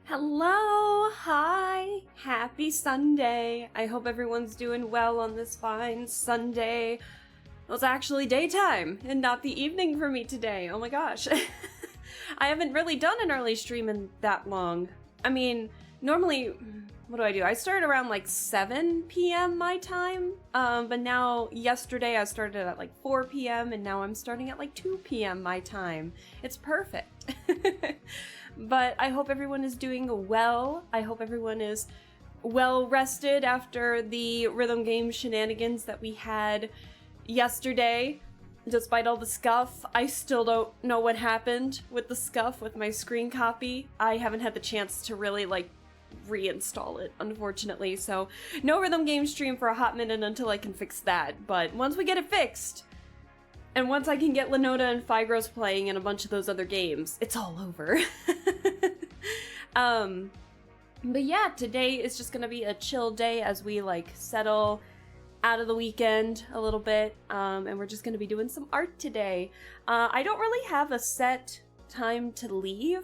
Hello, hi, happy Sunday. I hope everyone's doing well on this fine Sunday. Well, it's actually daytime and not the evening for me today. Oh my gosh. I haven't really done an early stream in that long. I mean, normally, what do? I start around like 7 p.m. my time, but now yesterday I started at like 4 p.m. and now I'm starting at like 2 p.m. my time. It's perfect. But I hope everyone is doing well. I hope everyone is well rested after the rhythm game shenanigans that we had yesterday. Despite all the scuff, I still don't know what happened with the scuff with my screen copy. I haven't had the chance to really reinstall it, unfortunately. So no rhythm game stream for a hot minute until I can fix that. But once we get it fixed, and once I can get Lenota and Figros playing and a bunch of those other games, it's all over. But yeah, today is just gonna be a chill day as we settle out of the weekend a little bit, and we're just gonna be doing some art today. I don't really have a set time to leave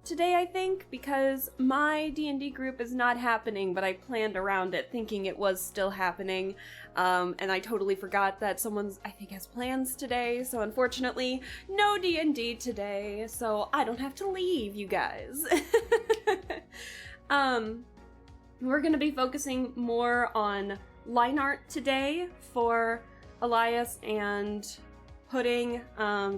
today, I think, because my D&D group is not happening, but I planned around it thinking it was still happening, and I totally forgot that someone's, I think, has plans today, so unfortunately, no D&D today, so I don't have to leave, you guys. We're gonna be focusing more on line art today for Elias and Pudding,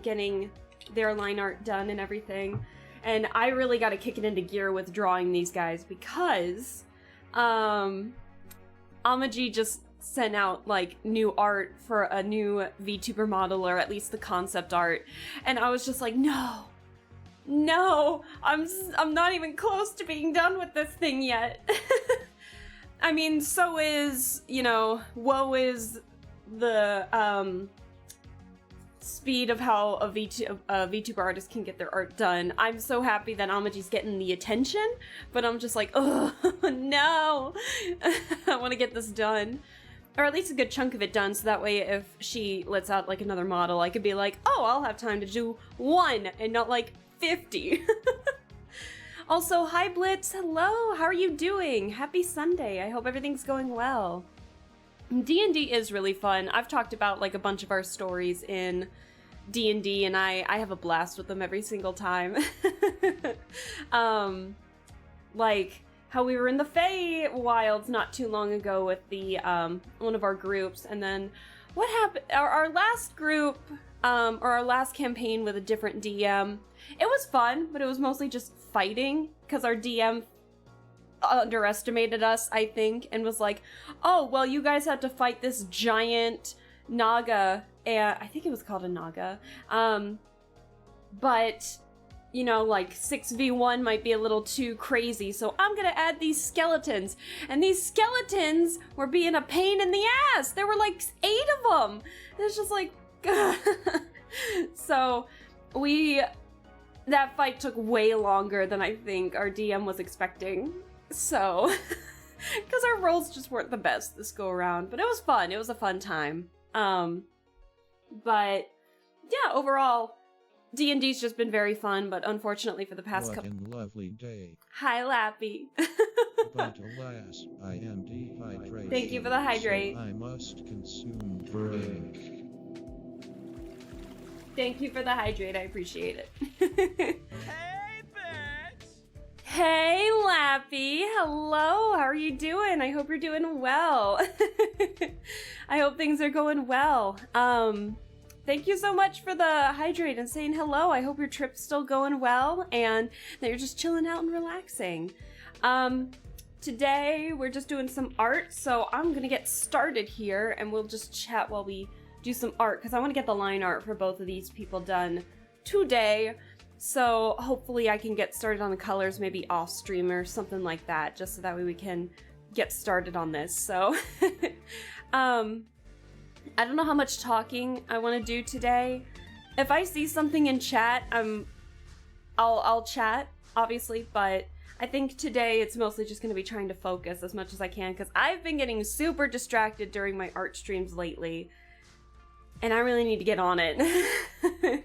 getting their line art done and everything. And I really got to kick it into gear with drawing these guys because Amaji just sent out new art for a new VTuber model, or at least the concept art, and I was just like, no, I'm not even close to being done with this thing yet. I mean, so is, woe is the speed of how a VTuber artist can get their art done. I'm so happy that Amaji's getting the attention, but I'm just like, oh no, I want to get this done, or at least a good chunk of it done, so that way if she lets out another model, I could be like, oh, I'll have time to do one and not 50. Also, hi Blitz, hello, how are you doing? Happy Sunday, I hope everything's going well. D&D is really fun. I've talked about a bunch of our stories in D&D, and I have a blast with them every single time. Like how we were in the Fey Wilds not too long ago with the one of our groups, and then what happened, our last group, or our last campaign with a different DM. It was fun, but it was mostly just fighting, because our DM underestimated us, I think, and was like, oh, well, you guys had to fight this giant Naga, and I think it was called a Naga, but, 6v1 might be a little too crazy, so I'm gonna add these skeletons, and these skeletons were being a pain in the ass. There were 8 of them. It's just so that fight took way longer than I think our DM was expecting. So, because our rolls just weren't the best this go around, but it was fun. It was a fun time. But yeah, overall, D&D's just been very fun, but unfortunately for the past couple. What a lovely day. Hi, Lappy. But alas, I am dehydrated. Thank you for the hydrate. So I must consume drink. Thank you for the hydrate. I appreciate it. Hey, bitch! Hey, Lappy. Hello. How are you doing? I hope you're doing well. I hope things are going well. Thank you so much for the hydrate and saying hello. I hope your trip's still going well and that you're just chilling out and relaxing. Today we're just doing some art, so I'm gonna get started here and we'll just chat while we do some art, because I want to get the line art for both of these people done today. So hopefully I can get started on the colors, maybe off stream or something like that, just so that way we can get started on this. So I don't know how much talking I want to do today. If I see something in chat, I'll chat, obviously, but I think today it's mostly just going to be trying to focus as much as I can, because I've been getting super distracted during my art streams lately, and I really need to get on it.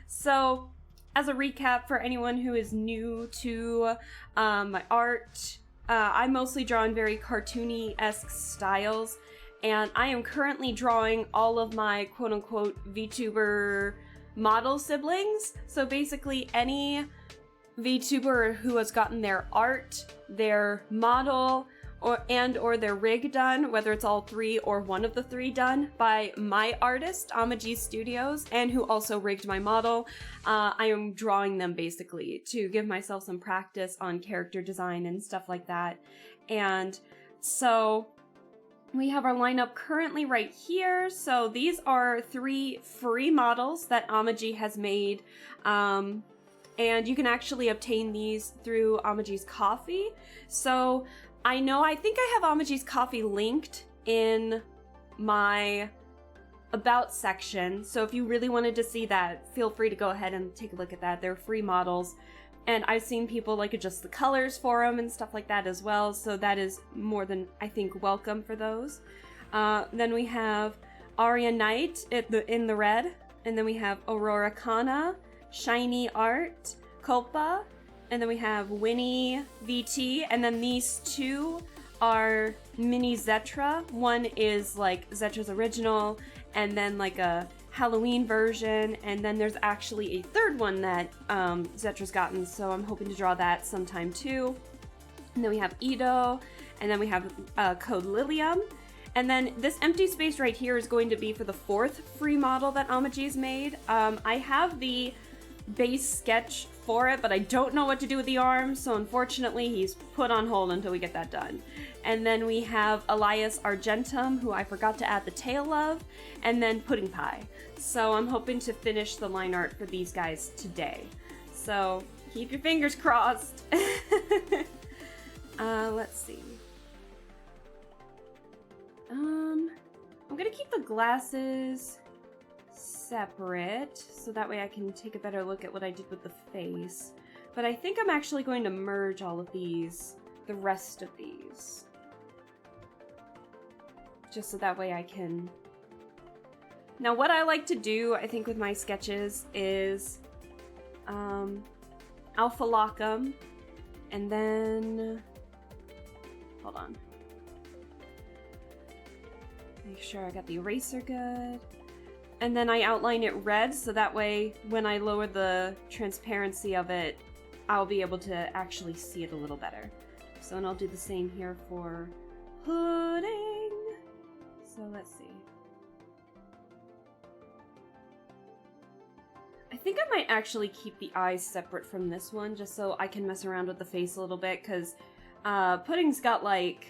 So as a recap for anyone who is new to my art, I mostly draw in very cartoony-esque styles, and I am currently drawing all of my quote-unquote VTuber model siblings. So basically any VTuber who has gotten their art, their model, or their rig done, whether it's all three or one of the three done by my artist, Amaji Studios, and who also rigged my model. I am drawing them basically to give myself some practice on character design and stuff like that. And so we have our lineup currently right here. So these are 3 free models that Amaji has made. And you can actually obtain these through Amaji's Coffee. So I think I have Amaji's Coffee linked in my About section. So if you really wanted to see that, feel free to go ahead and take a look at that. They're free models. And I've seen people like adjust the colors for them and stuff like that as well. So that is more than, I think, welcome for those. Then we have Arya Knight in the red. And then we have Aurora Kana, Shiny Art, Culpa, and then we have Winnie VT, and then these 2 are mini Zetra. One is like Zetra's original, and then like a Halloween version, and then there's actually a 3rd one that Zetra's gotten, so I'm hoping to draw that sometime too. And then we have Ito, and then we have Code Lilium. And then this empty space right here is going to be for the 4th free model that Amaji's made. I have the base sketch for it, but I don't know what to do with the arms, so unfortunately he's put on hold until we get that done. And then we have Elias Argentum, who I forgot to add the tail of, and then Pudding Pie. So I'm hoping to finish the line art for these guys today. So keep your fingers crossed. Let's see. I'm gonna keep the glasses separate, so that way I can take a better look at what I did with the face. But I think I'm actually going to merge all of these, the rest of these. Just so that way I can... Now what I like to do, I think with my sketches, is alpha lock them, and then... Hold on. Make sure I got the eraser good. And then I outline it red, so that way when I lower the transparency of it, I'll be able to actually see it a little better. So, and I'll do the same here for Pudding. So let's see. I think I might actually keep the eyes separate from this one, just so I can mess around with the face a little bit, because Pudding's got like...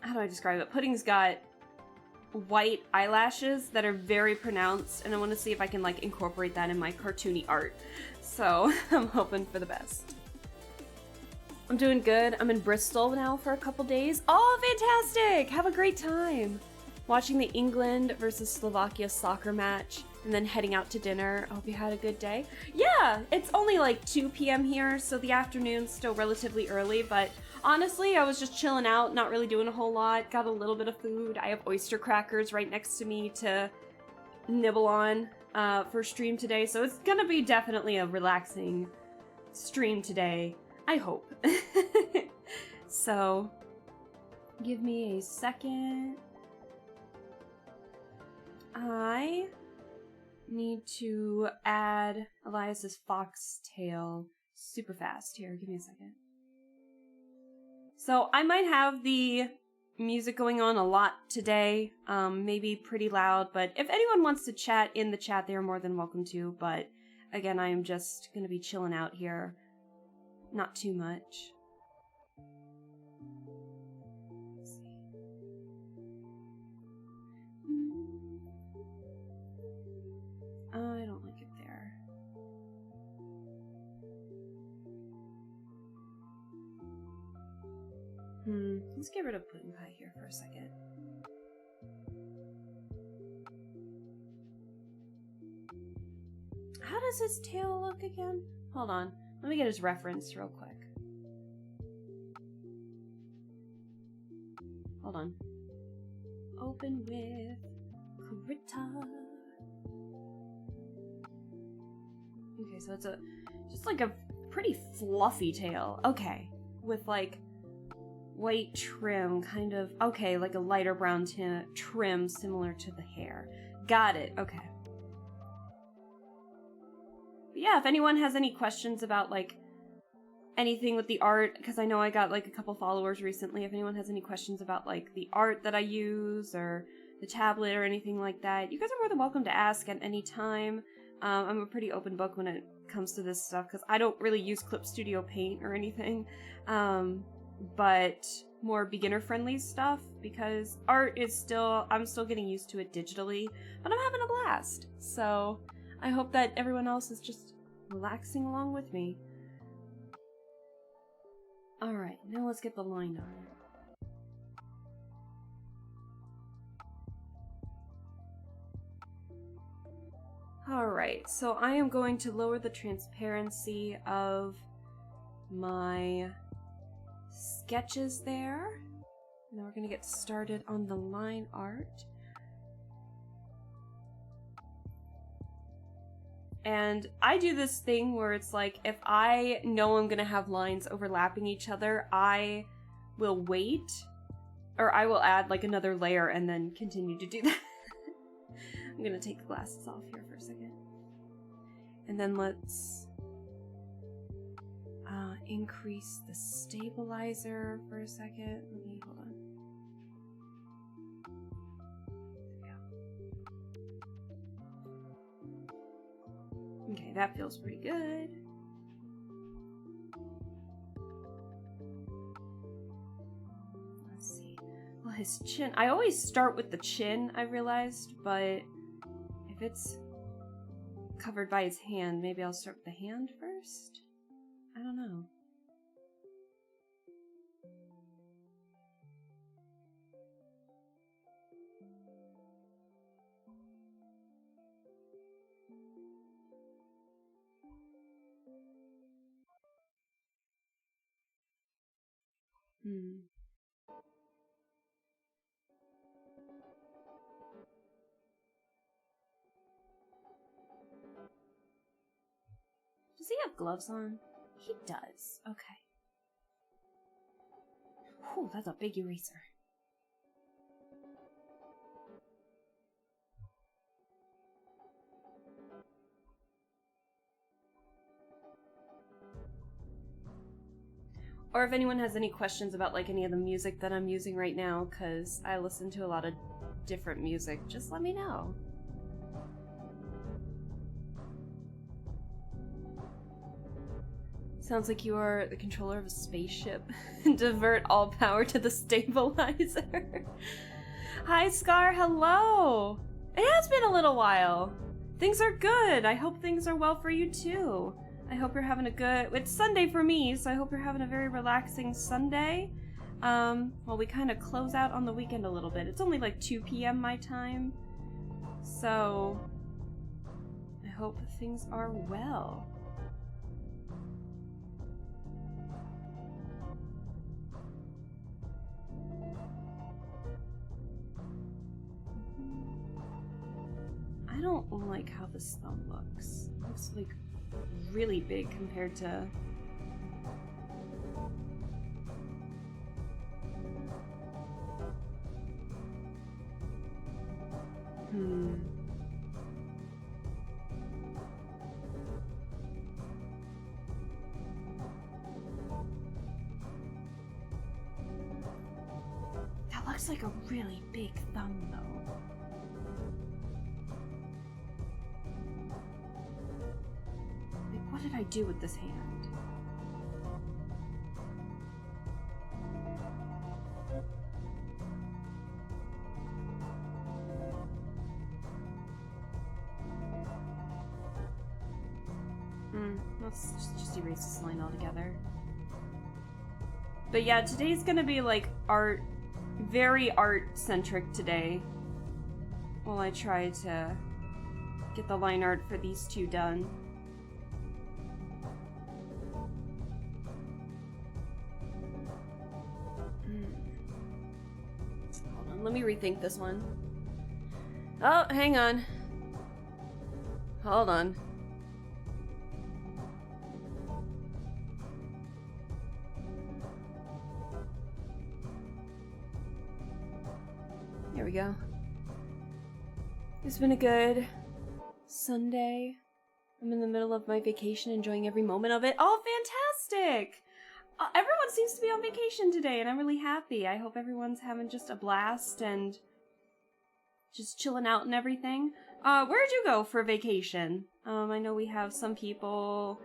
How do I describe it? Pudding's got white eyelashes that are very pronounced, and I want to see if I can like incorporate that in my cartoony art. So I'm hoping for the best. I'm doing good. I'm in Bristol now for a couple days. Oh, fantastic! Have a great time. Watching the England versus Slovakia soccer match and then heading out to dinner. I hope you had a good day. Yeah, it's only like 2 p.m. here, so the afternoon's still relatively early, but honestly, I was just chilling out, not really doing a whole lot. Got a little bit of food. I have oyster crackers right next to me to nibble on for stream today, so it's gonna be definitely a relaxing stream today. I hope. So, give me a second. I need to add Elias's foxtail super fast. Here, give me a second. So I might have the music going on a lot today, maybe pretty loud, but if anyone wants to chat in the chat, they are more than welcome to, but again, I am just gonna be chilling out here. Not too much. Let's see. I don't like it there. Let's get rid of Pudding Pie here for a second. How does his tail look again? Hold on. Let me get his reference real quick. Hold on. Open with Krita. Okay, so it's just like a pretty fluffy tail. Okay, with like white trim, kind of, okay, like a lighter brown trim similar to the hair. Got it, okay. But yeah, if anyone has any questions about like anything with the art, because I know I got like a couple followers recently, if anyone has any questions about like the art that I use or the tablet or anything like that, you guys are more than welcome to ask at any time. I'm a pretty open book when it comes to this stuff because I don't really use Clip Studio Paint or anything, but more beginner friendly stuff because art is I'm still getting used to it digitally, but I'm having a blast. So I hope that everyone else is just relaxing along with me. Alright, now let's get the line on. Alright, so I am going to lower the transparency of my sketches there. Now we're going to get started on the line art. And I do this thing where it's like, if I know I'm going to have lines overlapping each other, I will wait, or I will add like another layer and then continue to do that. I'm going to take the glasses off here for a second. And then let's increase the stabilizer for a second. Hold on. Okay, that feels pretty good. Let's see. Well, his chin. I always start with the chin, I realized, but if it's covered by his hand, maybe I'll start with the hand first? I don't know. Does he have gloves on? He does. Okay. Whew, that's a big eraser. Or if anyone has any questions about like any of the music that I'm using right now, because I listen to a lot of different music, just let me know. Sounds like you are the controller of a spaceship. Divert all power to the stabilizer. Hi, Scar. Hello. It has been a little while. Things are good. I hope things are well for you, too. I hope you're having a good... It's Sunday for me, so I hope you're having a very relaxing Sunday. Well, we kind of close out on the weekend a little bit. It's only like 2 p.m. my time. So... I hope things are well. I don't like how this thumb looks. It looks like really big compared to... That looks like a really big thumb, though. What did I do with this hand? Let's just erase this line altogether. But yeah, today's gonna be like art, very art-centric today. While I try to get the line art for these two done. Let me rethink this one. Oh, hang on. Hold on. There we go. It's been a good Sunday. I'm in the middle of my vacation, enjoying every moment of it. Oh, fantastic! Everyone seems to be on vacation today, and I'm really happy. I hope everyone's having just a blast and just chilling out and everything. Where'd you go for vacation? I know we have some people,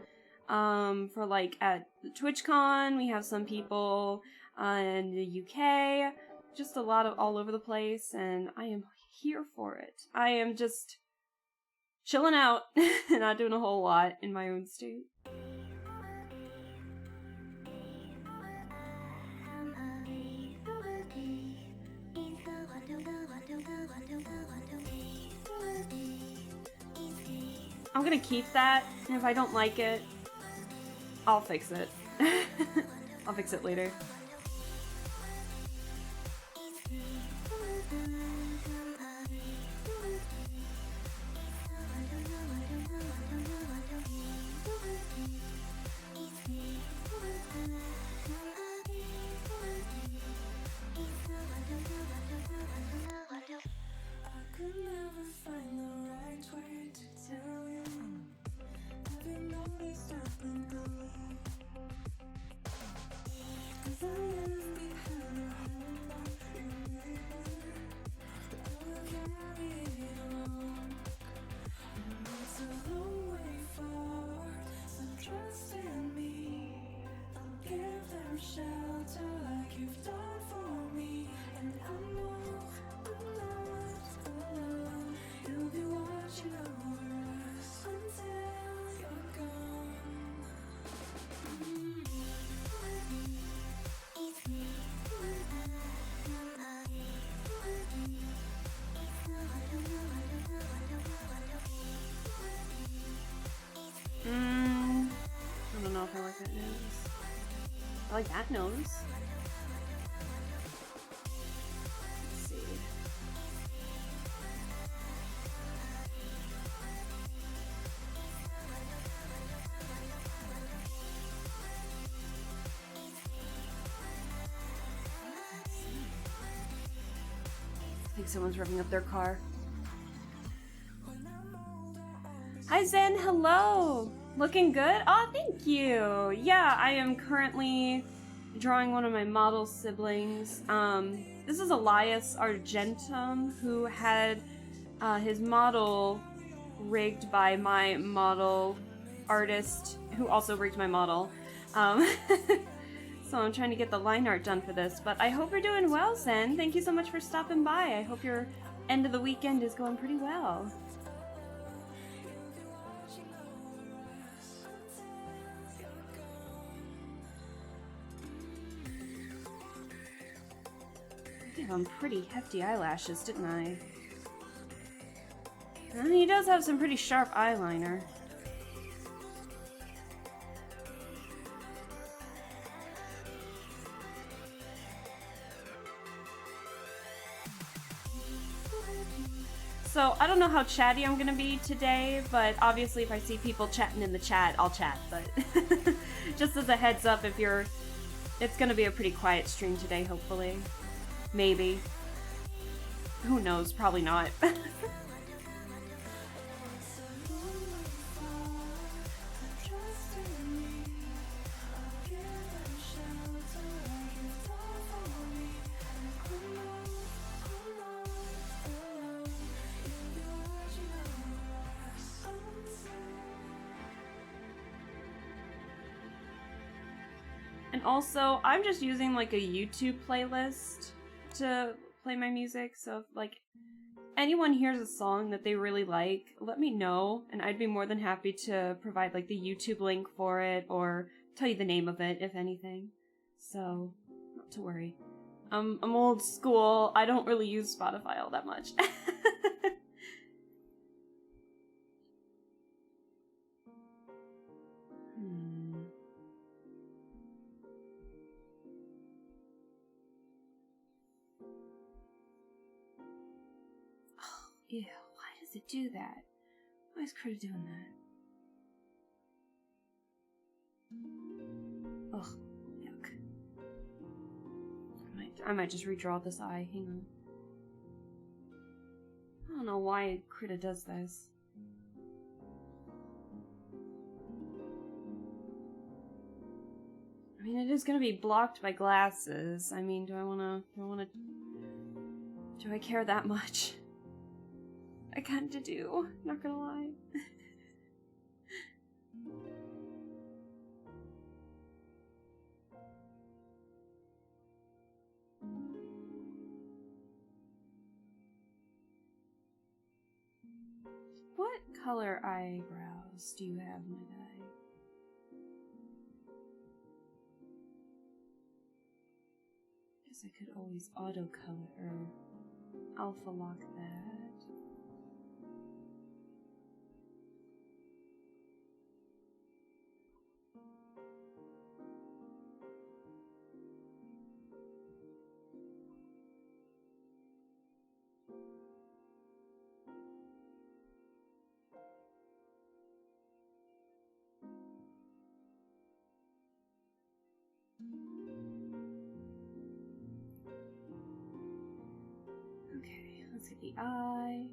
for like at TwitchCon, we have some people in the UK, just a lot of all over the place, and I am here for it. I am just chilling out, not doing a whole lot in my own state. I'm gonna keep that, and if I don't like it, I'll fix it. I'll fix it later. I don't know if I like that nose. I like that nose. Let's see. I think someone's revving up their car. Hi Zen, hello! Looking good? Oh, thank you! Yeah, I am currently drawing one of my model siblings. This is Elias Argentum, who had his model rigged by my model artist, who also rigged my model. So I'm trying to get the line art done for this, but I hope you're doing well, Zen. Thank you so much for stopping by. I hope your end of the weekend is going pretty well. I gave him pretty hefty eyelashes, didn't I? And he does have some pretty sharp eyeliner. So, I don't know how chatty I'm gonna be today, but obviously if I see people chatting in the chat, I'll chat, but just as a heads up, it's gonna be a pretty quiet stream today, hopefully. Maybe. Who knows? Probably not. And also, I'm just using like a YouTube playlist to play my music, so if like anyone hears a song that they really like, let me know, and I'd be more than happy to provide like the YouTube link for it, or tell you the name of it, if anything. So, not to worry. I'm old school, I don't really use Spotify all that much. Ew, why does it do that? Why is Critter doing that? Ugh, yuck. I might just redraw this eye, hang on. don't know why Krita does this. I mean, it is gonna be blocked by glasses. I mean, do I care that much? I kinda do, not gonna lie. What color eyebrows do you have, my guy? Guess I could always auto color or alpha lock that. Okay, let's get the eyes.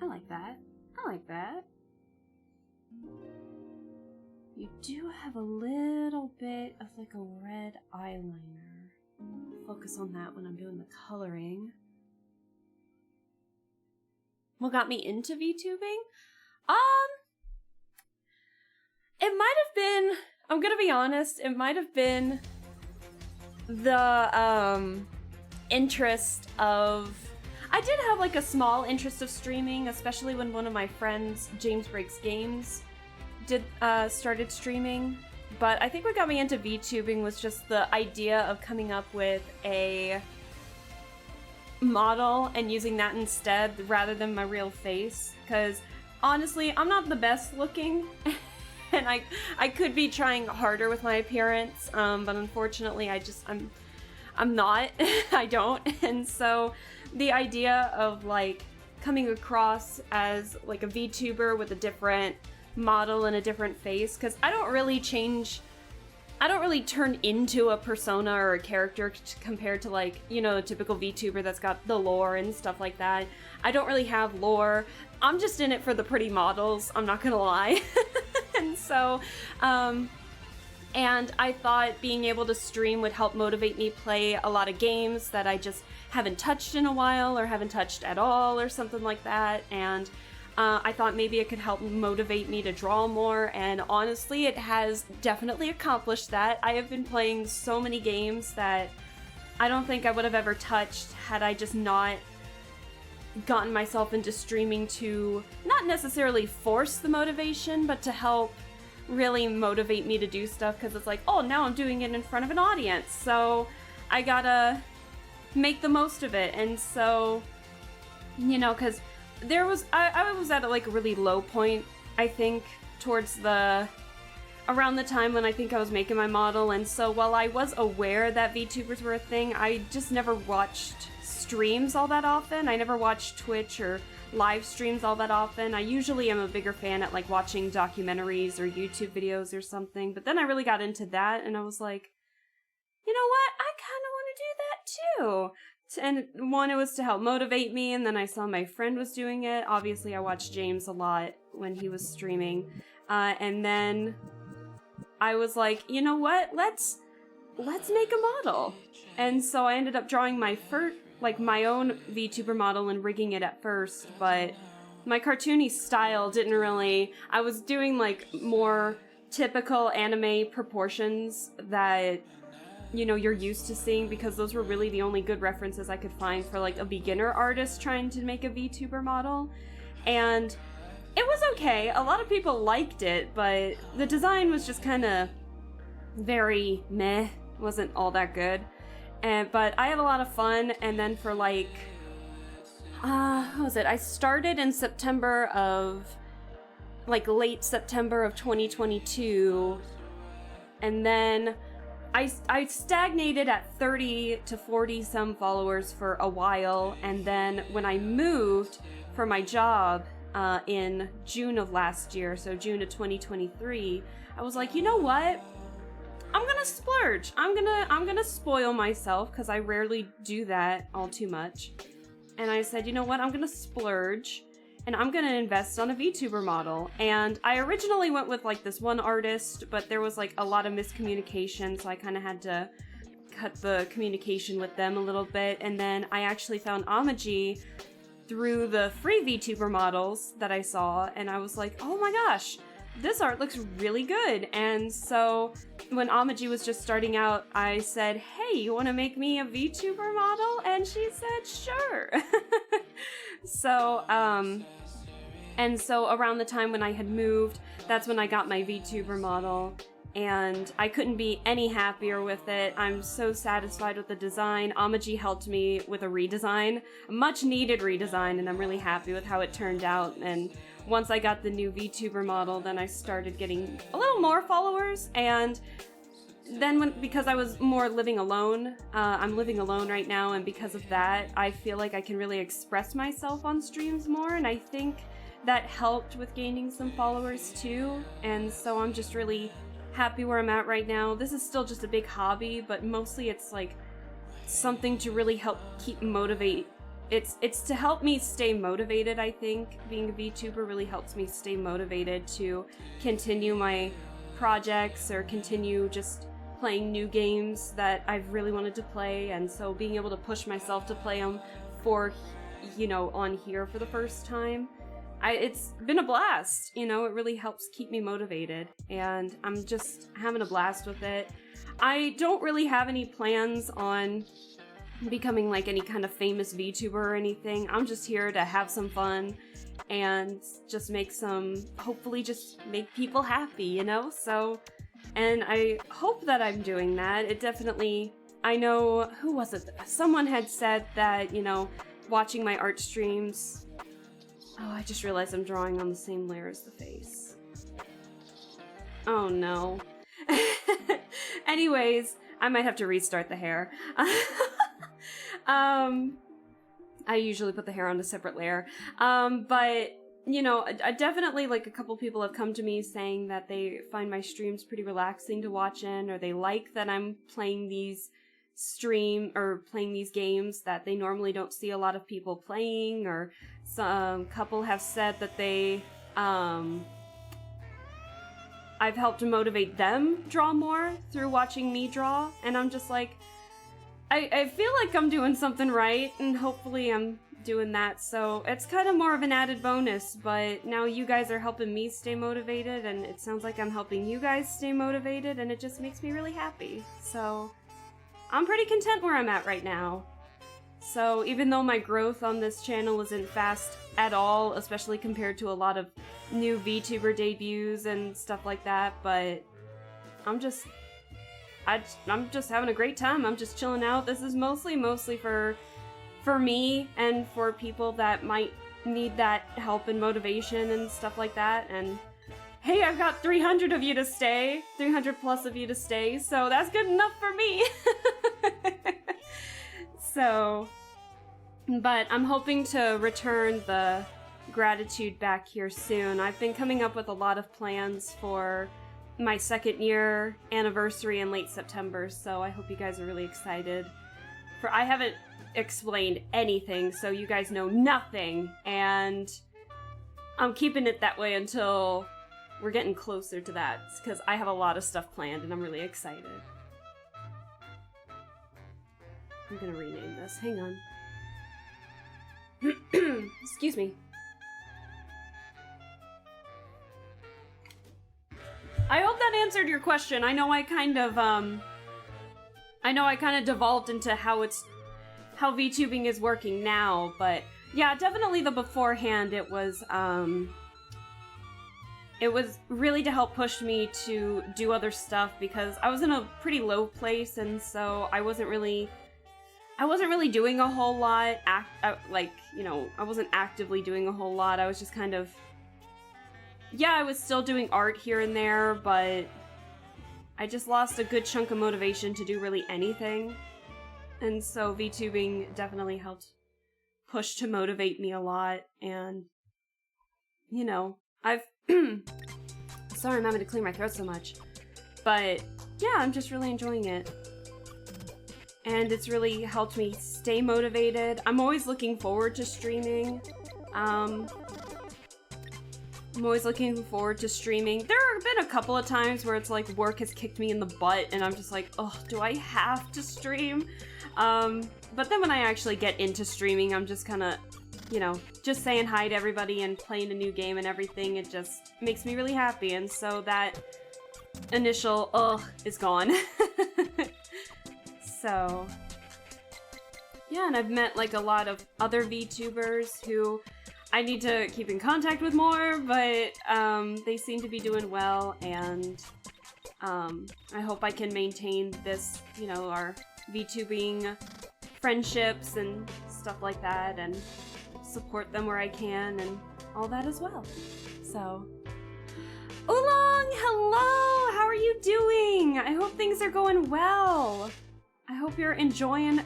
I like that. I like that. You do have a little bit of like a red eyeliner. Focus on that when I'm doing the coloring. What got me into VTubing? It might have been, I'm gonna be honest, it might have been the interest of, I did have like a small interest of streaming, especially when one of my friends, James Breaks Games, started streaming. But I think what got me into VTubing was just the idea of coming up with a model and using that instead rather than my real face. Because honestly, I'm not the best looking, and I could be trying harder with my appearance, but unfortunately I'm not. I don't. And so the idea of like coming across as like a VTuber with a different model and a different face, because I don't really turn into a persona or a character compared to like, you know, a typical VTuber that's got the lore and stuff like that. I don't really have lore. I'm just in it for the pretty models, I'm not gonna lie. And so, and I thought being able to stream would help motivate me play a lot of games that I just haven't touched in a while or haven't touched at all or something like that. And I thought maybe it could help motivate me to draw more, and honestly, it has definitely accomplished that. I have been playing so many games that I don't think I would have ever touched had I just not gotten myself into streaming to not necessarily force the motivation, but to help really motivate me to do stuff, because it's like, oh, now I'm doing it in front of an audience, so I gotta make the most of it. And so, you know, because I was at like a really low point, I think, towards around the time when I think I was making my model, and so while I was aware that VTubers were a thing, I just never watched streams all that often. I never watched Twitch or live streams all that often. I usually am a bigger fan at like watching documentaries or YouTube videos or something, but then I really got into that and I was like, you know what, I kind of want to do that too. And one, it was to help motivate me, and then I saw my friend was doing it. Obviously, I watched James a lot when he was streaming. And then I was like, you know what? Let's make a model. And so I ended up drawing my own VTuber model and rigging it at first, but my cartoony style didn't really, I was doing like more typical anime proportions that, you know, you're used to seeing, because those were really the only good references I could find for like a beginner artist trying to make a VTuber model. And it was okay. A lot of people liked it, but the design was just kind of very meh. Wasn't all that good. But I had a lot of fun, and then for like, what was it? I started in September of, like late September of 2022, and then I stagnated at 30 to 40 some followers for a while, and then when I moved for my job in June of last year, so June of 2023, I was like, you know what? I'm gonna splurge. I'm gonna spoil myself, because I rarely do that all too much. And I said, you know what? I'm gonna splurge, and I'm gonna invest on a VTuber model. And I originally went with like this one artist, but there was like a lot of miscommunication, so I kind of had to cut the communication with them a little bit. And then I actually found Amaji through the free VTuber models that I saw, and I was like, oh my gosh, this art looks really good. And so when Amaji was just starting out, I said, hey, you want to make me a VTuber model? And she said, sure. So, and so around the time when I had moved, that's when I got my VTuber model, and I couldn't be any happier with it. I'm so satisfied with the design. Amaji helped me with a redesign, a much needed redesign, and I'm really happy with how it turned out. And once I got the new VTuber model, then I started getting a little more followers, and then because I was more living alone, I'm living alone right now, and because of that, I feel like I can really express myself on streams more, and I think that helped with gaining some followers too. And so I'm just really happy where I'm at right now. This is still just a big hobby, but mostly it's like something to really help keep motivate. It's to help me stay motivated, I think. Being a VTuber really helps me stay motivated to continue my projects or continue just playing new games that I've really wanted to play. And so being able to push myself to play them for, you know, on here for the first time, it's been a blast. You know, it really helps keep me motivated, and I'm just having a blast with it. I don't really have any plans on becoming like any kind of famous VTuber or anything. I'm just here to have some fun and just hopefully just make people happy, you know? So, and I hope that I'm doing that. It definitely, I know, who was it? Someone had said that, you know, watching my art streams. Oh, I just realized I'm drawing on the same layer as the face. Oh no. Anyways, I might have to restart the hair. I usually put the hair on a separate layer. But, you know, I definitely, like, a couple people have come to me saying that they find my streams pretty relaxing to watch in, or they like that I'm playing these games that they normally don't see a lot of people playing, or some couple have said that they, I've helped to motivate them draw more through watching me draw, and I'm just like, I feel like I'm doing something right, and hopefully I'm doing that, so it's kind of more of an added bonus. But now you guys are helping me stay motivated, and it sounds like I'm helping you guys stay motivated, and it just makes me really happy. So I'm pretty content where I'm at right now. So even though my growth on this channel isn't fast at all, especially compared to a lot of new VTuber debuts and stuff like that, but I'm just having a great time. I'm just chilling out. This is mostly for me and for people that might need that help and motivation and stuff like that. And hey, I've got 300 of you to stay, 300 plus of you to stay, so that's good enough for me. So, but I'm hoping to return the gratitude back here soon. I've been coming up with a lot of plans for my 2nd year anniversary in late September, so I hope you guys are really excited. I haven't explained anything, so you guys know nothing, and I'm keeping it that way until we're getting closer to that, because I have a lot of stuff planned and I'm really excited. I'm gonna rename this. Hang on. Excuse me. I hope that answered your question. I know I kind of devolved into how VTubing is working now, but yeah, definitely the beforehand it was really to help push me to do other stuff, because I was in a pretty low place, and so I wasn't really doing a whole lot, I wasn't actively doing a whole lot. I was just kind of, yeah, I was still doing art here and there, but I just lost a good chunk of motivation to do really anything. And so VTubing definitely helped push to motivate me a lot. And, you know, I've... Sorry, I'm having to clear my throat so much. But, yeah, I'm just really enjoying it. And it's really helped me stay motivated. I'm always looking forward to streaming. I'm always looking forward to streaming. There have been a couple of times where it's like work has kicked me in the butt and I'm just like, oh, do I have to stream? But then when I actually get into streaming, I'm just kind of, you know, just saying hi to everybody and playing a new game and everything. It just makes me really happy. And so that initial ugh is gone. So, yeah, and I've met like a lot of other VTubers who I need to keep in contact with more, but they seem to be doing well, and I hope I can maintain this, you know, our VTubing friendships and stuff like that, and support them where I can, and all that as well. So, Oolong, hello! How are you doing? I hope things are going well. I hope you're enjoying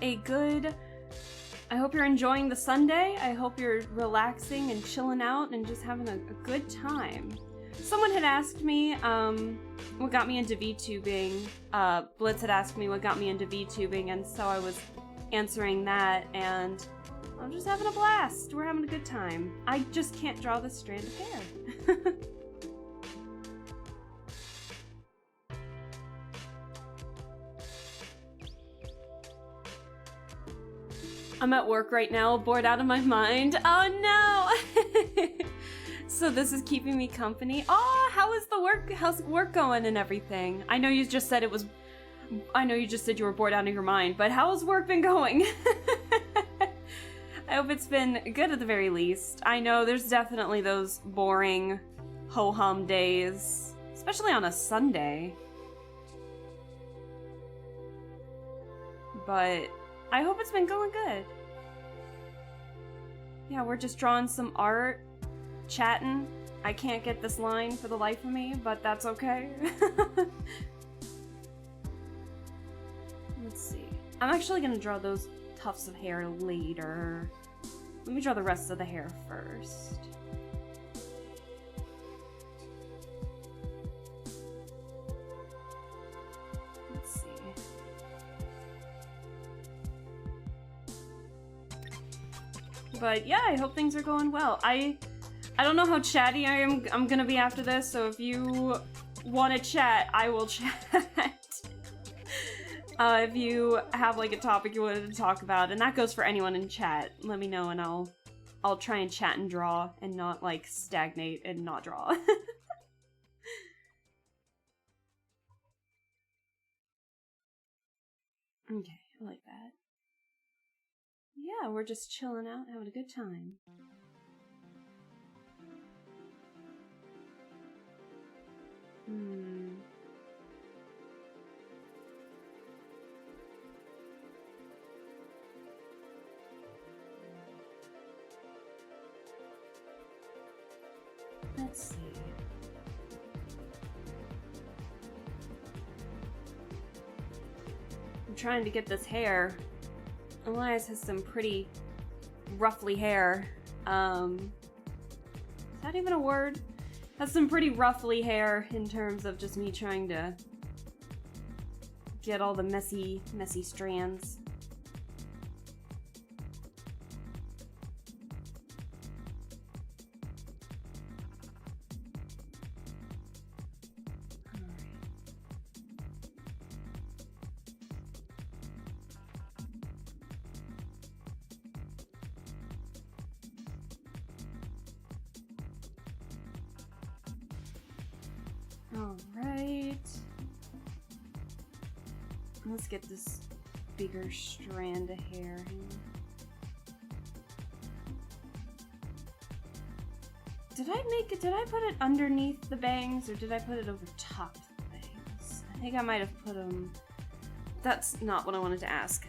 I hope you're enjoying the Sunday. I hope you're relaxing and chilling out and just having a good time. Someone had asked me, what got me into VTubing. Blitz had asked me what got me into VTubing, and so I was answering that, and I'm just having a blast. We're having a good time. I just can't draw this strand of hair. I'm at work right now, bored out of my mind. Oh no! So this is keeping me company. Oh, how's work going and everything? I know you just said you were bored out of your mind, but how's work been going? I hope it's been good at the very least. I know there's definitely those boring ho-hum days, especially on a Sunday. But I hope it's been going good. Yeah, we're just drawing some art, chatting. I can't get this line for the life of me, but that's okay. Let's see. I'm actually gonna draw those tufts of hair later. Let me draw the rest of the hair first. But yeah, I hope things are going well. I don't know how chatty I'm gonna be after this, so if you want to chat, I will chat. If you have like a topic you wanted to talk about, and that goes for anyone in chat, let me know and I'll try and chat and draw and not like stagnate and not draw. Okay, I like that. Yeah, we're just chilling out, having a good time. Let's see. I'm trying to get this hair. Elias has some pretty ruffly hair. Is that even a word? Has some pretty ruffly hair in terms of just me trying to get all the messy strands. Alright. Let's get this bigger strand of hair here. Did I put it underneath the bangs, or did I put it over top of the bangs? I think I might have put them... That's not what I wanted to ask.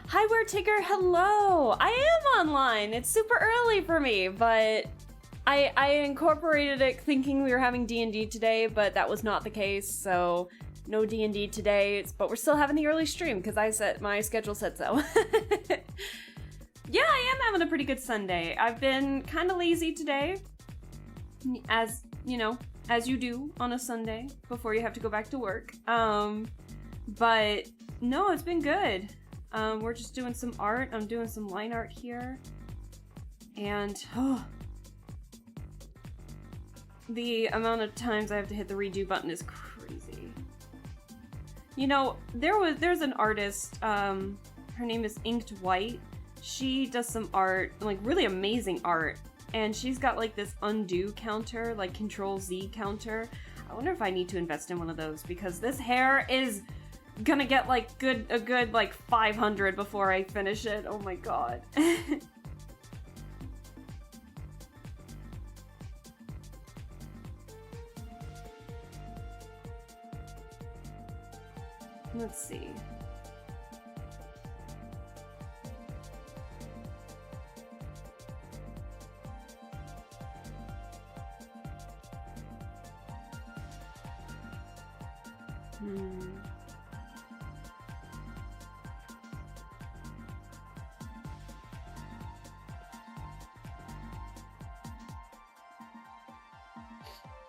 Hi, Where Tigger, hello! I am online! It's super early for me, but I incorporated it thinking we were having D&D today, but that was not the case, so no D&D today, but we're still having the early stream because my schedule said so. Yeah, I am having a pretty good Sunday. I've been kind of lazy today, as you know, as you do on a Sunday before you have to go back to work. But no, it's been good. We're just doing some art. I'm doing some line art here, and the amount of times I have to hit the redo button is crazy. You know, there's an artist, her name is Inked White. She does some art, like really amazing art, and she's got like this undo counter, like Control Z counter. I wonder if I need to invest in one of those because this hair is gonna get like a good like 500 before I finish it. Oh my god. Let's see.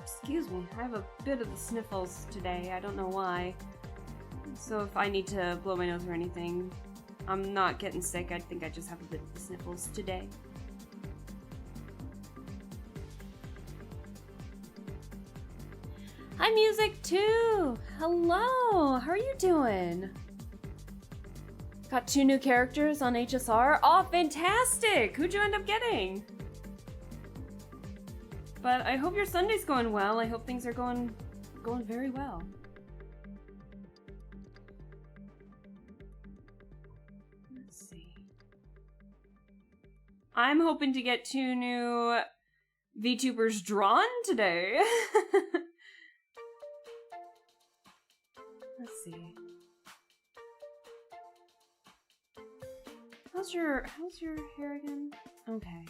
Excuse me, I have a bit of the sniffles today. I don't know why. So if I need to blow my nose or anything, I'm not getting sick. I think I just have a bit of the sniffles today. Hi, Music 2! Hello! How are you doing? Got 2 new characters on HSR. Oh, fantastic! Who'd you end up getting? But I hope your Sunday's going well. I hope things are going very well. Let's see. I'm hoping to get 2 new VTubers drawn today. Let's see. How's your hair again? Okay.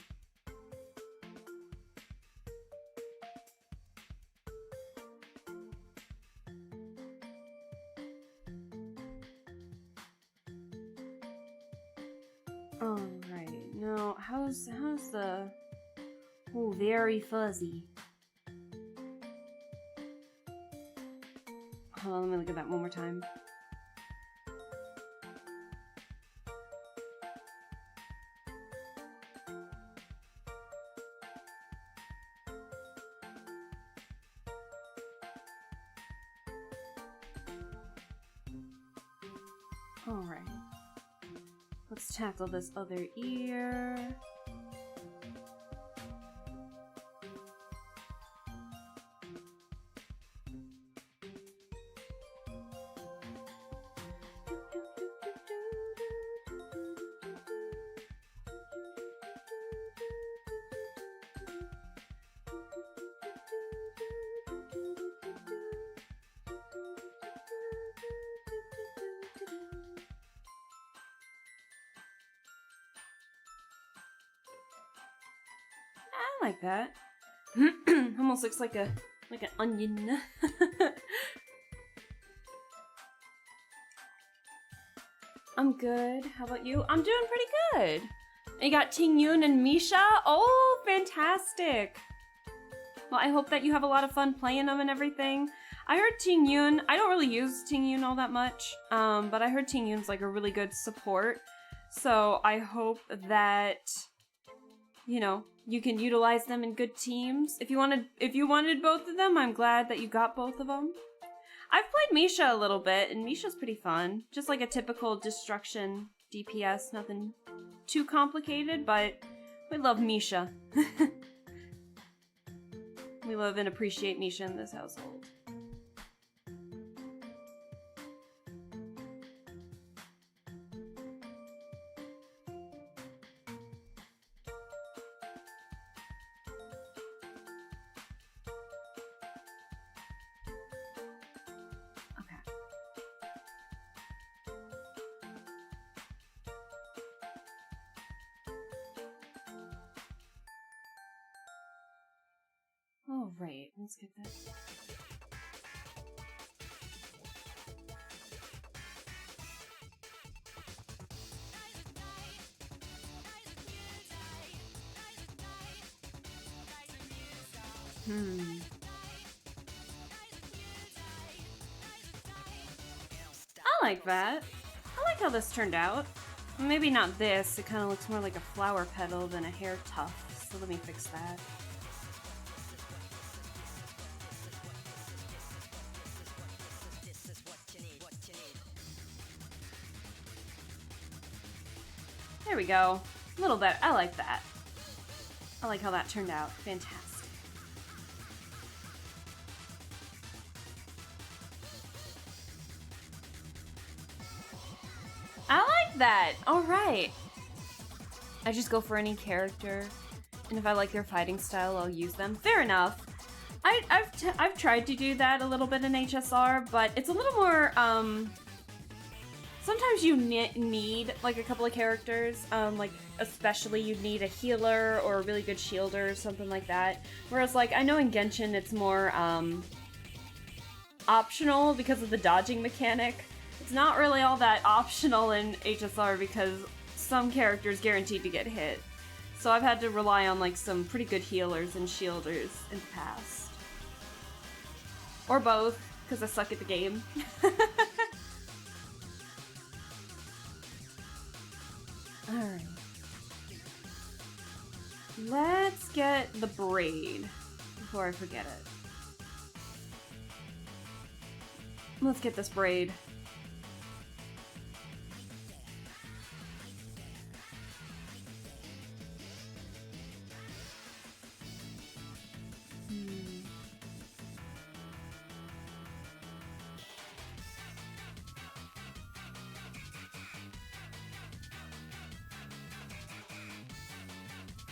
Alright, now how's the... Oh, very fuzzy. Hold on, let me look at that one more time. Alright. Let's tackle this other ear. I like that. Almost looks like an onion. I'm good. How about you? I'm doing pretty good. And you got Ting Yun and Misha. Oh, fantastic. Well, I hope that you have a lot of fun playing them and everything. I heard Ting Yun. I don't really use Ting Yun all that much, but I heard Ting Yun's like a really good support. So I hope that, you know, you can utilize them in good teams. If you wanted both of them, I'm glad that you got both of them. I've played Misha a little bit, and Misha's pretty fun. Just like a typical destruction DPS, nothing too complicated, but we love Misha. We love and appreciate Misha in this household. Alright, let's get that. I like that. I like how this turned out. Maybe not this, it kind of looks more like a flower petal than a hair tuft, so let me fix that. There we go. A little better. I like that. I like how that turned out. Fantastic. I like that! Alright. I just go for any character, and if I like their fighting style, I'll use them. Fair enough. I've tried to do that a little bit in HSR, but it's a little more, sometimes you need, like, a couple of characters, like, especially you need a healer or a really good shielder or something like that. Whereas, like, I know in Genshin it's more, optional because of the dodging mechanic. It's not really all that optional in HSR because some characters guaranteed to get hit. So I've had to rely on, like, some pretty good healers and shielders in the past. Or both, because I suck at the game. Alright. Let's get the braid before I forget it. Let's get this braid.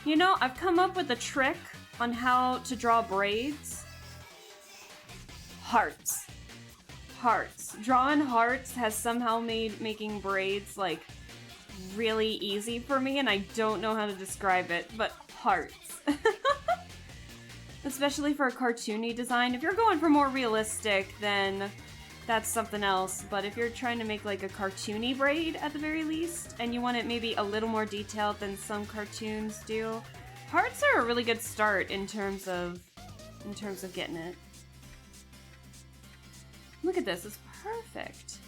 You know, I've come up with a trick on how to draw braids. Hearts. Hearts. Drawing hearts has somehow made making braids, like, really easy for me, and I don't know how to describe it, but hearts. Especially for a cartoony design. If you're going for more realistic, then that's something else. But if you're trying to make, like, a cartoony braid at the very least, and you want it maybe a little more detailed than some cartoons do, hearts are a really good start in terms of getting it. Look at this, it's perfect.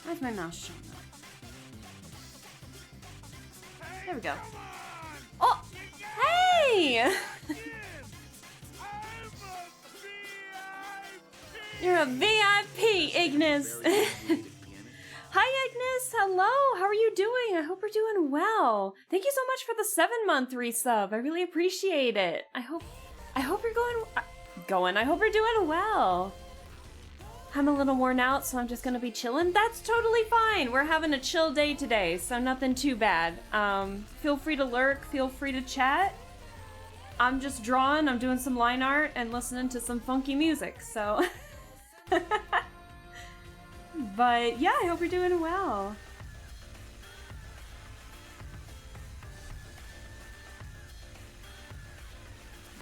Where's my mouse showing up? There we go. Oh! Hey! You're a VIP, Ignis! Hi, Ignis! Hello! How are you doing? I hope you're doing well. Thank you so much for the 7-month resub. I really appreciate it. I hope you're I hope you're doing well. I'm a little worn out, so I'm just gonna be chilling. That's totally fine. We're having a chill day today, so nothing too bad. Feel free to lurk, feel free to chat. I'm just drawing, I'm doing some line art and listening to some funky music, so. But yeah, I hope you're doing well.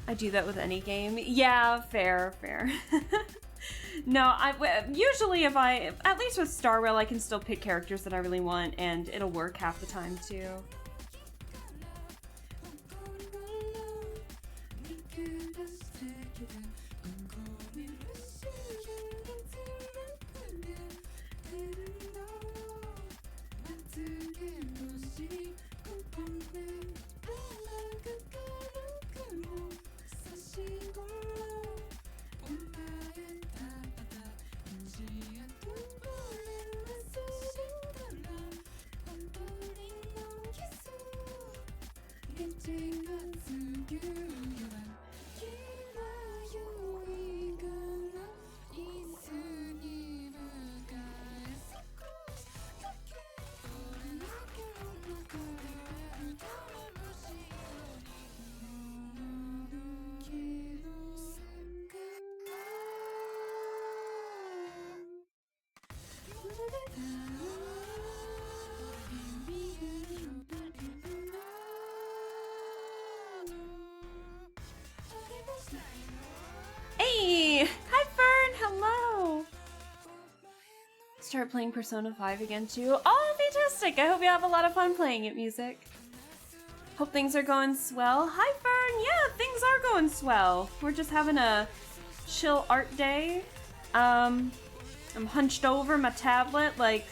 I do that with any game. Yeah, fair. No, usually at least with Star Rail, I can still pick characters that I really want, and it'll work half the time too. start playing Persona 5 again too. Oh, fantastic! I hope you have a lot of fun playing it, music. Hope things are going swell. Hi, Fern! Yeah, things are going swell. We're just having a chill art day. I'm hunched over my tablet like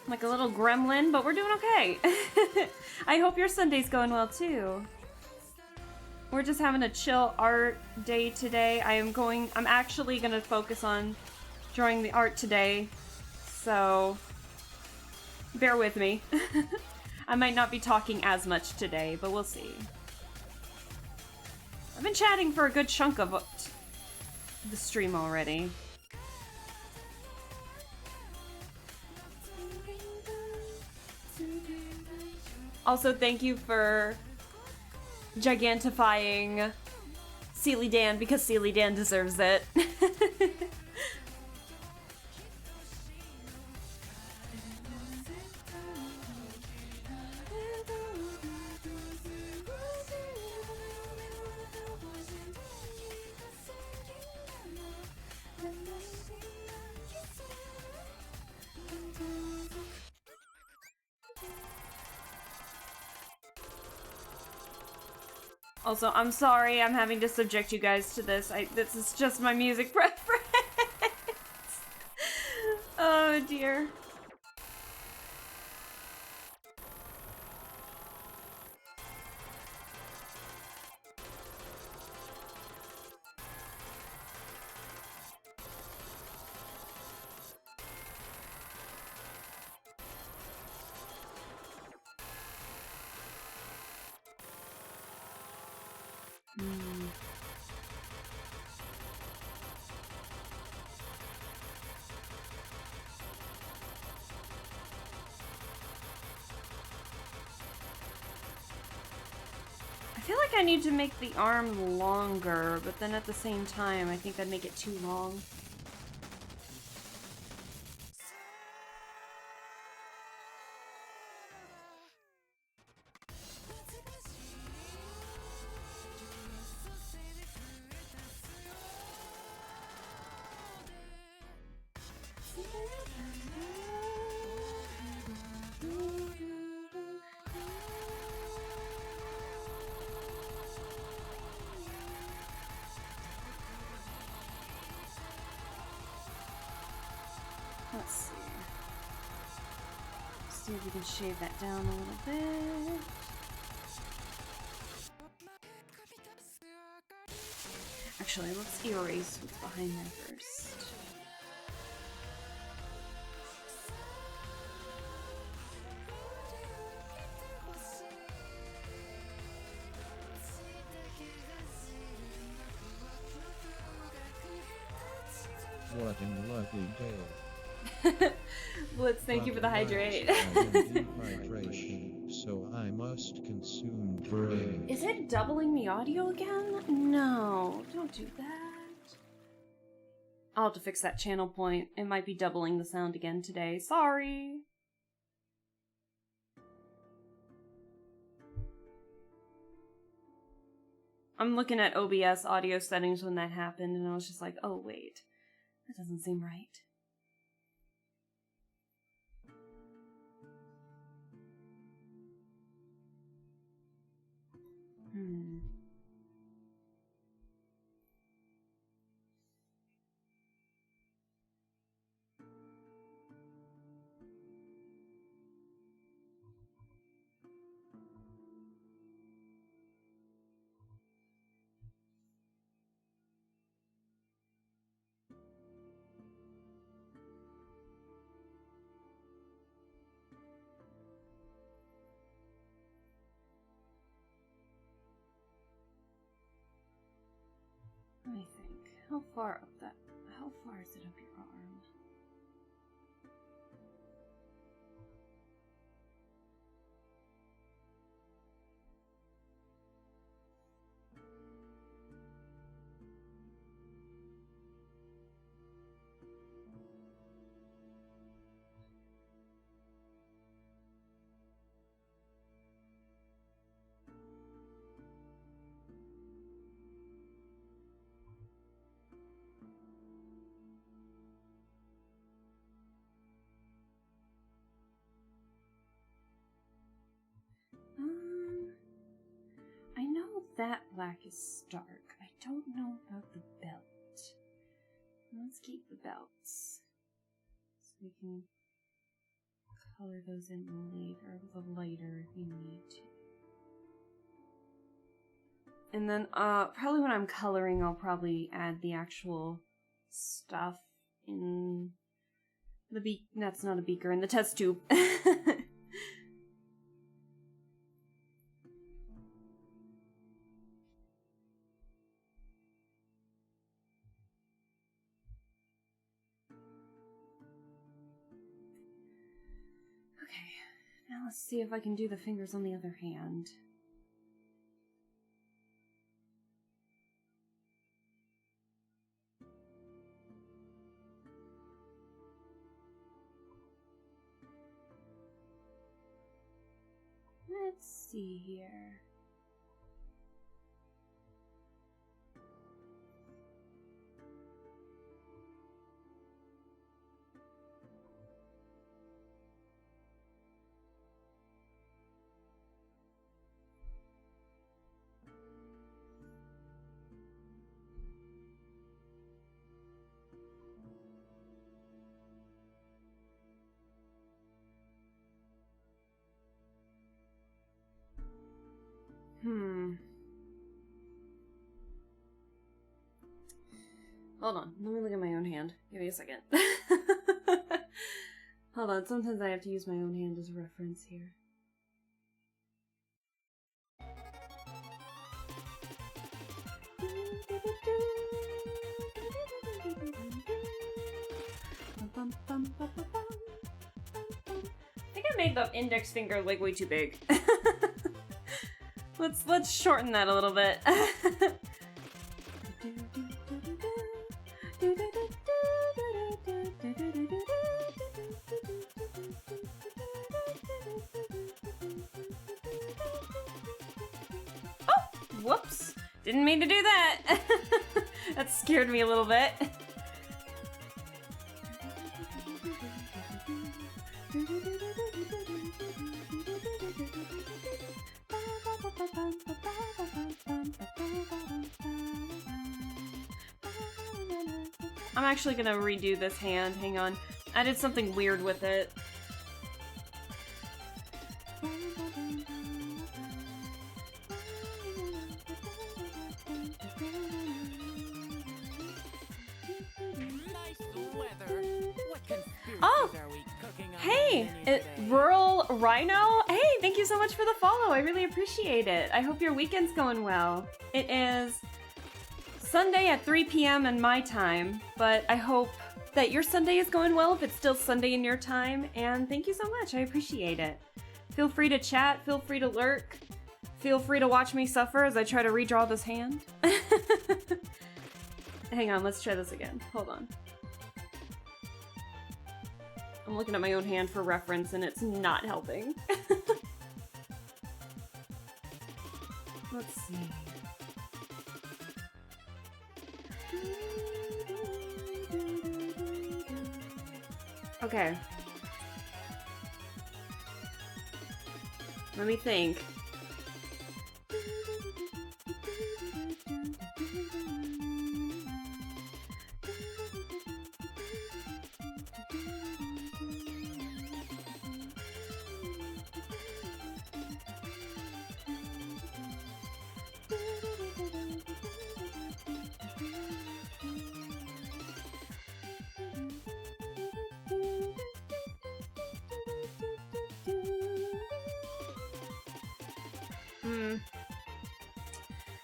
a little gremlin, but we're doing okay. I hope your Sunday's going well too. We're just having a chill art day today. I'm actually gonna focus on drawing the art today, so bear with me. I might not be talking as much today, but we'll see. I've been chatting for a good chunk of the stream already. Also, thank you for gigantifying Sealy Dan, because Sealy Dan deserves it. Also, I'm sorry I'm having to subject you guys to this. This is just my music preference. Oh dear. I feel like I need to make the arm longer, but then at the same time, I think I'd make it too long. Let's see. See if we can shave that down a little bit. Actually, let's erase what's behind there first. What in lovely Dale? Blitz, thank you for the hydrate. Hydration, so I must consume brain. Is it doubling the audio again? No, don't do that. I'll have to fix that channel point. It might be doubling the sound again today. Sorry. I'm looking at OBS audio settings when that happened, and I was just like, oh wait, that doesn't seem right. Let me think. How far is it up your arm? that black is stark. I don't know about the belt. Let's keep the belts. So we can color those in later with a lighter if you need to. And then probably when I'm coloring, I'll probably add the actual stuff in the that's not a beaker, in the test tube. Now let's see if I can do the fingers on the other hand. Let's see here. Hold on, let me look at my own hand. Give me a second. Hold on, sometimes I have to use my own hand as a reference here. I think I made the index finger like way too big. Let's shorten that a little bit. Oh, whoops. Didn't mean to do that. That scared me a little bit. I'm actually gonna redo this hand. Hang on. I did something weird with it. Oh! Hey! Rural Rhino? Hey, thank you so much for the follow. I really appreciate it. I hope your weekend's going well. It is Sunday at 3 p.m. in my time, but I hope that your Sunday is going well if it's still Sunday in your time, and thank you so much. I appreciate it. Feel free to chat, feel free to lurk, feel free to watch me suffer as I try to redraw this hand. Hang on, let's try this again. Hold on. I'm looking at my own hand for reference and it's not helping. Let's see. Okay. Let me think.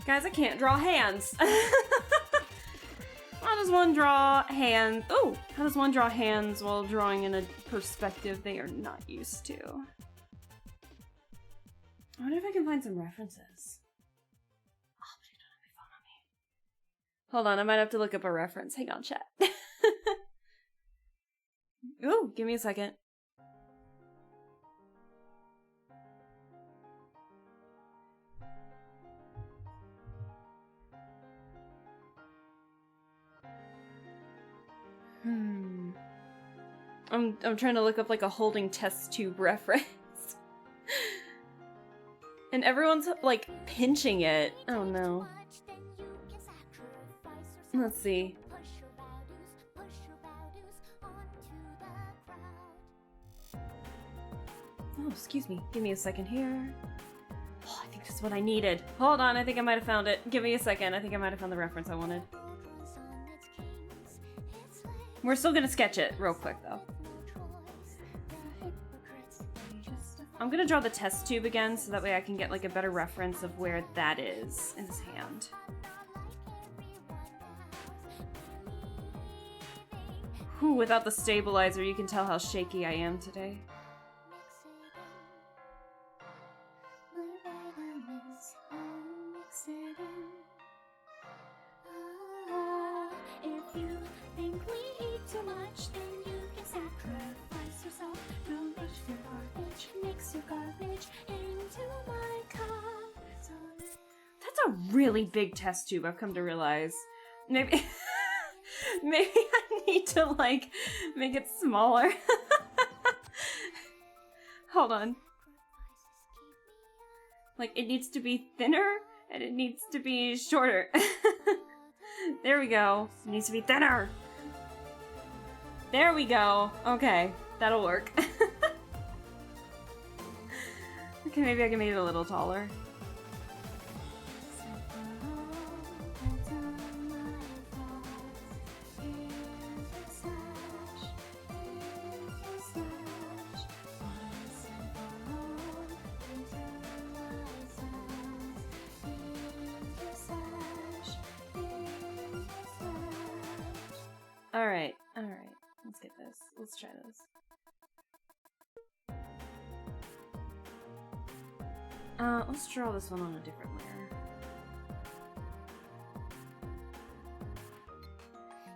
Guys, I can't draw hands. How does one draw hands? Oh, how does one draw hands while drawing in a perspective they are not used to? I wonder if I can find some references. Oh, please don't have my phone on me. Hold on, I might have to look up a reference. Hang on, chat. Ooh, give me a second. I'm trying to look up like a holding test tube reference. And everyone's like pinching it. Oh no. Let's see. Oh, excuse me. Give me a second here. Oh, I think this is what I needed. Hold on, I think I might have found it. Give me a second. I think I might have found the reference I wanted. We're still gonna sketch it real quick though. I'm gonna draw the test tube again so that way I can get like a better reference of where that is in his hand. Whew, without the stabilizer, you can tell how shaky I am today. If you think we eat too much, then you can sacrifice yourself. Don't mix your garbage, mix your garbage into my cup. So That's a really big test tube, I've come to realize. Maybe maybe I need to like make it smaller. Hold on. Like it needs to be thinner and it needs to be shorter. There we go. It needs to be thinner. There we go. Okay, that'll work. Okay, maybe I can make it a little taller. Alright, alright. Let's get this. Let's try this. Let's draw this one on a different layer.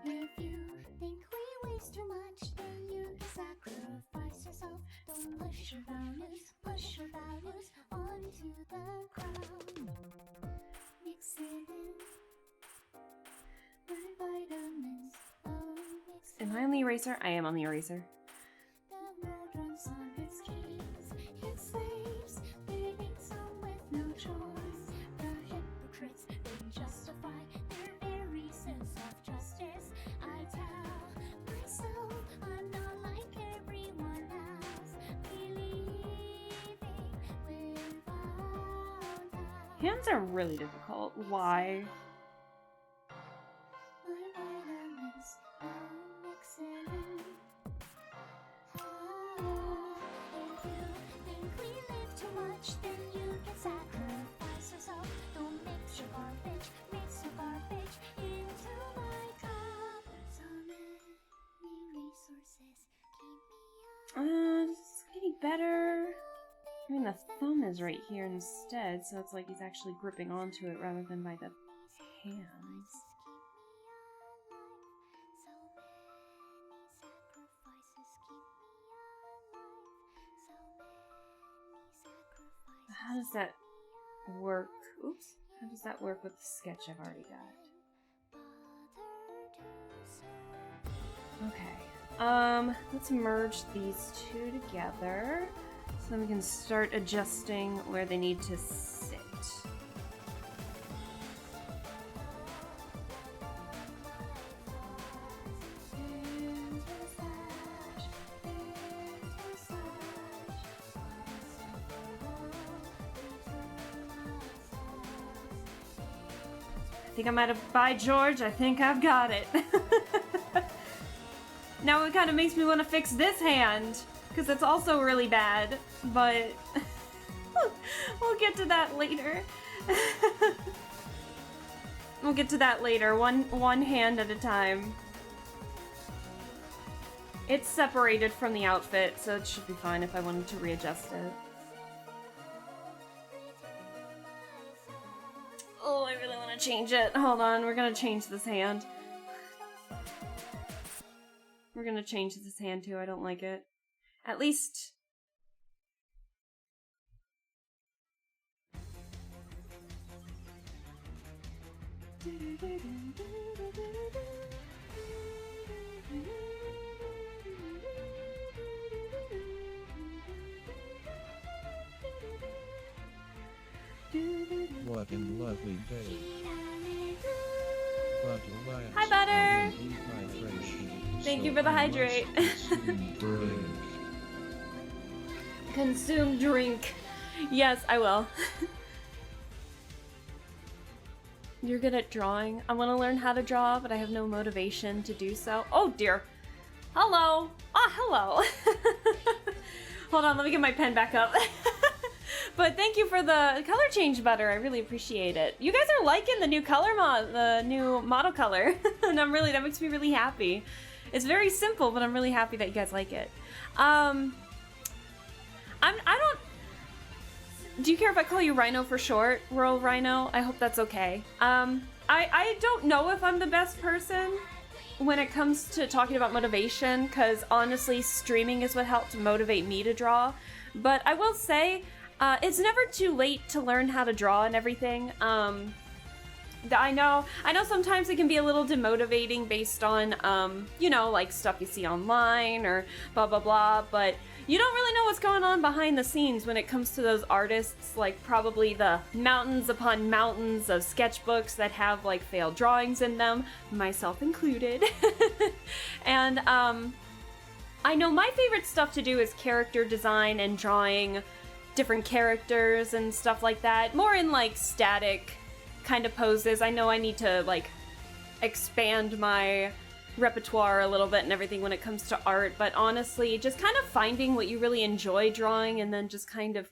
if you think we waste too much, then you can sacrifice yourself. Don't push your values onto the ground. Mix it in. My vitamins. Oh, mix it Am I on the eraser? I am on the eraser. The world runs on its keys, its slaves, living some with no choice. The hypocrites, they justify their very sense of justice. I tell myself I'm not like everyone else, believing without doubt. Hands are really difficult. Why? My vitamins, oh, mix it in. If you think we live too much, then you can sacrifice yourself. Don't mix your garbage into my cup. So many resources keep me It's getting better. I mean, the thumb is right here instead, so it's like he's actually gripping onto it rather than by the hands. How does that work? Oops. How does that work with the sketch I've already got? Okay. Let's merge these two together so then we can start adjusting where they need to sit. I think I might have, by George, I think I've got it. Now it kind of makes me want to fix this hand, because it's also really bad, but we'll get to that later. We'll get to that later, one hand at a time. It's separated from the outfit, so it should be fine if I wanted to readjust it. Oh, I really want to change it. Hold on, we're gonna change this hand. We're gonna change this hand too, I don't like it. At least... fucking lovely day. But Elias, Hi, Butter. I am dehydrated, Thank so you for the I must hydrate. consume drink. Consume drink. Yes, I will. You're good at drawing. I want to learn how to draw, but I have no motivation to do so. Oh dear. Hello. Ah, hello. Hold on, let me get my pen back up. But thank you for the color change, Butter. I really appreciate it. You guys are liking the new color the new model color. And that makes me really happy. It's very simple, but I'm really happy that you guys like it. Do you care if I call you Rhino for short? Rural Rhino? I hope that's okay. I don't know if I'm the best person when it comes to talking about motivation, because honestly, streaming is what helped motivate me to draw. But I will say, it's never too late to learn how to draw and everything. I know sometimes it can be a little demotivating based on, you know, like stuff you see online or blah, blah, blah, but you don't really know what's going on behind the scenes when it comes to those artists, like probably the mountains upon mountains of sketchbooks that have like failed drawings in them, myself included. And I know my favorite stuff to do is character design and drawing different characters and stuff like that, more in like static kind of poses. I know I need to like expand my repertoire a little bit and everything when it comes to art, but honestly, just kind of finding what you really enjoy drawing and then just kind of,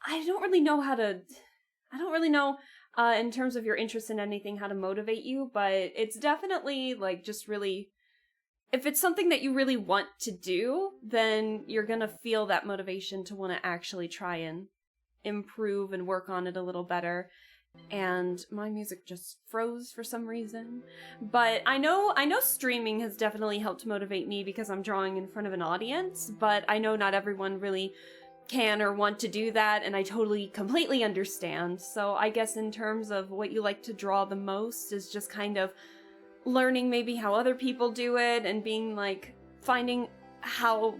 I don't really know in terms of your interest in anything how to motivate you, but it's definitely like just really, if it's something that you really want to do, then you're gonna feel that motivation to want to actually try and improve and work on it a little better. And my music just froze for some reason. But I know streaming has definitely helped motivate me because I'm drawing in front of an audience, but I know not everyone really can or want to do that, and I totally, completely understand. So I guess in terms of what you like to draw the most is just kind of learning maybe how other people do it and being like, finding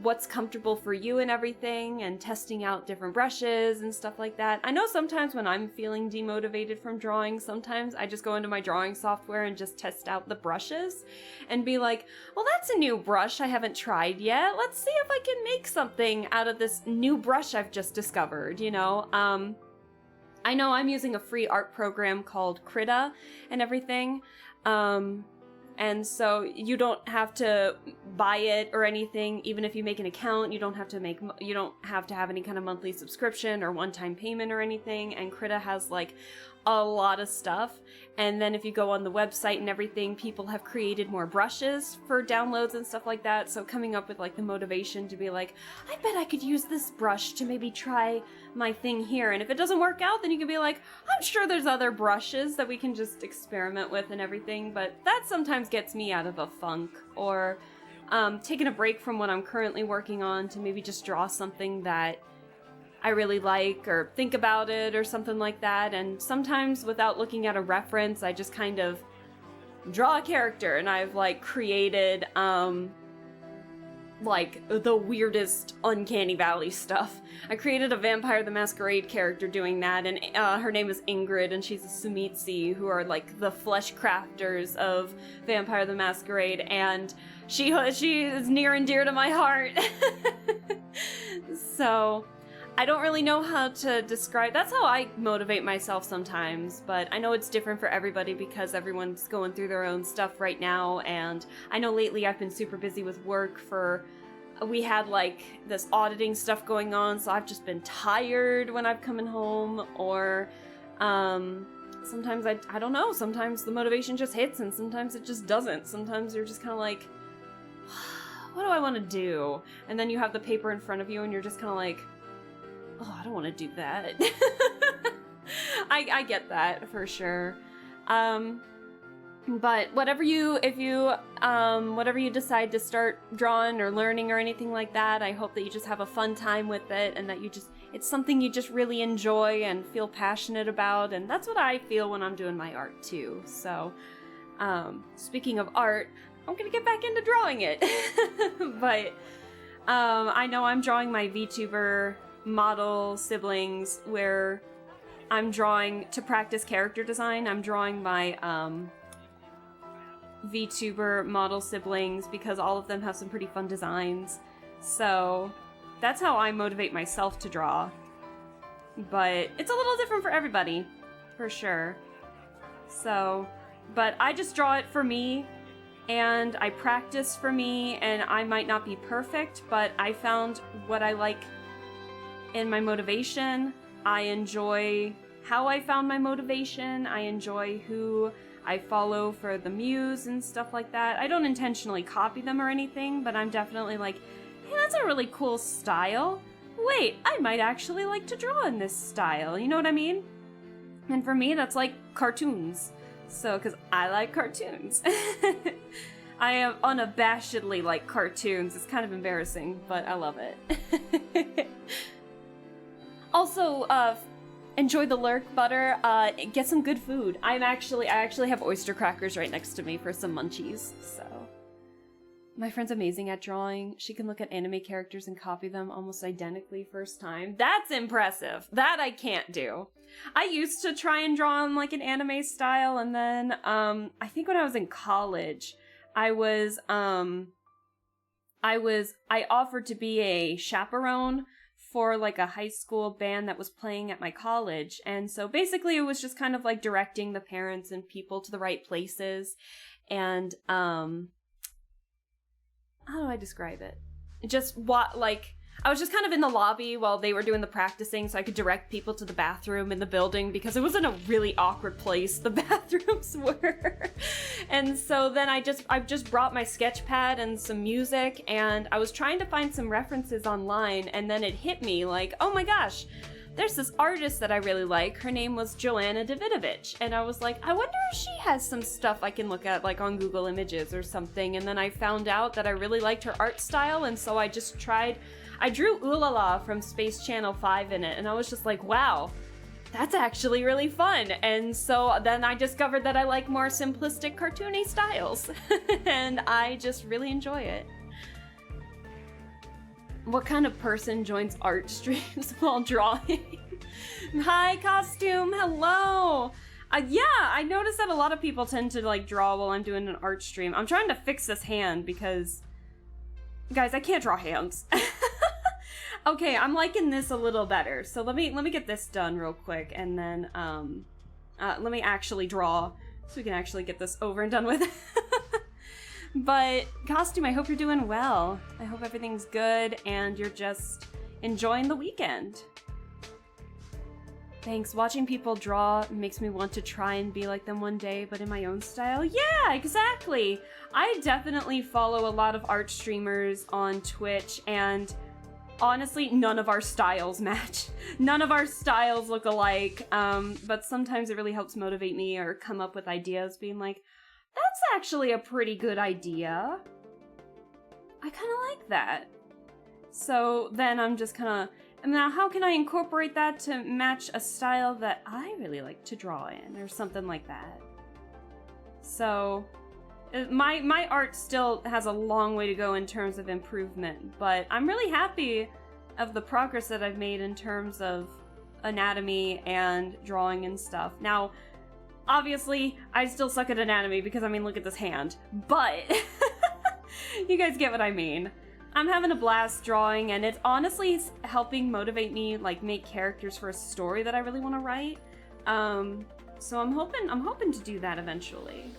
what's comfortable for you and everything, and testing out different brushes and stuff like that. I know sometimes when I'm feeling demotivated from drawing, sometimes I just go into my drawing software and just test out the brushes and be like, well, that's a new brush I haven't tried yet. Let's see if I can make something out of this new brush I've just discovered, you know? I know I'm using a free art program called Krita and everything. And so you don't have to buy it or anything. Even if you make an account, you don't have to have any kind of monthly subscription or one-time payment or anything. And Krita has like a lot of stuff. And then if you go on the website and everything, people have created more brushes for downloads and stuff like that. So coming up with like the motivation to be like, I bet I could use this brush to maybe try my thing here. And if it doesn't work out, then you can be like, I'm sure there's other brushes that we can just experiment with and everything. But that sometimes gets me out of a funk, or taking a break from what I'm currently working on to maybe just draw something that I really like or think about it or something like that. And sometimes without looking at a reference, I just kind of draw a character, and I've like created like the weirdest Uncanny Valley stuff. I created a Vampire the Masquerade character doing that, and her name is Ingrid, and she's a Sumitsi, who are like the flesh crafters of Vampire the Masquerade, and she is near and dear to my heart. So I don't really know how to describe. That's how I motivate myself sometimes, but I know it's different for everybody because everyone's going through their own stuff right now. And I know lately I've been super busy with work. We had like this auditing stuff going on, so I've just been tired when I've come home. Or sometimes I don't know. Sometimes the motivation just hits, and sometimes it just doesn't. Sometimes you're just kind of like, what do I want to do? And then you have the paper in front of you, and you're just kind of like, oh, I don't want to do that. I get that for sure. But whatever you decide to start drawing or learning or anything like that, I hope that you just have a fun time with it, and that it's something you just really enjoy and feel passionate about. And that's what I feel when I'm doing my art too. So, speaking of art, I'm gonna get back into drawing it. But I know I'm drawing my VTuber model siblings, where I'm drawing, to practice character design, I'm drawing my VTuber model siblings because all of them have some pretty fun designs. So that's how I motivate myself to draw. But it's a little different for everybody, for sure. So, but I just draw it for me, and I practice for me, and I might not be perfect, but I found what I like in my motivation. I enjoy how I found my motivation. I enjoy who I follow for the muse and stuff like that. I don't intentionally copy them or anything, but I'm definitely like, hey, that's a really cool style. Wait, I might actually like to draw in this style. You know what I mean? And for me, that's like cartoons. So, because I like cartoons. I am unabashedly like cartoons. It's kind of embarrassing, but I love it. Also, enjoy the lurk, Butter. Get some good food. I actually have oyster crackers right next to me for some munchies, so. My friend's amazing at drawing. She can look at anime characters and copy them almost identically first time. That's impressive. That I can't do. I used to try and draw in like an anime style, and then I think when I was in college, I offered to be a chaperone for like a high school band that was playing at my college. And so basically it was just kind of like directing the parents and people to the right places. And how do I describe it? Just I was just kind of in the lobby while they were doing the practicing, so I could direct people to the bathroom in the building because it was in a really awkward place, the bathrooms were. And so then I just brought my sketch pad and some music, and I was trying to find some references online, and then it hit me like, oh my gosh, there's this artist that I really like. Her name was Joanna Davidovich. And I was like, I wonder if she has some stuff I can look at like on Google Images or something. And then I found out that I really liked her art style. And so I just I drew Oolala from Space Channel 5 in it. And I was just like, wow, that's actually really fun. And so then I discovered that I like more simplistic cartoony styles. And I just really enjoy it. What kind of person joins art streams while drawing? Hi, Costume. Hello. Yeah, I noticed that a lot of people tend to like draw while I'm doing an art stream. I'm trying to fix this hand because, guys, I can't draw hands. Okay, I'm liking this a little better. So let me get this done real quick, and then let me actually draw so we can actually get this over and done with. But, Costume, I hope you're doing well. I hope everything's good and you're just enjoying the weekend. Thanks. Watching people draw makes me want to try and be like them one day, but in my own style. Yeah, exactly. I definitely follow a lot of art streamers on Twitch, and honestly, none of our styles match. None of our styles look alike, but sometimes it really helps motivate me or come up with ideas, being like, that's actually a pretty good idea. I kind of like that. So then I'm just kind of, now how can I incorporate that to match a style that I really like to draw in, or something like that. So my art still has a long way to go in terms of improvement, but I'm really happy of the progress that I've made in terms of anatomy and drawing and stuff. Now, obviously, I still suck at anatomy because, I mean, look at this hand. But you guys get what I mean. I'm having a blast drawing, and it's honestly helping motivate me, like, make characters for a story that I really want to write. So I'm hoping to do that eventually.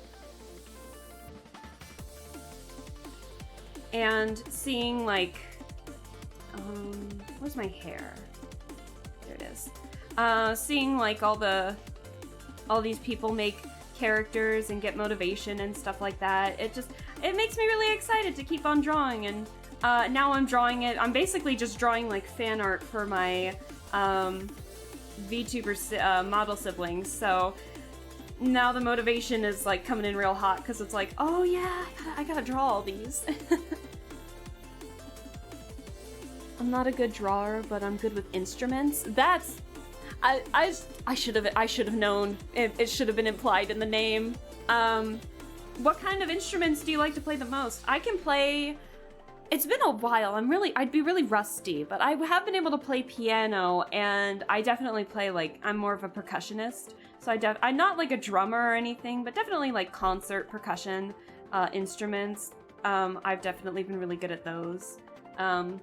And seeing, like, where's my hair? There it is. Seeing, like, all these people make characters and get motivation and stuff like that. It makes me really excited to keep on drawing, and now I'm drawing it. I'm basically just drawing like fan art for my VTuber model siblings. So now the motivation is like coming in real hot because it's like, oh yeah, I gotta draw all these. I'm not a good drawer, but I'm good with instruments. I should have known. It should have been implied in the name. What kind of instruments do you like to play the most? I can play It's been a while. I'd be really rusty, but I have been able to play piano, and I definitely play, like, I'm more of a percussionist. So I'm not like a drummer or anything, but definitely like concert percussion instruments. I've definitely been really good at those. I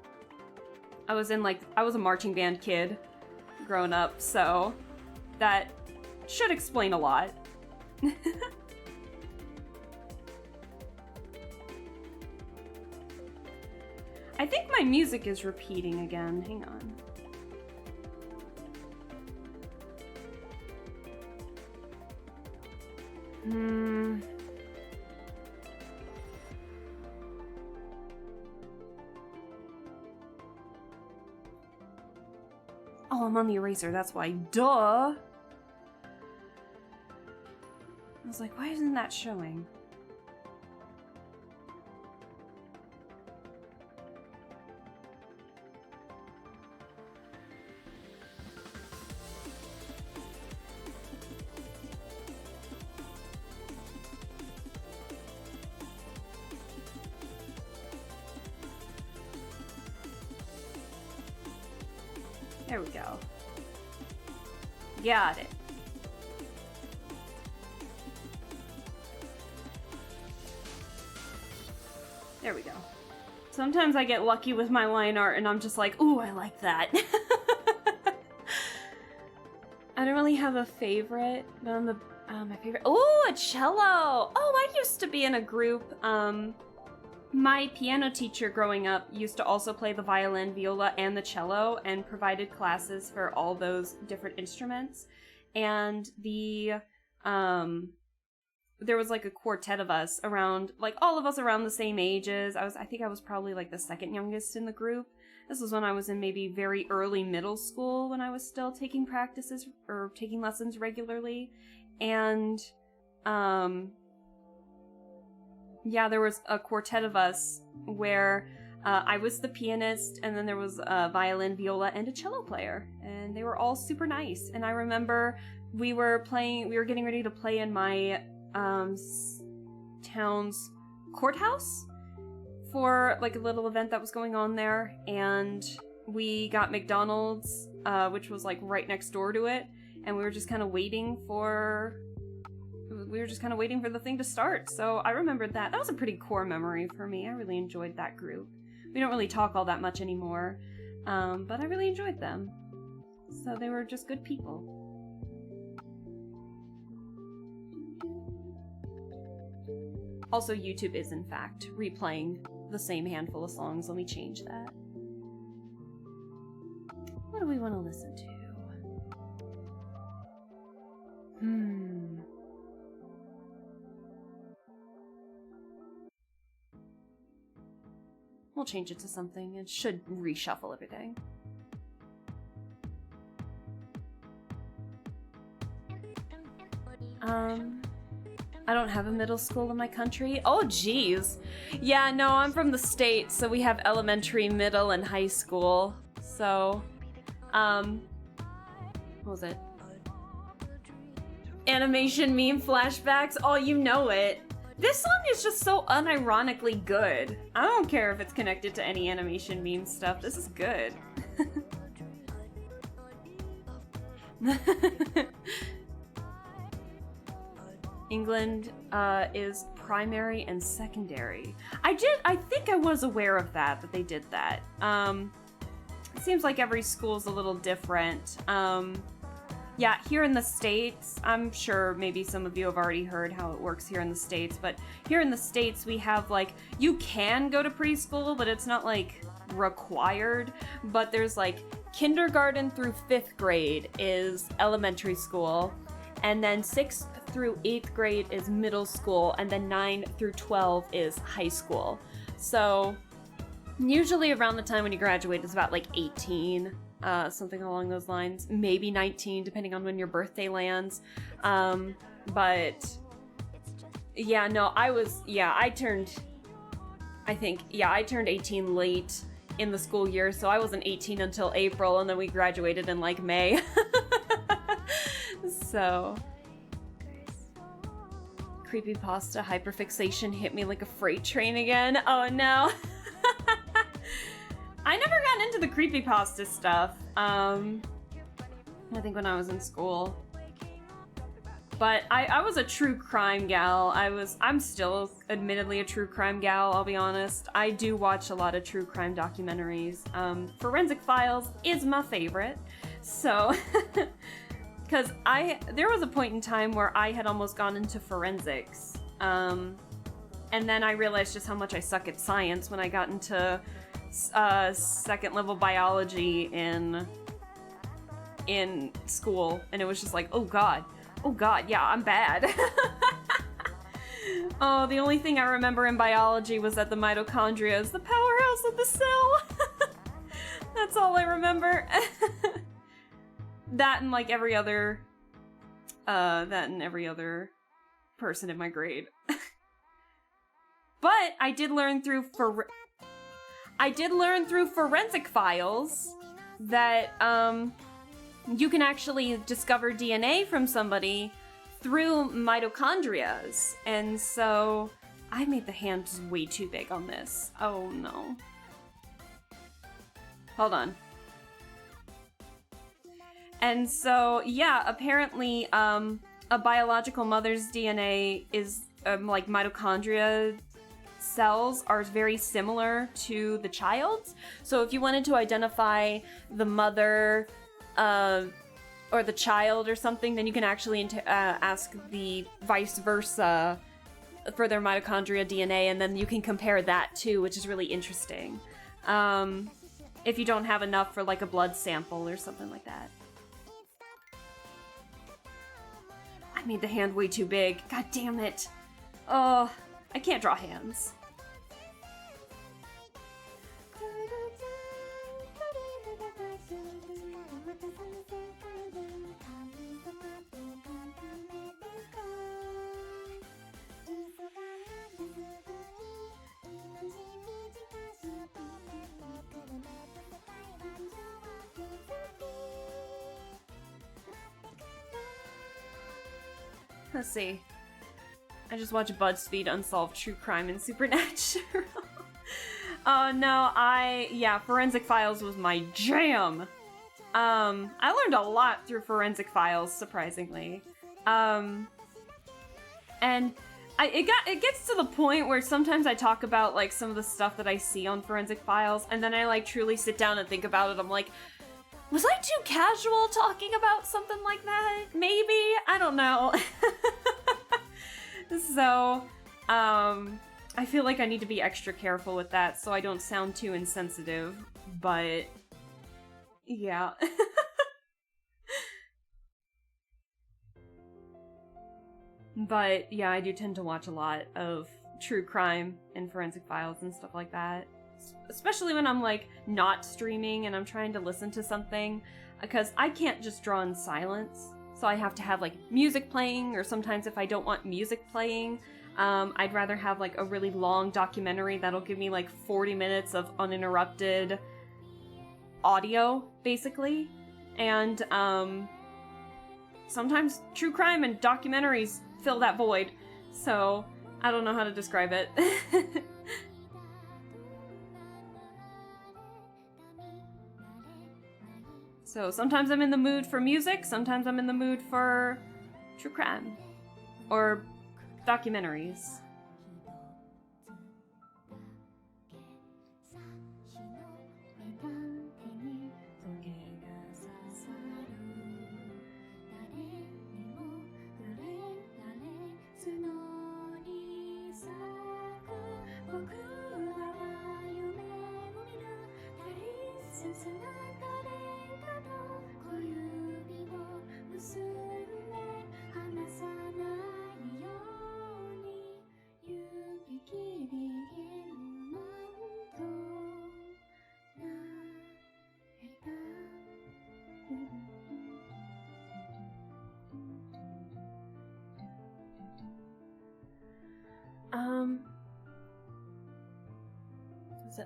was a marching band kid growing up, so that should explain a lot. I think my music is repeating again. Hang on. Oh, I'm on the eraser, that's why. Duh! I was like, why isn't that showing? There we go. Got it. There we go. Sometimes I get lucky with my line art and I'm just like, ooh, I like that. I don't really have a favorite, but I'm my favorite. Oh, a cello! Oh, I used to be in a group. My piano teacher growing up used to also play the violin, viola, and the cello, and provided classes for all those different instruments. And there was like a quartet of us around, like all of us around the same ages. I think I was probably like the second youngest in the group. This was when I was in maybe very early middle school, when I was still taking practices or taking lessons regularly. And yeah, there was a quartet of us where I was the pianist, and then there was a violin, viola, and a cello player, and they were all super nice. And I remember we were getting ready to play in my town's courthouse for like a little event that was going on there, and we got McDonald's, which was like right next door to it, and we were just kind of waiting for the thing to start. So I remembered that. That was a pretty core memory for me. I really enjoyed that group. We don't really talk all that much anymore, but I really enjoyed them. So they were just good people. Also, YouTube is in fact replaying the same handful of songs. Let me change that. What do we want to listen to? We'll change it to something. It should reshuffle everything. I don't have a middle school in my country. Oh, geez. Yeah, no, I'm from the States, so we have elementary, middle, and high school. So, what was it? Animation meme flashbacks. Oh, you know it. This song is just so unironically good. I don't care if it's connected to any animation meme stuff. This is good. England is primary and secondary. I think I was aware of that they did that. It seems like every school's a little different. Yeah, here in the States, I'm sure maybe some of you have already heard how it works here in the States, but here in the States we have like, you can go to preschool, but it's not like required, but there's like kindergarten through 5th grade is elementary school, and then 6th through 8th grade is middle school, and then 9 through 12 is high school. So usually around the time when you graduate is about like 18. Something along those lines, maybe 19 depending on when your birthday lands. But yeah, no, I turned 18 late in the school year, so I wasn't 18 until April, and then we graduated in like May. So creepypasta hyperfixation hit me like a freight train again. Oh no. I never got into the creepypasta stuff. I think when I was in school. But I was a true crime gal. I'm still admittedly a true crime gal, I'll be honest. I do watch a lot of true crime documentaries. Forensic Files is my favorite. So, because there was a point in time where I had almost gone into forensics. And then I realized just how much I suck at science when I got into second level biology in school. And it was just like, oh god, yeah, I'm bad. Oh, the only thing I remember in biology was that the mitochondria is the powerhouse of the cell. That's all I remember. That and like every other person in my grade. But I did learn through Forensic Files that you can actually discover DNA from somebody through mitochondrias. And so I made the hand just way too big on this. Oh no. Hold on. And so, yeah, apparently a biological mother's DNA is like mitochondria cells are very similar to the child's. So if you wanted to identify the mother or the child or something, then you can actually ask the vice versa for their mitochondria DNA, and then you can compare that too, which is really interesting. If you don't have enough for like a blood sample or something like that. I made the hand way too big. God damn it. Oh, I can't draw hands. Let's see. I just watch BuzzFeed Unsolved True Crime and Supernatural. Oh no, Forensic Files was my jam. I learned a lot through Forensic Files, surprisingly. And it gets to the point where sometimes I talk about like some of the stuff that I see on Forensic Files, and then I like truly sit down and think about it. I'm like, was I too casual talking about something like that? Maybe? I don't know. So, I feel like I need to be extra careful with that so I don't sound too insensitive, but yeah. But yeah, I do tend to watch a lot of true crime and Forensic Files and stuff like that. Especially when I'm like not streaming and I'm trying to listen to something, because I can't just draw in silence. So I have to have like music playing, or sometimes if I don't want music playing, I'd rather have like a really long documentary that'll give me like 40 minutes of uninterrupted audio, basically. And sometimes true crime and documentaries fill that void. So I don't know how to describe it. So sometimes I'm in the mood for music, sometimes I'm in the mood for true crime or documentaries.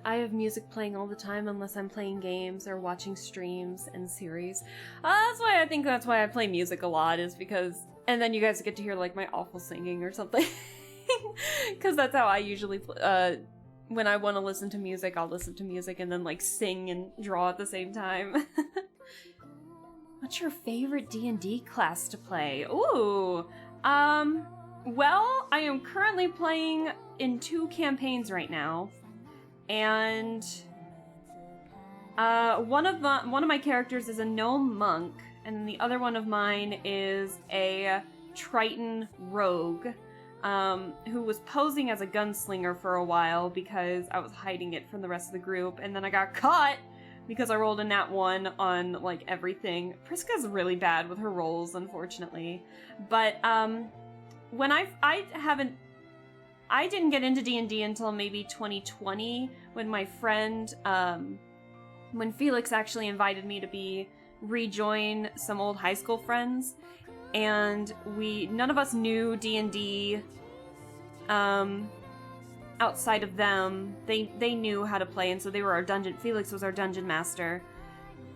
I have music playing all the time unless I'm playing games or watching streams and series. That's why I play music a lot, is because, and then you guys get to hear like my awful singing or something. Because that's how I usually when I want to listen to music, I'll listen to music and then like sing and draw at the same time. What's your favorite D&D class to play? Ooh, well, I am currently playing in 2 campaigns right now, and one of my characters is a gnome monk, and the other one of mine is a Triton rogue, who was posing as a gunslinger for a while because I was hiding it from the rest of the group, and then I got caught because I rolled a nat 1 on, like, everything. Priska's really bad with her rolls, unfortunately. But, when I didn't get into D&D until maybe 2020, when my friend, when Felix actually invited me to rejoin some old high school friends, and none of us knew D&D, outside of them. They knew how to play, and so they were our Felix was our dungeon master.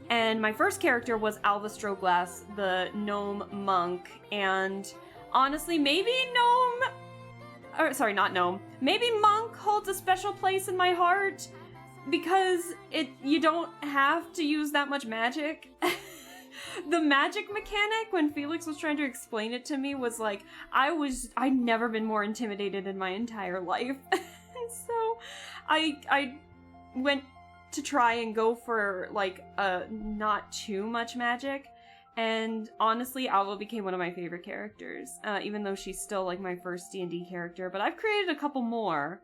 And my first character was Alva Stroglass, the gnome monk, and honestly, maybe maybe monk holds a special place in my heart, because you don't have to use that much magic. The magic mechanic, when Felix was trying to explain it to me, was like, I'd never been more intimidated in my entire life. And so I went to try and go for like not too much magic, and honestly, Alva became one of my favorite characters, even though she's still like my first D&D character, but I've created a couple more.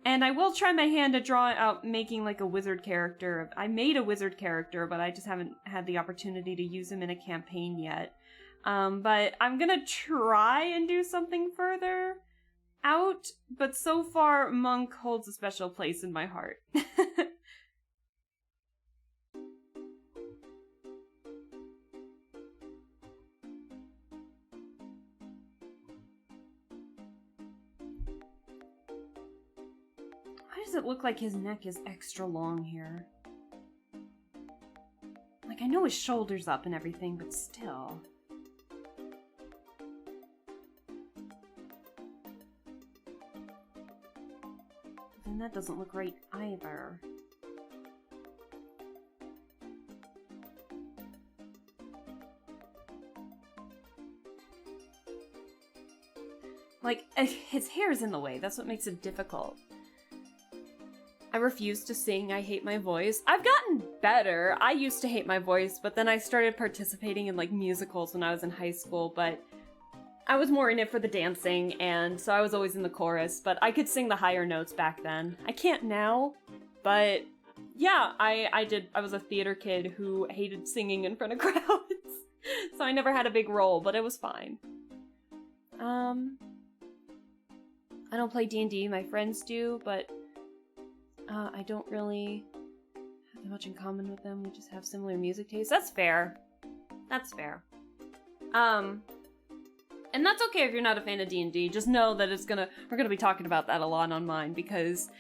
And I will try my hand at drawing out making like a wizard character. I made a wizard character, but I just haven't had the opportunity to use him in a campaign yet. But I'm gonna try and do something further out, but so far, monk holds a special place in my heart. Why does it look like his neck is extra long here? Like, I know his shoulder's up and everything, but still. And that doesn't look right either. Like, his hair's in the way. That's what makes it difficult. I refuse to sing. I hate my voice. I've gotten better. I used to hate my voice, but then I started participating in like musicals when I was in high school, but I was more in it for the dancing, and so I was always in the chorus, but I could sing the higher notes back then. I can't now, but yeah, I was a theater kid who hated singing in front of crowds, so I never had a big role, but it was fine. I don't play D&D, my friends do, but I don't really have that much in common with them. We just have similar music tastes. That's fair. That's fair. And that's okay if you're not a fan of D&D. Just know that we're gonna be talking about that a lot on mine, because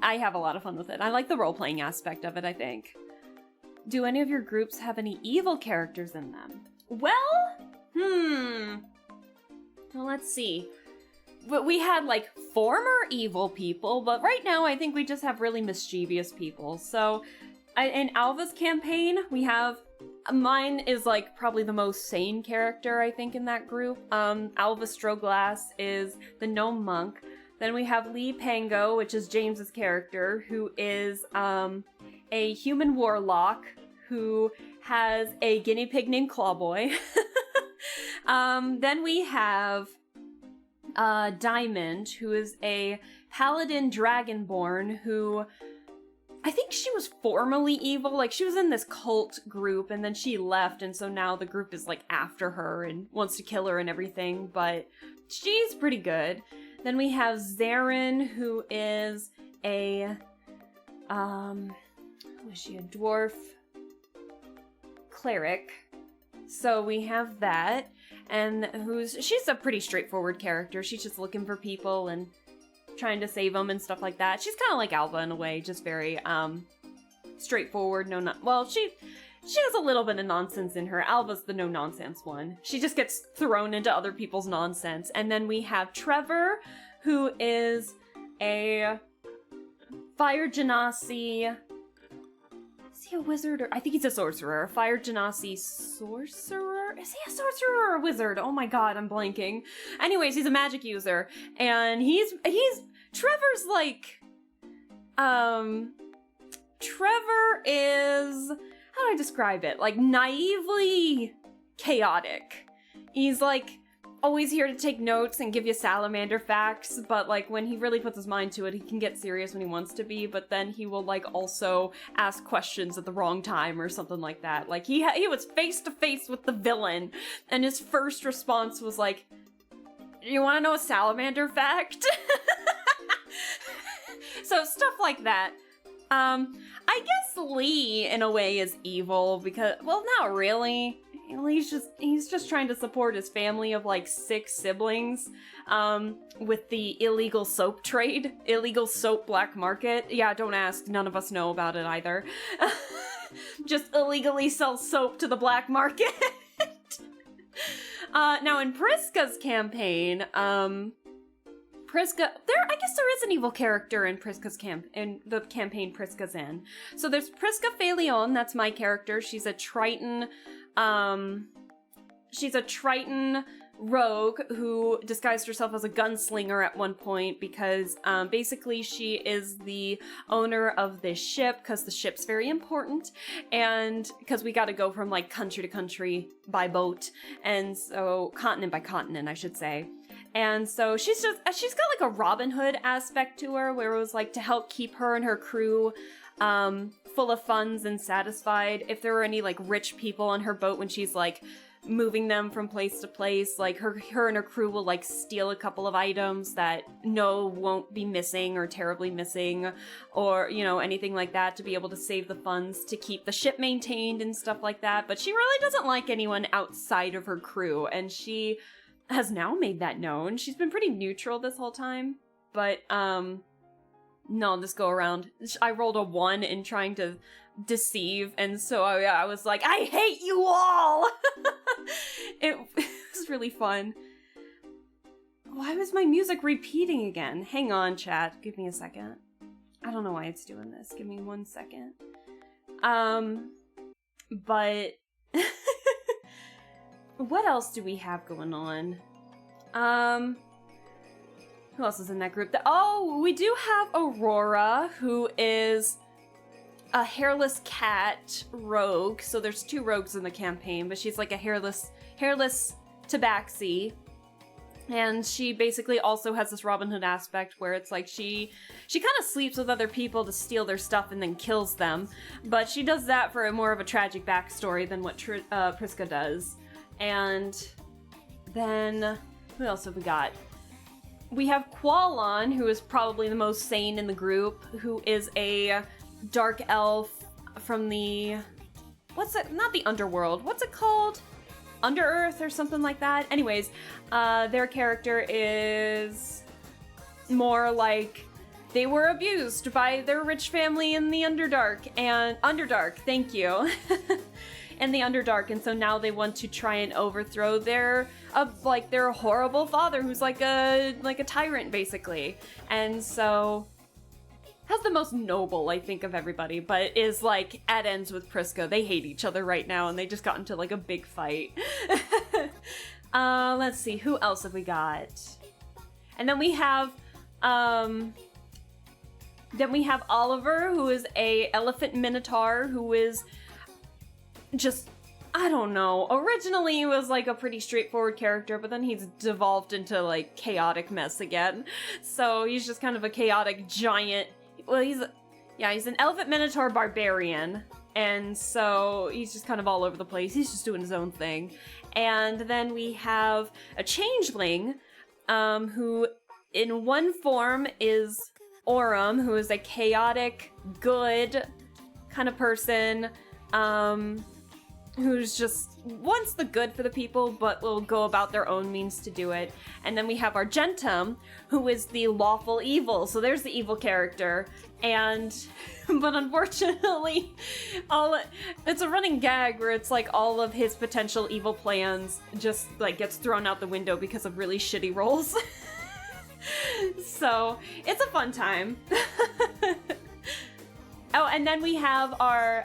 I have a lot of fun with it. I like the role-playing aspect of it, I think. Do any of your groups have any evil characters in them? Well, well, let's see. But we had, like, former evil people, but right now I think we just have really mischievous people. So, in Alva's campaign, we have... Mine is, like, probably the most sane character, I think, in that group. Alva Stroglass is the gnome monk. Then we have Lee Pango, which is James's character, who is, a human warlock who has a guinea pig named Clawboy. Then we have... Diamond, who is a paladin dragonborn who... I think she was formerly evil, like she was in this cult group and then she left, and so now the group is like after her and wants to kill her and everything, but she's pretty good. Then we have Zarin, who is a... who is she? A dwarf cleric. So we have that. And she's a pretty straightforward character. She's just looking for people and trying to save them and stuff like that. She's kind of like Alva in a way, just very straightforward. She has a little bit of nonsense in her. Alva's the no nonsense one. She just gets thrown into other people's nonsense. And then we have Trevor, who is a Fire Genasi. Is he a wizard or I think he's a sorcerer. Fire Genasi sorcerer? Is he a sorcerer or a wizard? Oh my god, I'm blanking. Anyways, he's a magic user. And he's Trevor's like Trevor is, how do I describe it? Like naively chaotic. He's like always here to take notes and give you salamander facts, but like when he really puts his mind to it, he can get serious when he wants to be, but then he will like also ask questions at the wrong time or something like that. Like he was face to face with the villain and his first response was like, "You want to know a salamander fact?" So stuff like that. I guess Lee in a way is evil because, well, not really. He's just trying to support his family of like 6 siblings with the illegal soap trade, illegal soap black market. Yeah, don't ask, none of us know about it either. Just illegally sell soap to the black market. Now in Priska's campaign, I guess there is an evil character in in the campaign Priska's in. So there's Priska Felion, that's my character. She's a Triton, rogue who disguised herself as a gunslinger at one point because basically she is the owner of this ship because the ship's very important and because we got to go from like country to country by boat and so continent by continent I should say. And so she's got like a Robin Hood aspect to her where it was like to help keep her and her crew full of funds and satisfied. If there were any like rich people on her boat when she's like moving them from place to place, like her and her crew will like steal a couple of items that won't be missing or terribly missing or, you know, anything like that to be able to save the funds to keep the ship maintained and stuff like that. But she really doesn't like anyone outside of her crew and she has now made that known. She's been pretty neutral this whole time, but no, this go around I rolled a 1 in trying to deceive, and so I was like, I hate you all! It was really fun. Why was my music repeating again? Hang on, chat. Give me a second. I don't know why it's doing this. Give me 1 second. But what else do we have going on? Who else is in that group? We do have Aurora, who is a hairless cat rogue. So there's 2 rogues in the campaign, but she's like a hairless tabaxi. And she basically also has this Robin Hood aspect where it's like she kind of sleeps with other people to steal their stuff and then kills them. But she does that for more of a tragic backstory than what Priska does. And then, who else have we got? We have Qualon, who is probably the most sane in the group, who is a dark elf from the... not the underworld. What's it called? Under-Earth or something like that? Anyways, their character is more like they were abused by their rich family in the Underdark, thank you. In the Underdark, and so now they want to try and overthrow their horrible father who's like a tyrant basically. And so has the most noble, I think, of everybody, but is like at ends with Priska. They hate each other right now and they just got into like a big fight. Let's see, who else have we got? And then we have Oliver, who is a elephant minotaur who is just, I don't know. Originally he was like a pretty straightforward character, but then he's devolved into like chaotic mess again. So he's just kind of a chaotic giant. Well, he's an elephant minotaur barbarian. And so he's just kind of all over the place. He's just doing his own thing. And then we have a changeling, who in one form is Aurum, who is a chaotic, good kind of person, who's just wants the good for the people, but will go about their own means to do it. And then we have Argentum, who is the lawful evil. So there's the evil character. And, but unfortunately, it's a running gag where it's like all of his potential evil plans just like gets thrown out the window because of really shitty rolls. So it's a fun time. Oh, and then we have our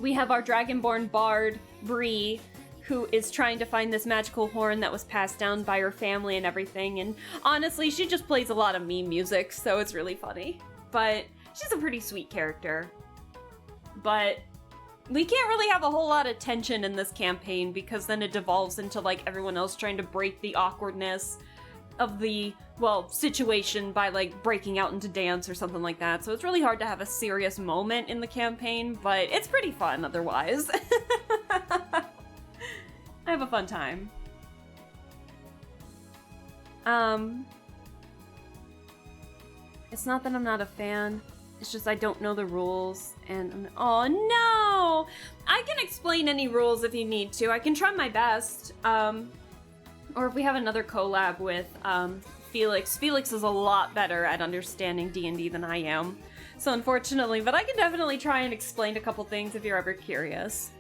Dragonborn bard, Bree, who is trying to find this magical horn that was passed down by her family and everything, and honestly, she just plays a lot of meme music, so it's really funny. But she's a pretty sweet character. But we can't really have a whole lot of tension in this campaign, because then it devolves into, like, everyone else trying to break the awkwardness of the, well, situation by, like, breaking out into dance or something like that. So it's really hard to have a serious moment in the campaign, but it's pretty fun otherwise. I have a fun time. It's not that I'm not a fan, it's just I don't know the rules, and oh no! I can explain any rules if you need to. I can try my best. Or if we have another collab with Felix. Felix is a lot better at understanding D&D than I am. So unfortunately, but I can definitely try and explain a couple things if you're ever curious.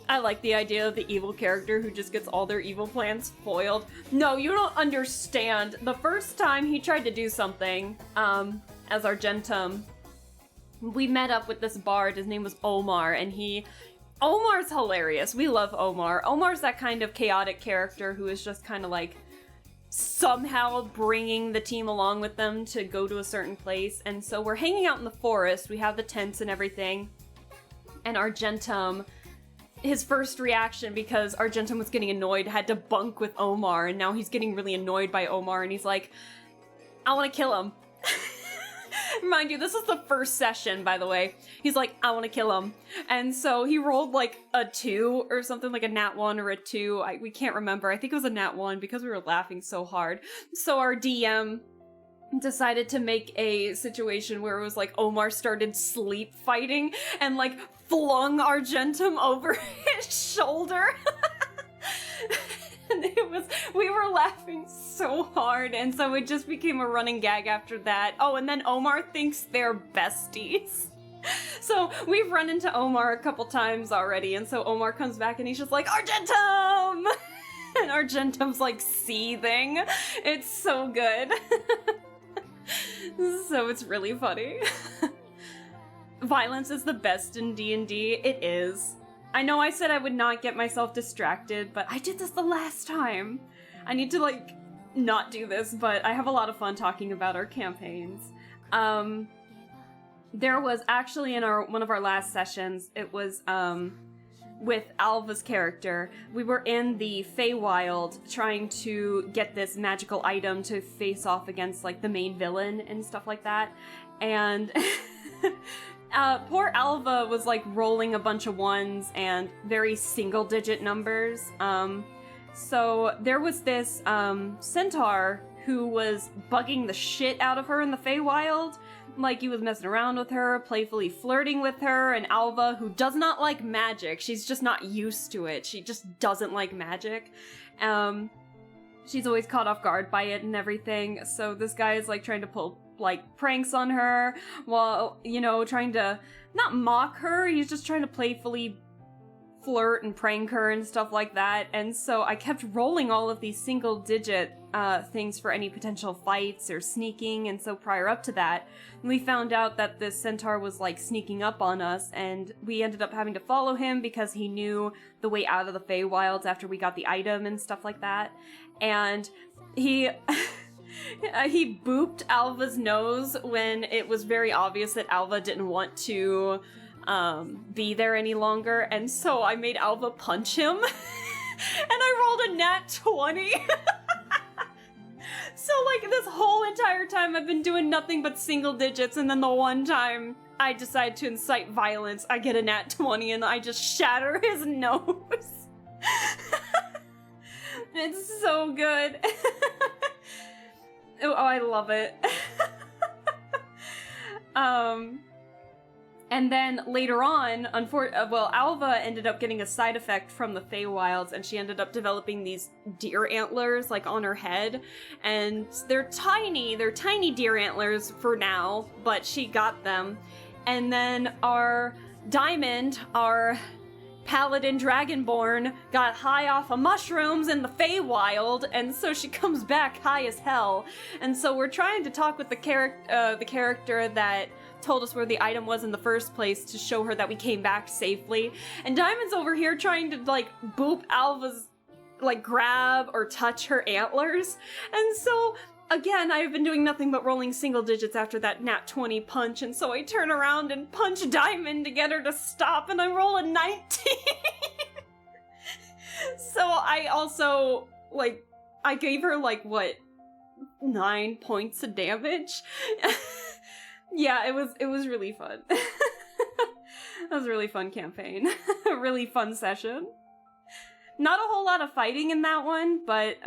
I like the idea of the evil character who just gets all their evil plans foiled. No, you don't understand. The first time he tried to do something, as Argentum, we met up with this bard, his name was Omar, and Omar's hilarious. We love Omar. Omar's that kind of chaotic character who is just kind of like somehow bringing the team along with them to go to a certain place. And so we're hanging out in the forest. We have the tents and everything. And Argentum, his first reaction, because Argentum was getting annoyed, had to bunk with Omar. And now he's getting really annoyed by Omar. And he's like, I want to kill him. Mind you, this is the first session, by the way. He's like, I want to kill him. And so he rolled like a 2 or something, like a nat 1 or a 2. We can't remember. I think it was a nat 1 because we were laughing so hard. So our DM decided to make a situation where it was like Omar started sleep fighting and like flung Argentum over his shoulder. And we were laughing so hard, and so it just became a running gag after that. Oh, and then Omar thinks they're besties. So we've run into Omar a couple times already, and so Omar comes back and he's just like, Argentum! And Argentum's like seething. It's so good. So it's really funny. Violence is the best in D&D. It is. I know I said I would not get myself distracted, but I did this the last time. I need to, like, not do this, but I have a lot of fun talking about our campaigns. There was actually in one of our last sessions, it was, with Alva's character. We were in the Feywild trying to get this magical item to face off against, like, the main villain and stuff like that. And poor Alva was like rolling a bunch of 1s and very single-digit numbers. So there was this centaur who was bugging the shit out of her in the Feywild. Like, he was messing around with her, playfully flirting with her, and Alva, who does not like magic, she's just not used to it. She just doesn't like magic. She's always caught off guard by it and everything. So this guy is like trying to pull like pranks on her while, you know, trying to not mock her. He's just trying to playfully flirt and prank her and stuff like that. And so I kept rolling all of these single digit things for any potential fights or sneaking. And so prior up to that, we found out that this centaur was like sneaking up on us, and we ended up having to follow him because he knew the way out of the Feywilds after we got the item and stuff like that. And he he booped Alva's nose when it was very obvious that Alva didn't want to be there any longer, and so I made Alva punch him. And I rolled a nat 20. So like this whole entire time I've been doing nothing but single digits, and then the one time I decide to incite violence, I get a nat 20 and I just shatter his nose. It's so good. Oh, I love it. And then later on, Alva ended up getting a side effect from the Feywilds, and she ended up developing these deer antlers, like, on her head. And they're tiny deer antlers for now, but she got them. And then our Diamond, our paladin dragonborn got high off of mushrooms in the Feywild, and so she comes back high as hell. And so we're trying to talk with the character that told us where the item was in the first place to show her that we came back safely. And Diamond's over here trying to, like, boop Alva's, like, grab or touch her antlers. And so, again, I've been doing nothing but rolling single digits after that nat 20 punch, and so I turn around and punch Diamond to get her to stop, and I roll a 19. So I also, like, I gave her, like, what, 9 points of damage? Yeah, it was really fun. That was a really fun campaign. A really fun session. Not a whole lot of fighting in that one, but,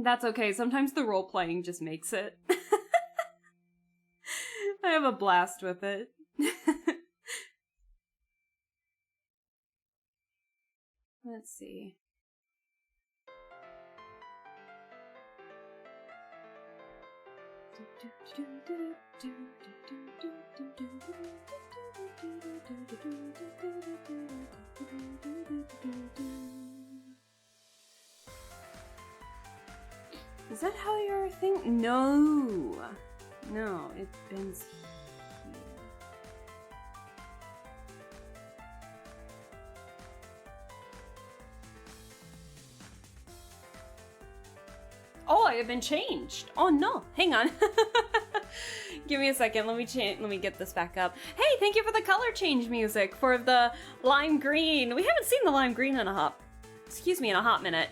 that's okay. Sometimes the role-playing just makes it. I have a blast with it. Let's see. Is that how your thing? No. No, it bends here. Oh, I have been changed. Oh no, hang on. Give me a second. Let me get this back up. Hey, thank you for the color change music for the lime green. We haven't seen the lime green in a hot minute.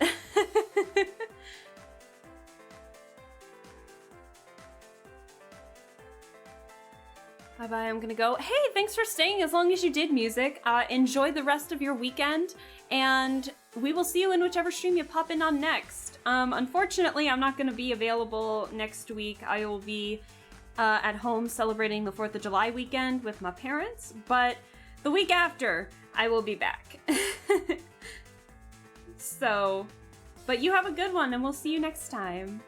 Bye-bye, I'm gonna go. Hey, thanks for staying as long as you did, music. Enjoy the rest of your weekend, and we will see you in whichever stream you pop in on next. Unfortunately, I'm not gonna be available next week. I will be at home celebrating the 4th of July weekend with my parents, but the week after, I will be back. So, but you have a good one, and we'll see you next time.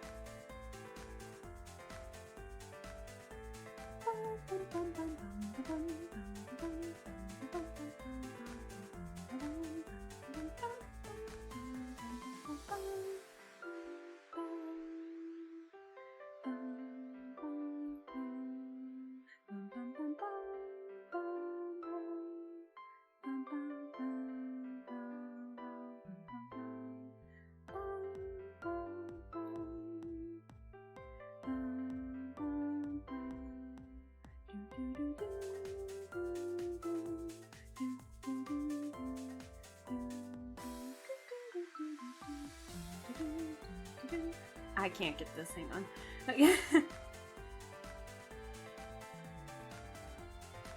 I can't get this, hang on.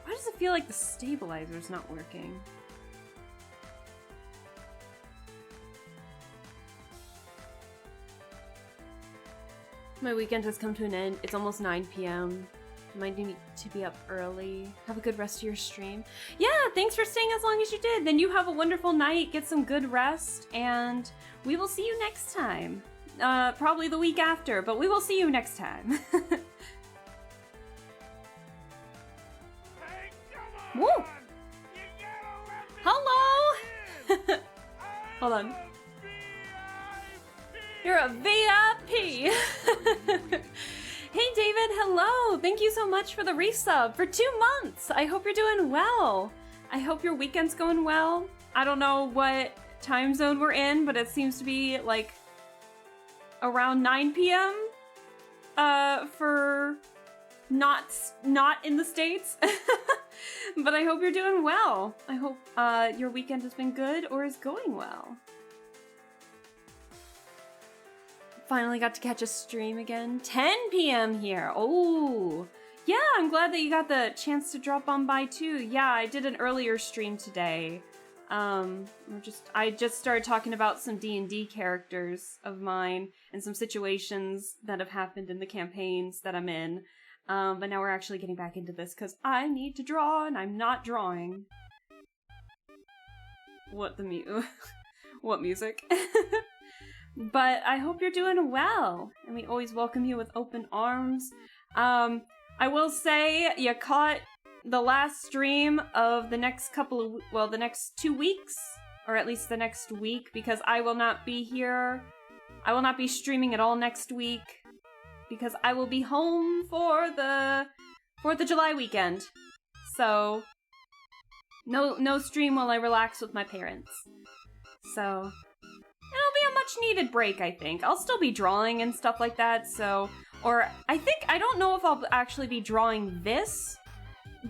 Why does it feel like the stabilizer's not working? My weekend has come to an end. It's almost 9 p.m. Might need to be up early. Have a good rest of your stream. Yeah, thanks for staying as long as you did. Then you have a wonderful night, get some good rest, and we will see you next time. Probably the week after, but we will see you next time. Hey, come Woo! on! You gotta let me Hello! in! Hold I'm on. a VIP! You're a VIP! Hey David, hello! Thank you so much for the resub for 2 months! I hope you're doing well. I hope your weekend's going well. I don't know what time zone we're in, but it seems to be like around 9 p.m. For not in the States. But I hope you're doing well. I hope your weekend has been good or is going well. Finally got to catch a stream again. 10 p.m. here. Oh, yeah, I'm glad that you got the chance to drop on by too. Yeah, I did an earlier stream today. I just started talking about some D&D characters of mine and some situations that have happened in the campaigns that I'm in. But now we're actually getting back into this because I need to draw and I'm not drawing. What music? But I hope you're doing well, and we always welcome you with open arms. I will say, you caught the last stream of the next the next 2 weeks, or at least the next week, because I will not be here. I will not be streaming at all next week, because I will be home for the 4th of July weekend. So, no stream while I relax with my parents. So, it'll be a much needed break, I think. I'll still be drawing and stuff like that, so... Or, I don't know if I'll actually be drawing this,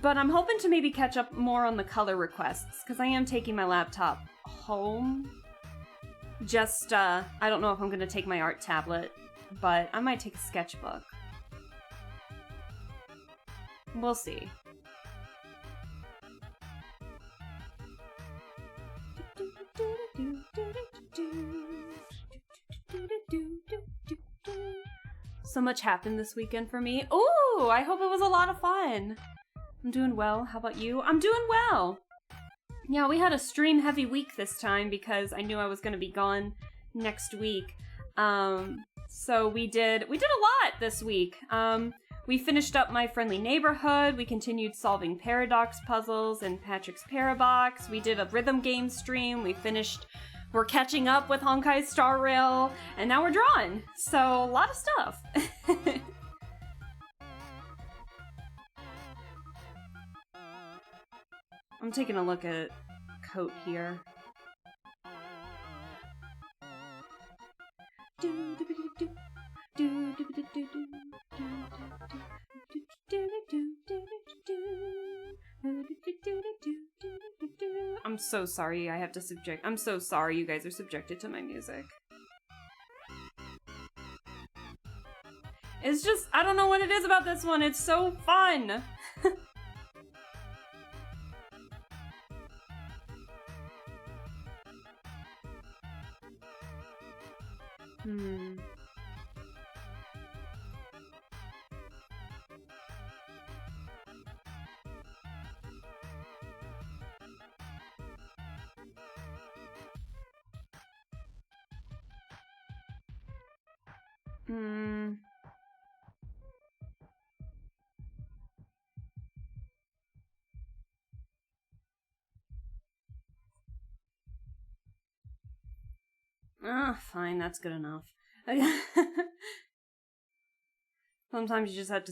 but I'm hoping to maybe catch up more on the color requests, because I am taking my laptop home. Just, I don't know if I'm gonna take my art tablet, but I might take a sketchbook. We'll see. So much happened this weekend for me. Ooh, I hope it was a lot of fun. I'm doing well. How about you? I'm doing well. Yeah, we had a stream heavy week this time because I knew I was going to be gone next week. So we did a lot this week. We finished up My Friendly Neighborhood. We continued solving paradox puzzles in Patrick's Parabox. We did a rhythm game stream. We're catching up with Honkai Star Rail, and now we're drawing. So, a lot of stuff. I'm taking a look at Coat here. I'm so sorry I'm so sorry you guys are subjected to my music. It's just, I don't know what it is about this one, it's so fun! Fine, that's good enough. Sometimes you just have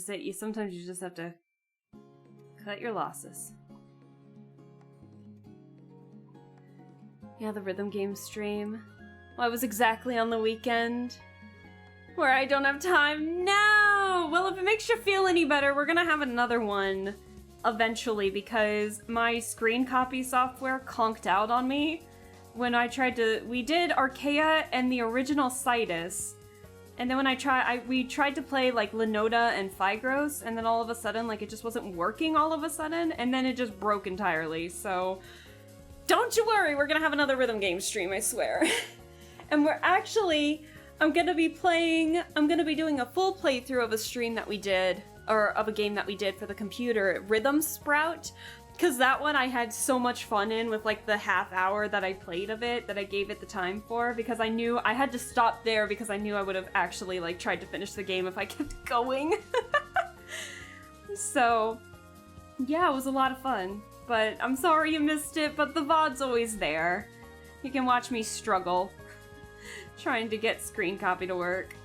to cut your losses. Yeah, the rhythm game stream. Well, I was exactly on the weekend where I don't have time now. Well, if it makes you feel any better, we're gonna have another one eventually because my screen copy software conked out on me when I we did Archaea and the original Citus, and then when we tried to play like Linoda and Phygros, and then all of a sudden, like, it just wasn't working all of a sudden, and then it just broke entirely, so don't you worry, we're gonna have another rhythm game stream, I swear. And I'm gonna be doing a full playthrough of a stream that we did, or of a game that we did for the computer, Rhythm Sprout, because that one I had so much fun in with, like, the half hour that I played of it, that I gave it the time for, because I knew I had to stop there because I knew I would have actually, like, tried to finish the game if I kept going. So, yeah, it was a lot of fun. But I'm sorry you missed it, but the VOD's always there. You can watch me struggle trying to get screen copy to work.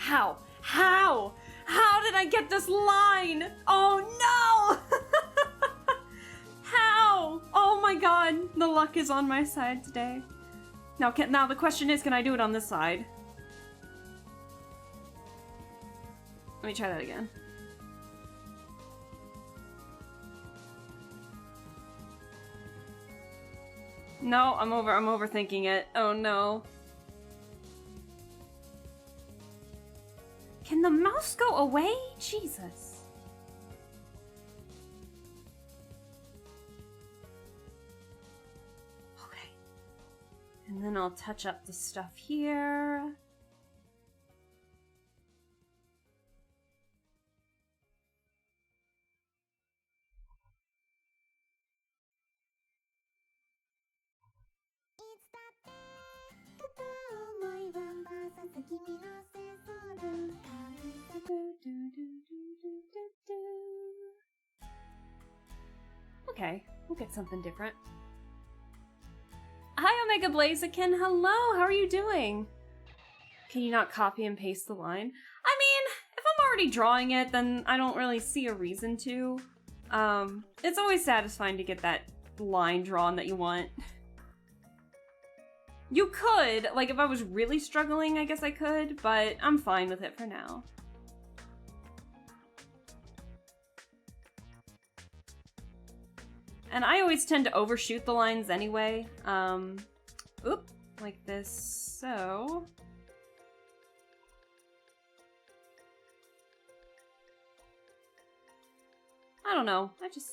How I get this line? Oh no! How? Oh my god, the luck is on my side today. Now the question is, can I do it on this side? Let me try that again. No, I'm overthinking it. Oh no. Can the mouse go away? Jesus. Okay. And then I'll touch up the stuff here. Okay, we'll get something different. Hi, Omega Blaziken. Hello, how are you doing? Can you not copy and paste the line? I mean, if I'm already drawing it, then I don't really see a reason to. It's always satisfying to get that line drawn that you want. You could, like if I was really struggling, I guess I could, but I'm fine with it for now. And I always tend to overshoot the lines anyway. Oop, like this, so. I don't know, I just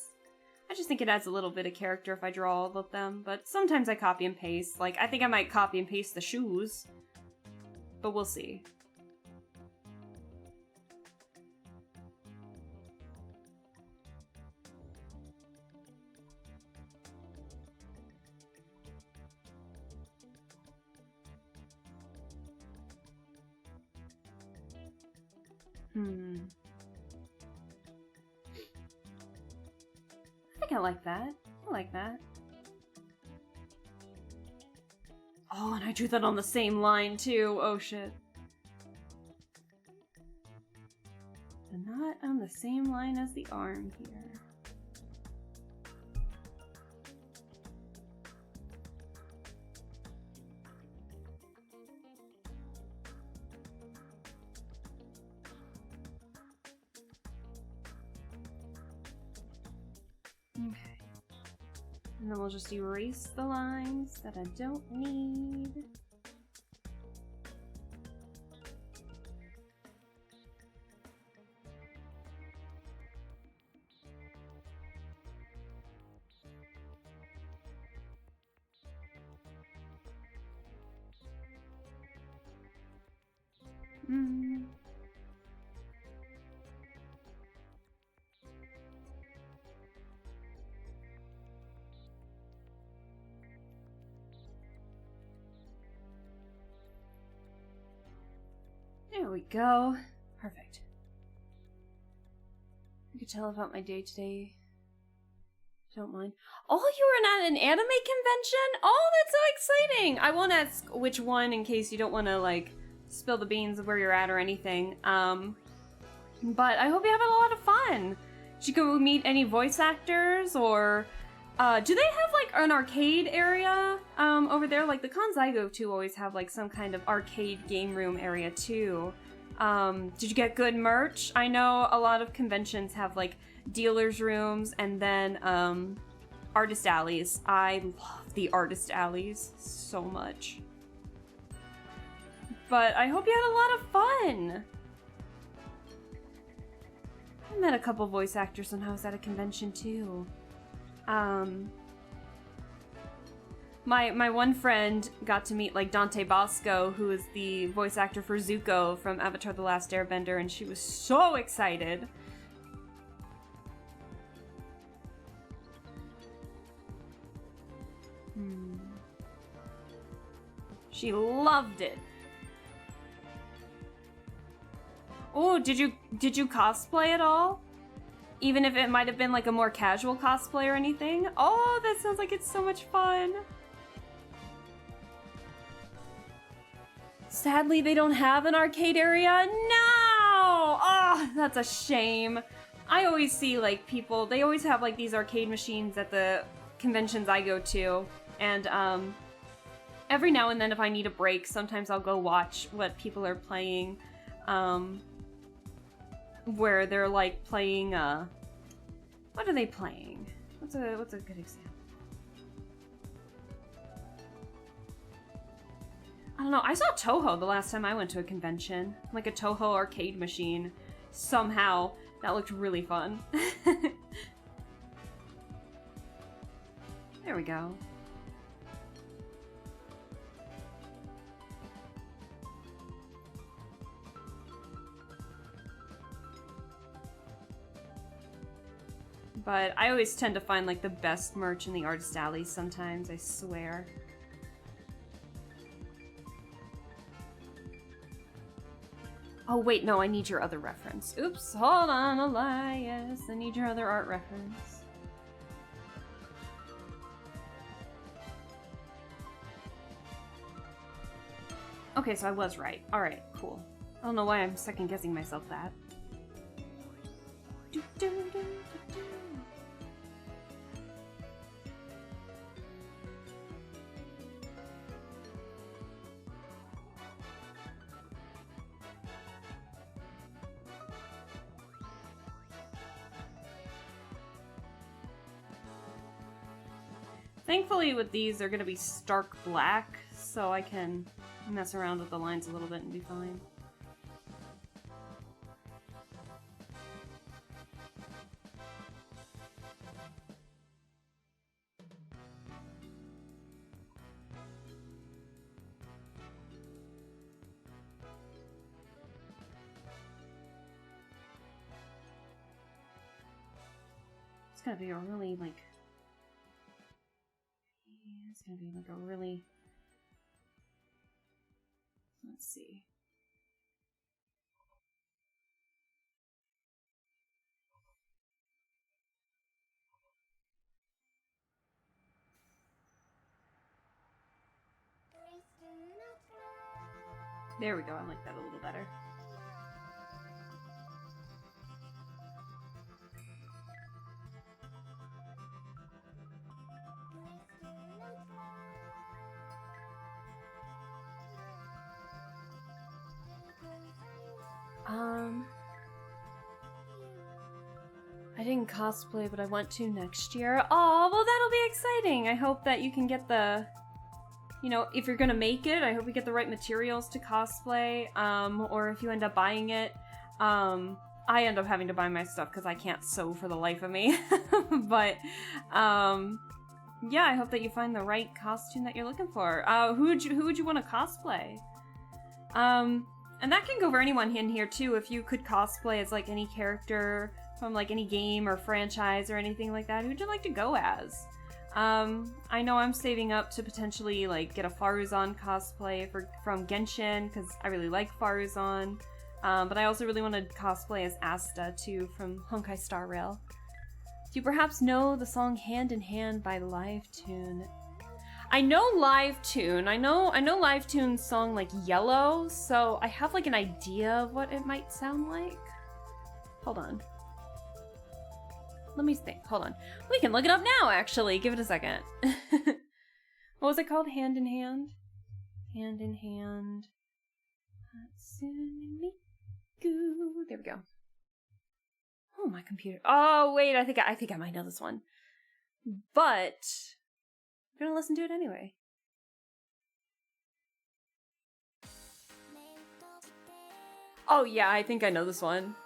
think it adds a little bit of character if I draw all of them, but sometimes I copy and paste. Like, I think I might copy and paste the shoes, but we'll see. I think I like that. I like that. Oh, and I drew that on the same line too. Oh shit. But not on the same line as the arm here. Okay. And then we'll just erase the lines that I don't need. There we go. Perfect. I could tell about my day today. Don't mind. Oh, you were at an anime convention? Oh, that's so exciting! I won't ask which one in case you don't want to, like, spill the beans of where you're at or anything. But I hope you have a lot of fun. Did you go meet any voice actors or... do they have, like, an arcade area over there? Like, the cons I go to always have, like, some kind of arcade game room area, too. Did you get good merch? I know a lot of conventions have, like, dealer's rooms and then, artist alleys. I love the artist alleys so much. But I hope you had a lot of fun! I met a couple voice actors when I was at a convention, too. My one friend got to meet, like, Dante Bosco, who is the voice actor for Zuko from Avatar: The Last Airbender, and she was so excited. She loved it. Oh, did you cosplay at all? Even if it might have been like a more casual cosplay or anything? Oh, that sounds like it's so much fun. Sadly, they don't have an arcade area. No! Oh, that's a shame. I always see, like, people, they always have, like, these arcade machines at the conventions I go to, and, every now and then if I need a break, sometimes I'll go watch what people are playing, where they're, like, playing, what are they playing? What's a good example? I don't know, I saw Toho the last time I went to a convention. Like a Toho arcade machine. Somehow. That looked really fun. There we go. But I always tend to find, like, the best merch in the artist alleys sometimes, I swear. Oh, wait, no, I need your other reference. Oops, hold on, Elias. I need your other art reference. Okay, so I was right. Alright, cool. I don't know why I'm second-guessing myself that. Do, do, do, do, do. Thankfully with these, they're gonna be stark black, so I can mess around with the lines a little bit and be fine. It's gonna be a really, like... It's gonna be like a really... Let's see. There we go, I like that a little better. I didn't cosplay, but I want to next year. Oh, well that'll be exciting! I hope that you can get the... You know, if you're gonna make it, I hope you get the right materials to cosplay, or if you end up buying it. I end up having to buy my stuff because I can't sew for the life of me. But, yeah, I hope that you find the right costume that you're looking for. Who would you want to cosplay? And that can go for anyone in here too. If you could cosplay as like any character from like any game or franchise or anything like that, who'd you like to go as? I know I'm saving up to potentially like get a Faruzan cosplay from Genshin because I really like Faruzan. But I also really want to cosplay as Asta too from Honkai Star Rail. Do you perhaps know the song Hand in Hand by Livetune? I know Livetune. I know Livetune's song like Yellow, so I have like an idea of what it might sound like. Hold on. Let me think. Hold on. We can look it up now, actually. Give it a second. What was it called? Hand in Hand? Hand in Hand. Hatsune Miku. There we go. Oh, my computer. Oh, wait. I think I might know this one. But I'm gonna listen to it anyway. Oh, yeah. I think I know this one.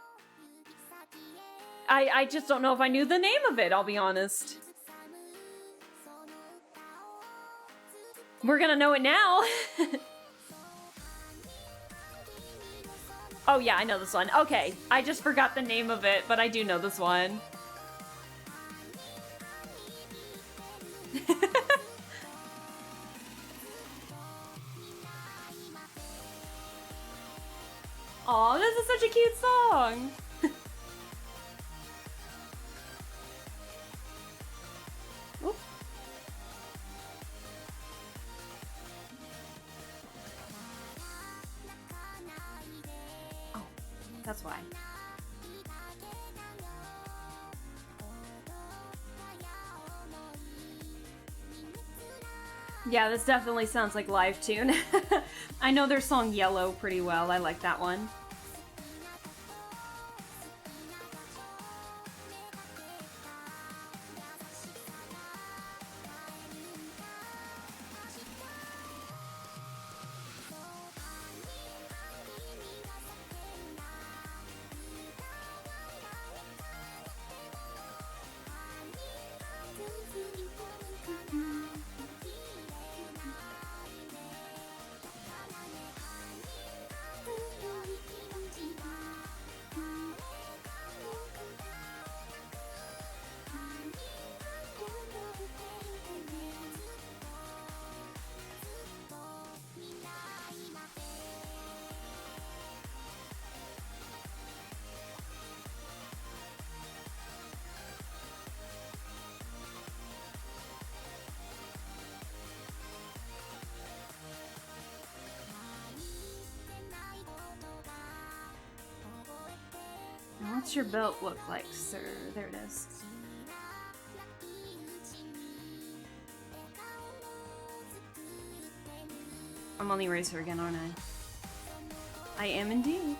I just don't know if I knew the name of it, I'll be honest. We're gonna know it now. Oh yeah, I know this one. Okay, I just forgot the name of it, but I do know this one. Aw, this is such a cute song. Oop. Oh, that's why. Yeah, this definitely sounds like live tune. I know their song Yellow pretty well. I like that one. What's your belt look like, sir? There it is. I'm on the eraser again, aren't I? I am indeed.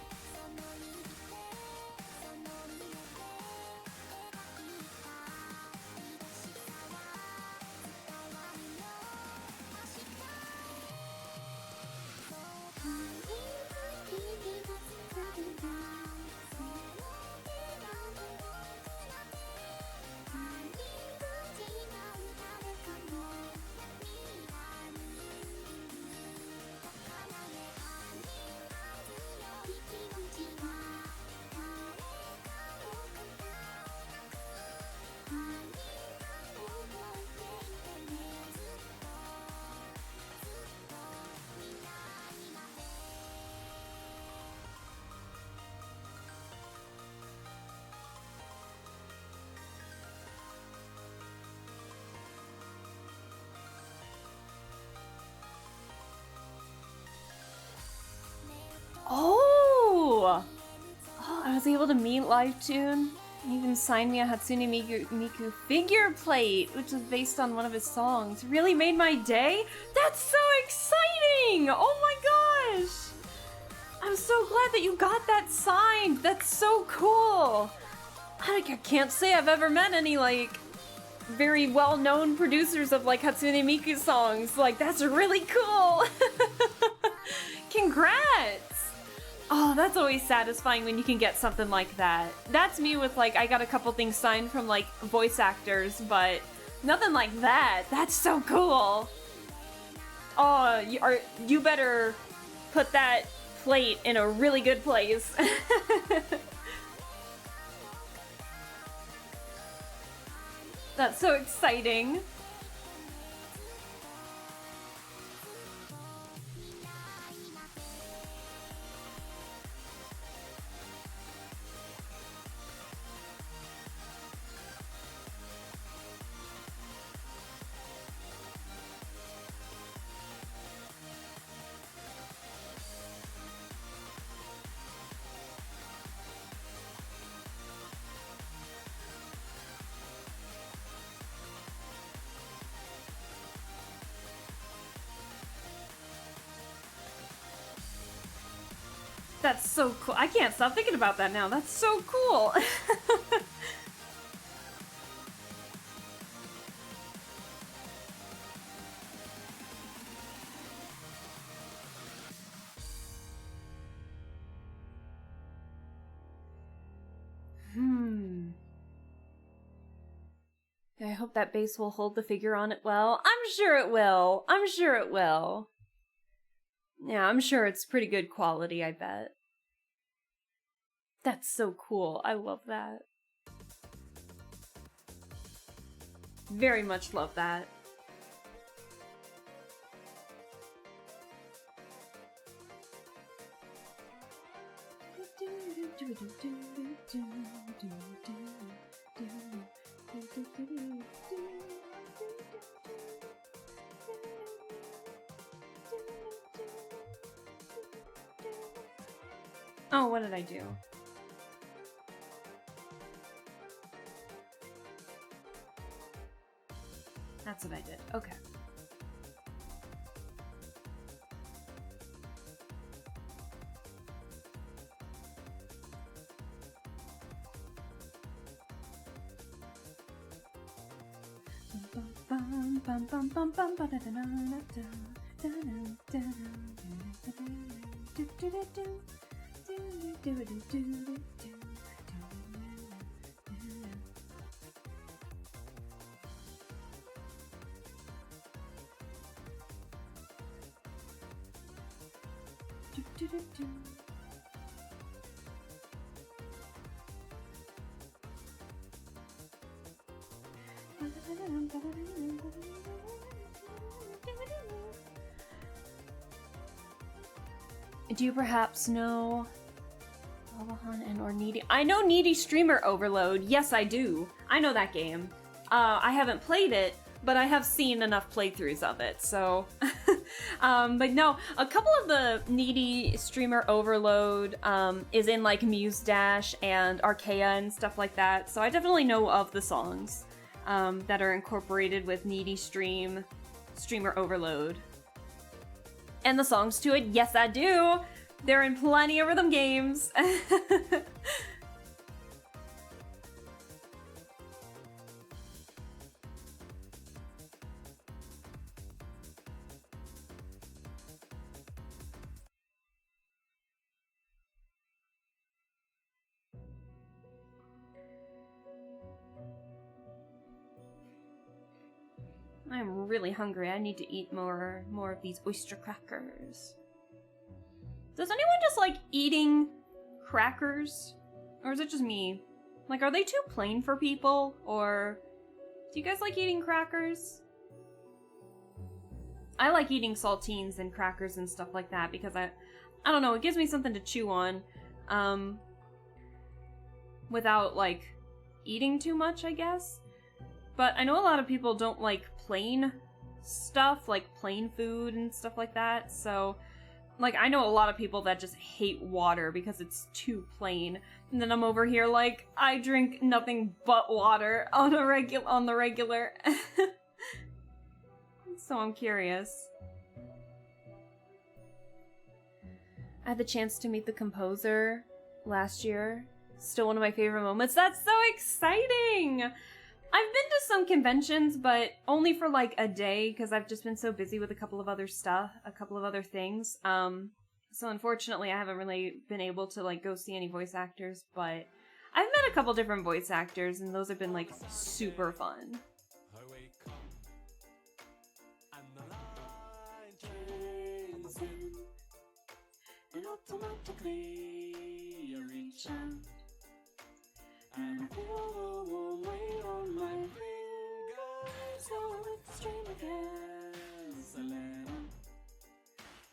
Oh! Oh, I was able to meet Live Tune. He even signed me a Hatsune Miku figure plate, which is based on one of his songs. Really made my day? That's so exciting! Oh my gosh! I'm so glad that you got that signed. That's so cool. I can't say I've ever met any, like, very well-known producers of, like, Hatsune Miku songs. Like, that's really cool! Congrats! Oh, that's always satisfying when you can get something like that. That's me with, like, I got a couple things signed from, like, voice actors, but nothing like that. That's so cool. Oh, you better put that plate in a really good place. That's so exciting. That's so cool. I can't stop thinking about that now. That's so cool. I hope that base will hold the figure on it well. I'm sure it will. I'm sure it will. Yeah, I'm sure it's pretty good quality, I bet. That's so cool. I love that. Very much love that. Oh, what did I do? That's what I did. Okay. Bum, bum, bum, bum, bum, ba, da, da, da, da, da, da, do, do, do, do, do, do, do, do, do. Do, do, do. Do you perhaps know Lavahan and or Needy? I know Needy Streamer Overload. Yes, I do. I know that game. I haven't played it, but I have seen enough playthroughs of it, so... but no, a couple of the Needy Streamer Overload is in like Muse Dash and Archaea and stuff like that, so I definitely know of the songs that are incorporated with Needy Streamer Overload. And the songs to it, yes I do! They're in plenty of rhythm games! I'm really hungry. I need to eat more of these oyster crackers. Does anyone just like eating crackers? Or is it just me? Like, are they too plain for people? Or do you guys like eating crackers? I like eating saltines and crackers and stuff like that because I don't know, it gives me something to chew on. Without like eating too much, I guess. But I know a lot of people don't like plain stuff, like plain food and stuff like that, so... Like, I know a lot of people that just hate water because it's too plain. And then I'm over here like, I drink nothing but water on the regular. So I'm curious. I had the chance to meet the composer last year. Still one of my favorite moments. That's so exciting! I've been to some conventions, but only for like a day because I've just been so busy with a couple of other things. So unfortunately I haven't really been able to like go see any voice actors, but I've met a couple different voice actors and those have been like super fun. Highway come and the line turns in, and automatically you reach out. And I feel the warm weight on my fingers. So with the stream of gas, I let him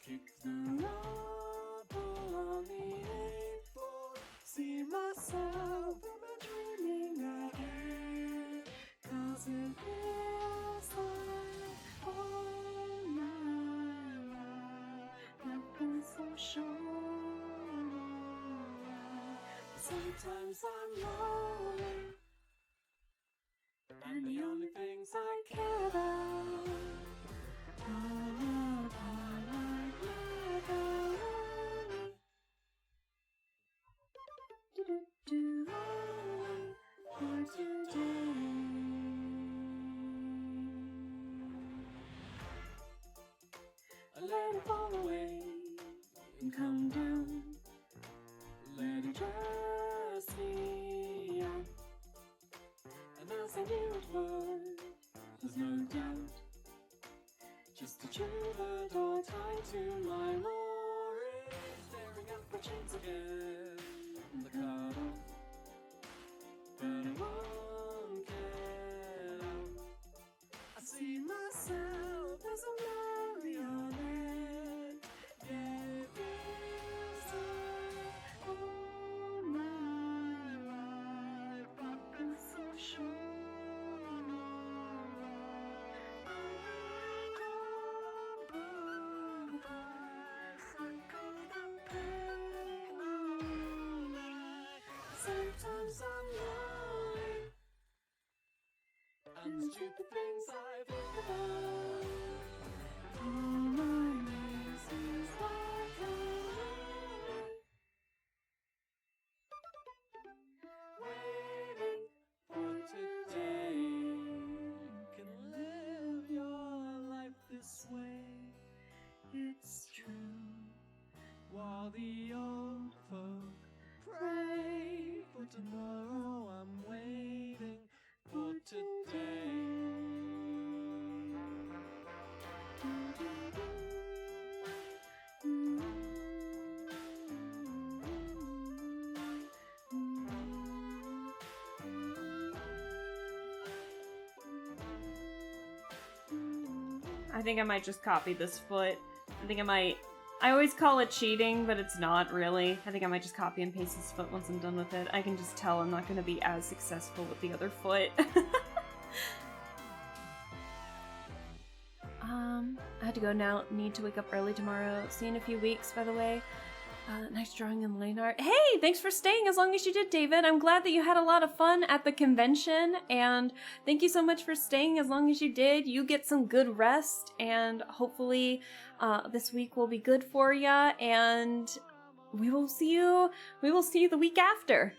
kick the rubble on the 8-4. See myself, am I dreaming again? 'Cause it feels like all my life I've been so sure. Sometimes I'm lonely, and the only things I care about are like macaroni. Do only for today. I let it fall away and come down. Let it dress me out. And as I knew it would, there's no doubt. Just to chew the door tied to my lorry, staring at the chains again. The cut off, but I won't get out. I see myself as a marionette. Yeah, it feels like all my life I've been so sure. Sometimes I'm lying, and the stupid things I think about. All my reasons like waiting for today. Can live I think I might just copy this foot. I think I might... I always call it cheating, but it's not really. I think I might just copy and paste this foot once I'm done with it. I can just tell I'm not going to be as successful with the other foot. I had to go now. Need to wake up early tomorrow. See you in a few weeks, by the way. Nice drawing in line art. Hey, thanks for staying as long as you did, David. I'm glad that you had a lot of fun at the convention, and thank you so much for staying as long as you did. You get some good rest, and hopefully this week will be good for ya, and we will see you the week after.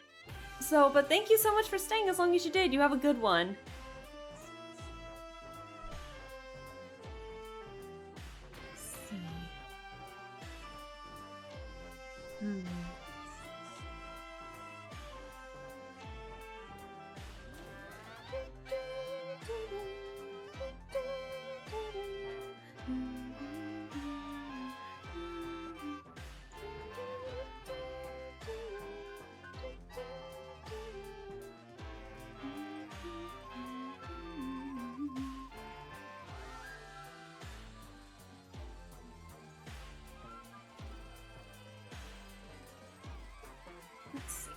So, but thank you so much for staying as long as you did. You have a good one. Let's see.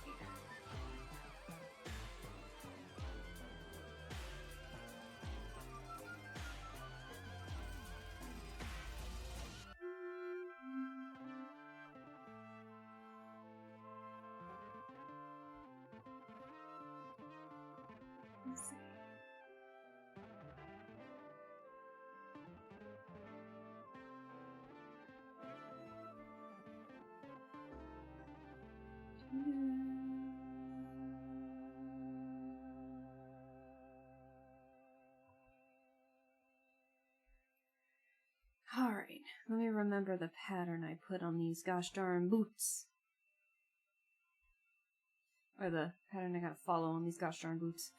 Let's see. Alright, let me remember the pattern I put on these gosh darn boots. Or the pattern I gotta follow on these gosh darn boots.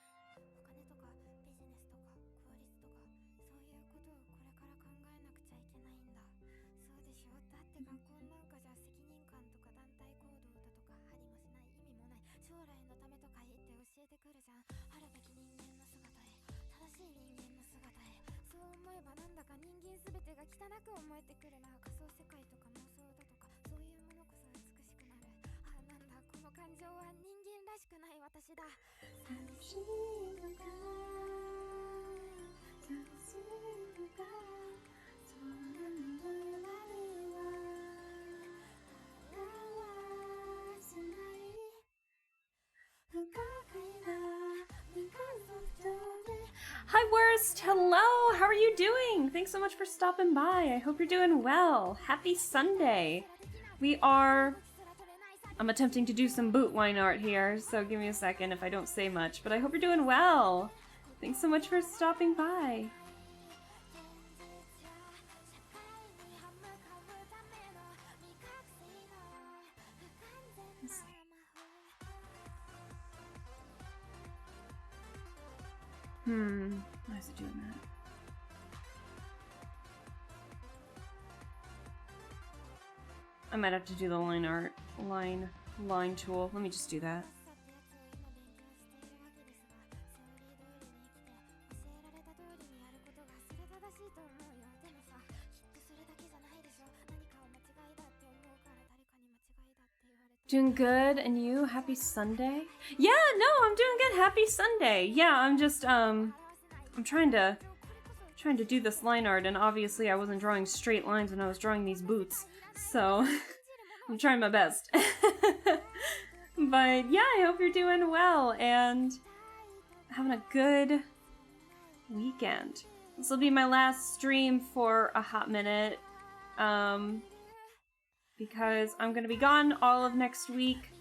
'Hi Worst! Hello! How are you doing? Thanks so much for stopping by. I hope you're doing well. Happy Sunday! I'm attempting to do some boot line art here, so give me a second if I don't say much, but I hope you're doing well! Thanks so much for stopping by. Why is it doing that? I might have to do the line tool. Let me just do that. Doing good, and you? Happy Sunday? Yeah, no, I'm doing good. Happy Sunday. Yeah, I'm just I'm trying to do this line art, and obviously I wasn't drawing straight lines when I was drawing these boots, so I'm trying my best. But yeah, I hope you're doing well and having a good weekend. This will be my last stream for a hot minute. Because I'm gonna be gone all of next week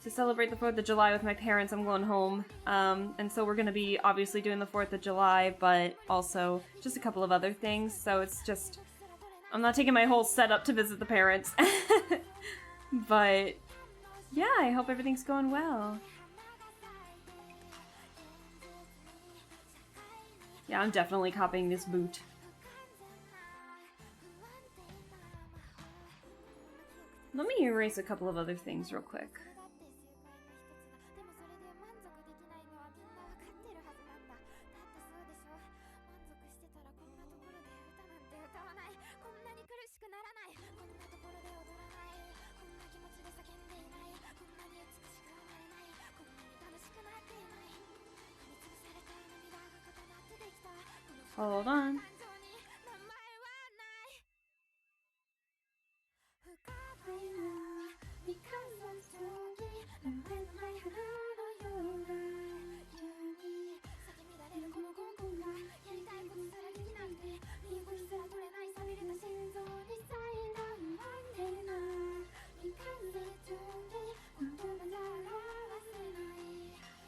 to celebrate the 4th of July with my parents. I'm going home. And so we're gonna be obviously doing the 4th of July, but also just a couple of other things. So it's just, I'm not taking my whole setup to visit the parents. But yeah, I hope everything's going well. Yeah, I'm definitely copying this boot. Let me erase a couple of other things real quick. Hold on.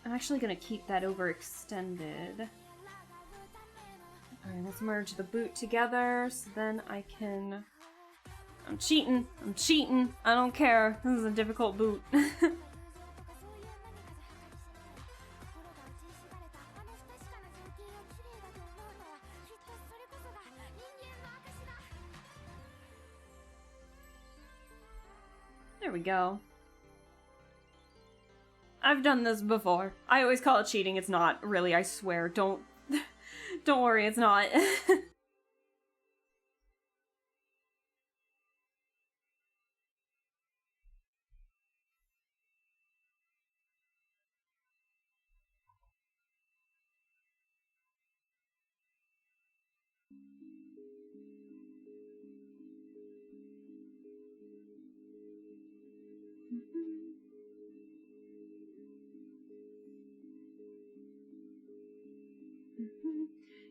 I'm actually gonna keep that overextended. Alright, let's merge the boot together so then I can... I'm cheating! I'm cheating! I don't care. This is a difficult boot. There we go. I've done this before. I always call it cheating. It's not really, I swear. Don't worry, it's not.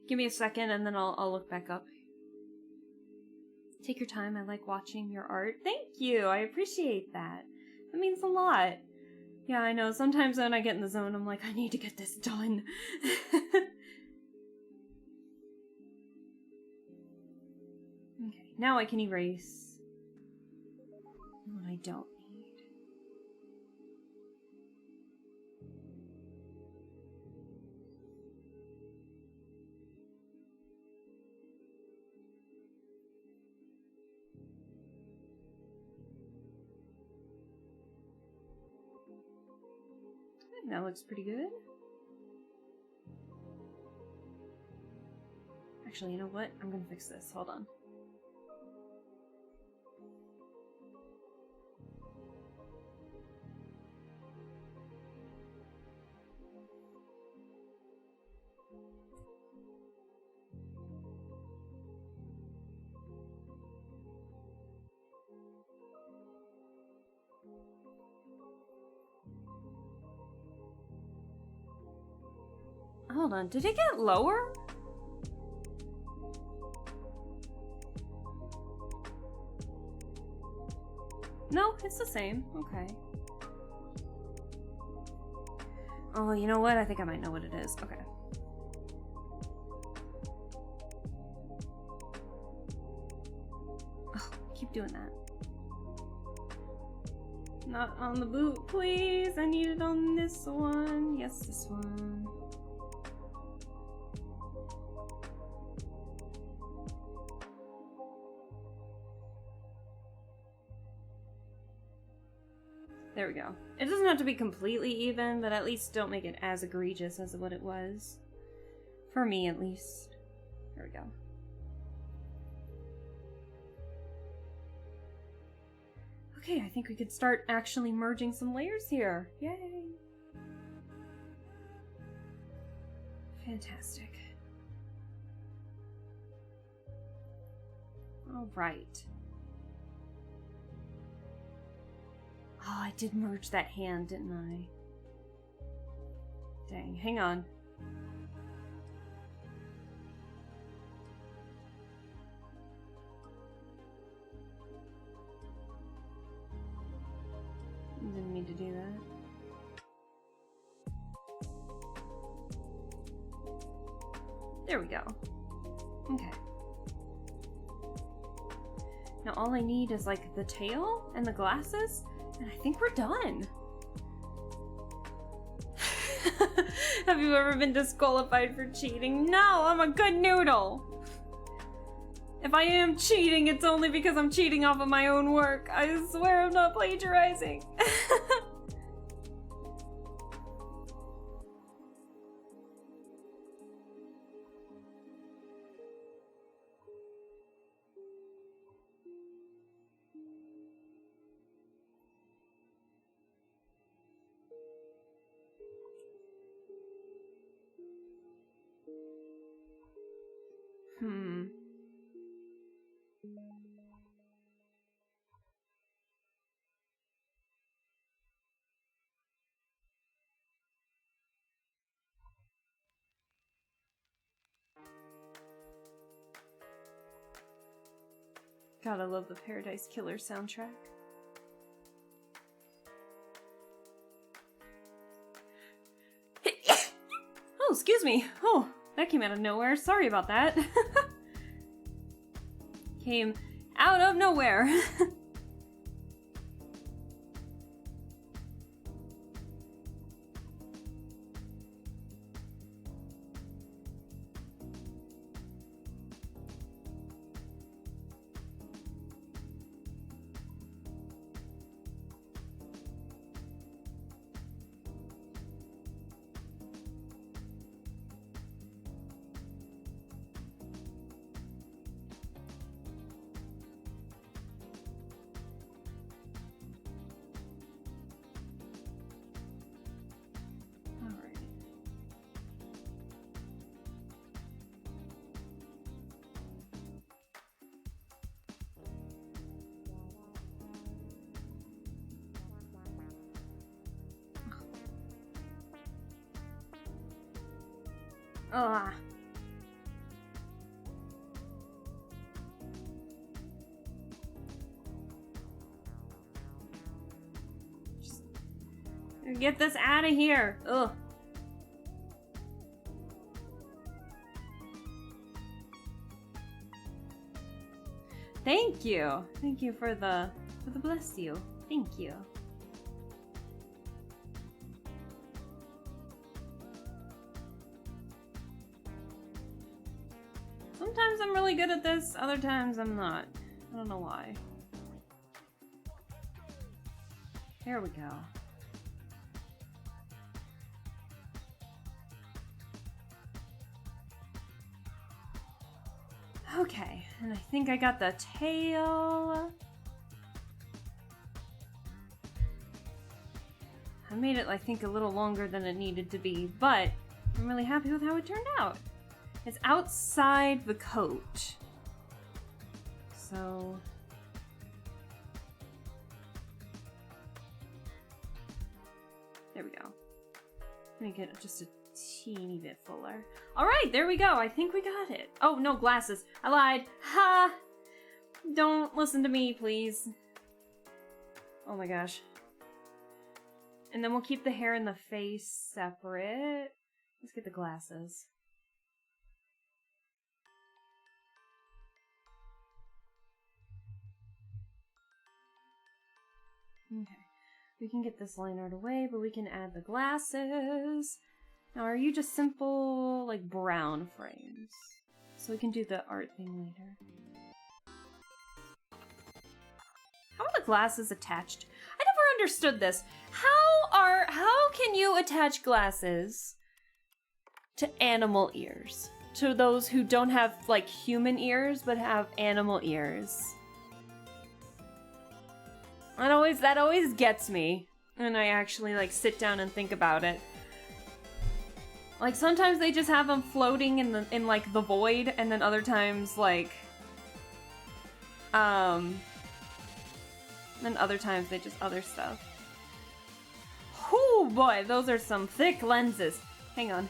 Give me a second and then I'll look back up. Take your time. I like watching your art. Thank you. I appreciate that. That means a lot. Yeah, I know. Sometimes when I get in the zone, I'm like, I need to get this done. Okay, now I can erase what I don't need. That looks pretty good. Actually, you know what? I'm gonna fix this. Hold on. Hold on, did it get lower? No, it's the same. Okay. Oh, you know what? I think I might know what it is. Okay. Oh, I keep doing that. Not on the boot, please. I need it on this one. Yes, this one. There we go. It doesn't have to be completely even, but at least don't make it as egregious as what it was. For me, at least. There we go. Okay, I think we could start actually merging some layers here. Yay! Fantastic. Alright. Oh, I did merge that hand, didn't I? Dang, hang on. Didn't mean to do that. There we go. Okay. Now all I need is like the tail and the glasses, and I think we're done. Have you ever been disqualified for cheating? No, I'm a good noodle. If I am cheating, it's only because I'm cheating off of my own work. I swear I'm not plagiarizing. God, I love the Paradise Killer soundtrack. Oh, excuse me. Oh, that came out of nowhere. Sorry about that. Came out of nowhere. Ugh. Just get this out of here. Ugh. Thank you. Thank you for the bless you. Thank you. Sometimes I'm really good at this, other times I'm not. I don't know why. There we go. Okay, and I think I got the tail. I made it, I think, a little longer than it needed to be, but I'm really happy with how it turned out. It's outside the coat. So... there we go. Let me get it just a teeny bit fuller. Alright, there we go. I think we got it. Oh, no, glasses. I lied. Ha! Don't listen to me, please. Oh my gosh. And then we'll keep the hair and the face separate. Let's get the glasses. Okay. We can get this line art away, but we can add the glasses. Now, are you just simple, like, brown frames? So we can do the art thing later. How are the glasses attached? I never understood this. How can you attach glasses to animal ears? To those who don't have, like, human ears, but have animal ears? That always gets me when I actually, like, sit down and think about it. Like, sometimes they just have them floating in like the void, and then other times like then other times they just other stuff. Oh boy, those are some thick lenses. Hang on.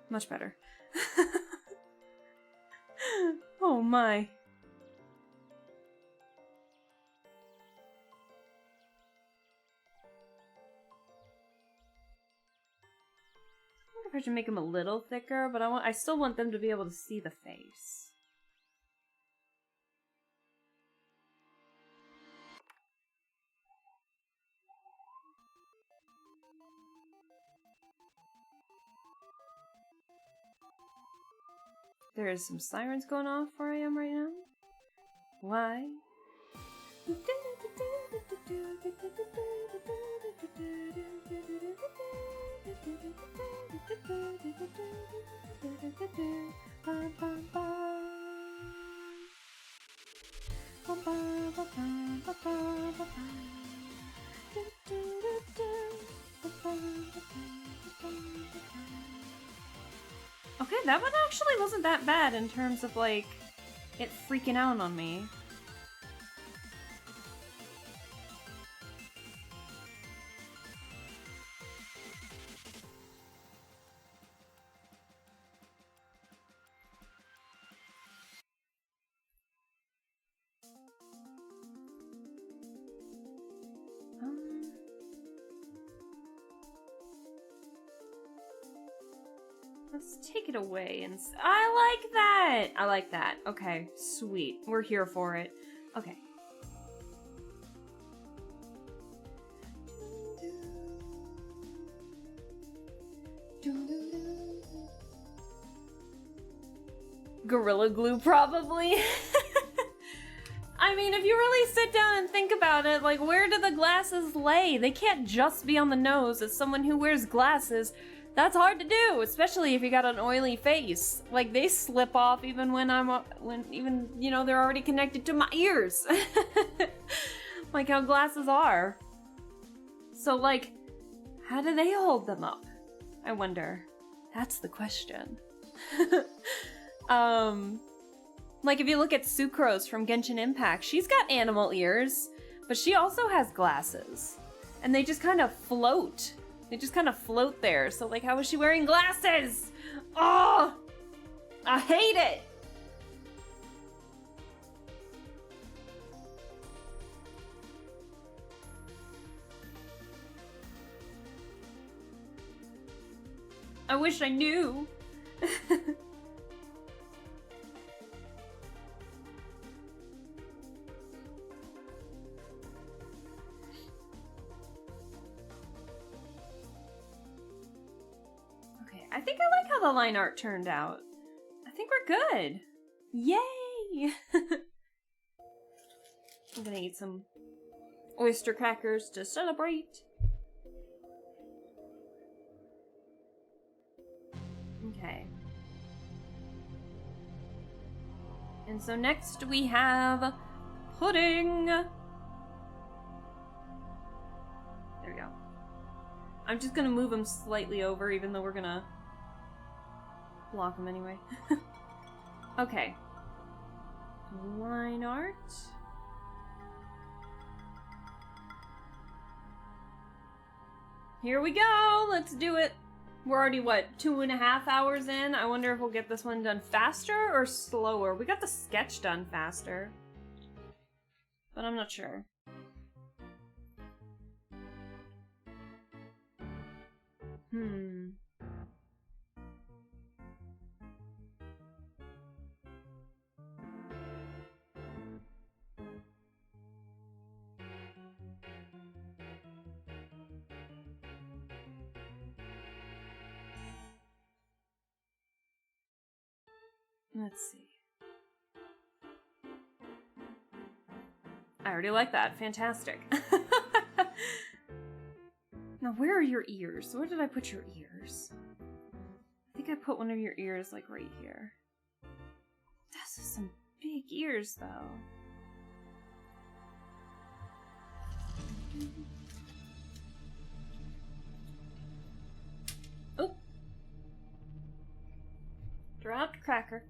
Much better. Oh my. I wonder if I should make them a little thicker, but I still want them to be able to see the face. There is some sirens going off where I am right now. Why? Okay, that one actually wasn't that bad in terms of, like, it freaking out on me. Let's take it away and I like that! I like that. Okay, sweet. We're here for it. Okay. Gorilla Glue, probably. I mean, if you really sit down and think about it, like, where do the glasses lay? They can't just be on the nose. As someone who wears glasses, that's hard to do, especially if you got an oily face. Like, they slip off even when you know, they're already connected to my ears. Like how glasses are. So, like, how do they hold them up? I wonder. That's the question. Like, if you look at Sucrose from Genshin Impact, she's got animal ears, but she also has glasses. And they just kind of float. They just kind of float there. So, like, how is she wearing glasses? Oh! I hate it! I wish I knew. I think I like how the line art turned out. I think we're good. Yay! I'm gonna eat some oyster crackers to celebrate. Okay. And so next we have pudding. There we go. I'm just gonna move him slightly over, even though we're gonna block him anyway. Okay. Line art. Here we go! Let's do it! We're already, what, 2.5 hours in? I wonder if we'll get this one done faster or slower. We got the sketch done faster. But I'm not sure. Let's see. I already like that. Fantastic. Now, where are your ears? Where did I put your ears? I think I put one of your ears, like, right here. Those are some big ears, though. Oh! Dropped cracker.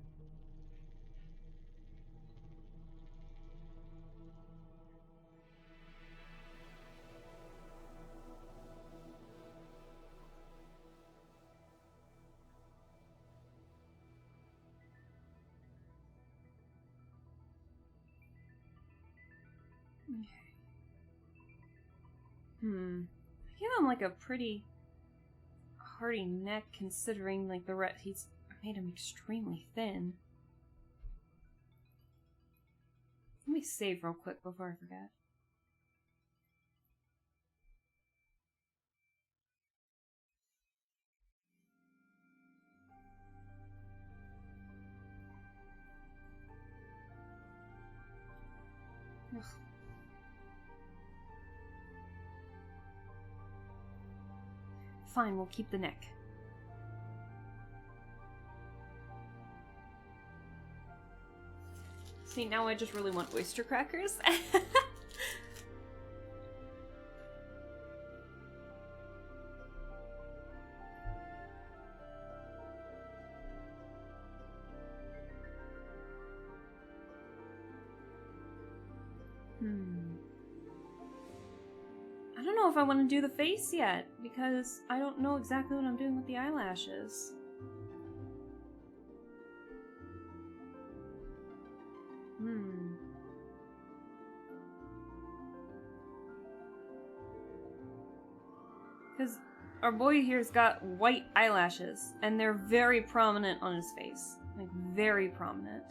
I give him like a pretty hearty neck considering like he's made him extremely thin. Let me save real quick before I forget. Ugh. Fine, we'll keep the neck. See, now I just really want oyster crackers. I don't know if I want to do the face yet, because I don't know exactly what I'm doing with the eyelashes. Because our boy here's got white eyelashes, and they're very prominent on his face. Like, very prominent.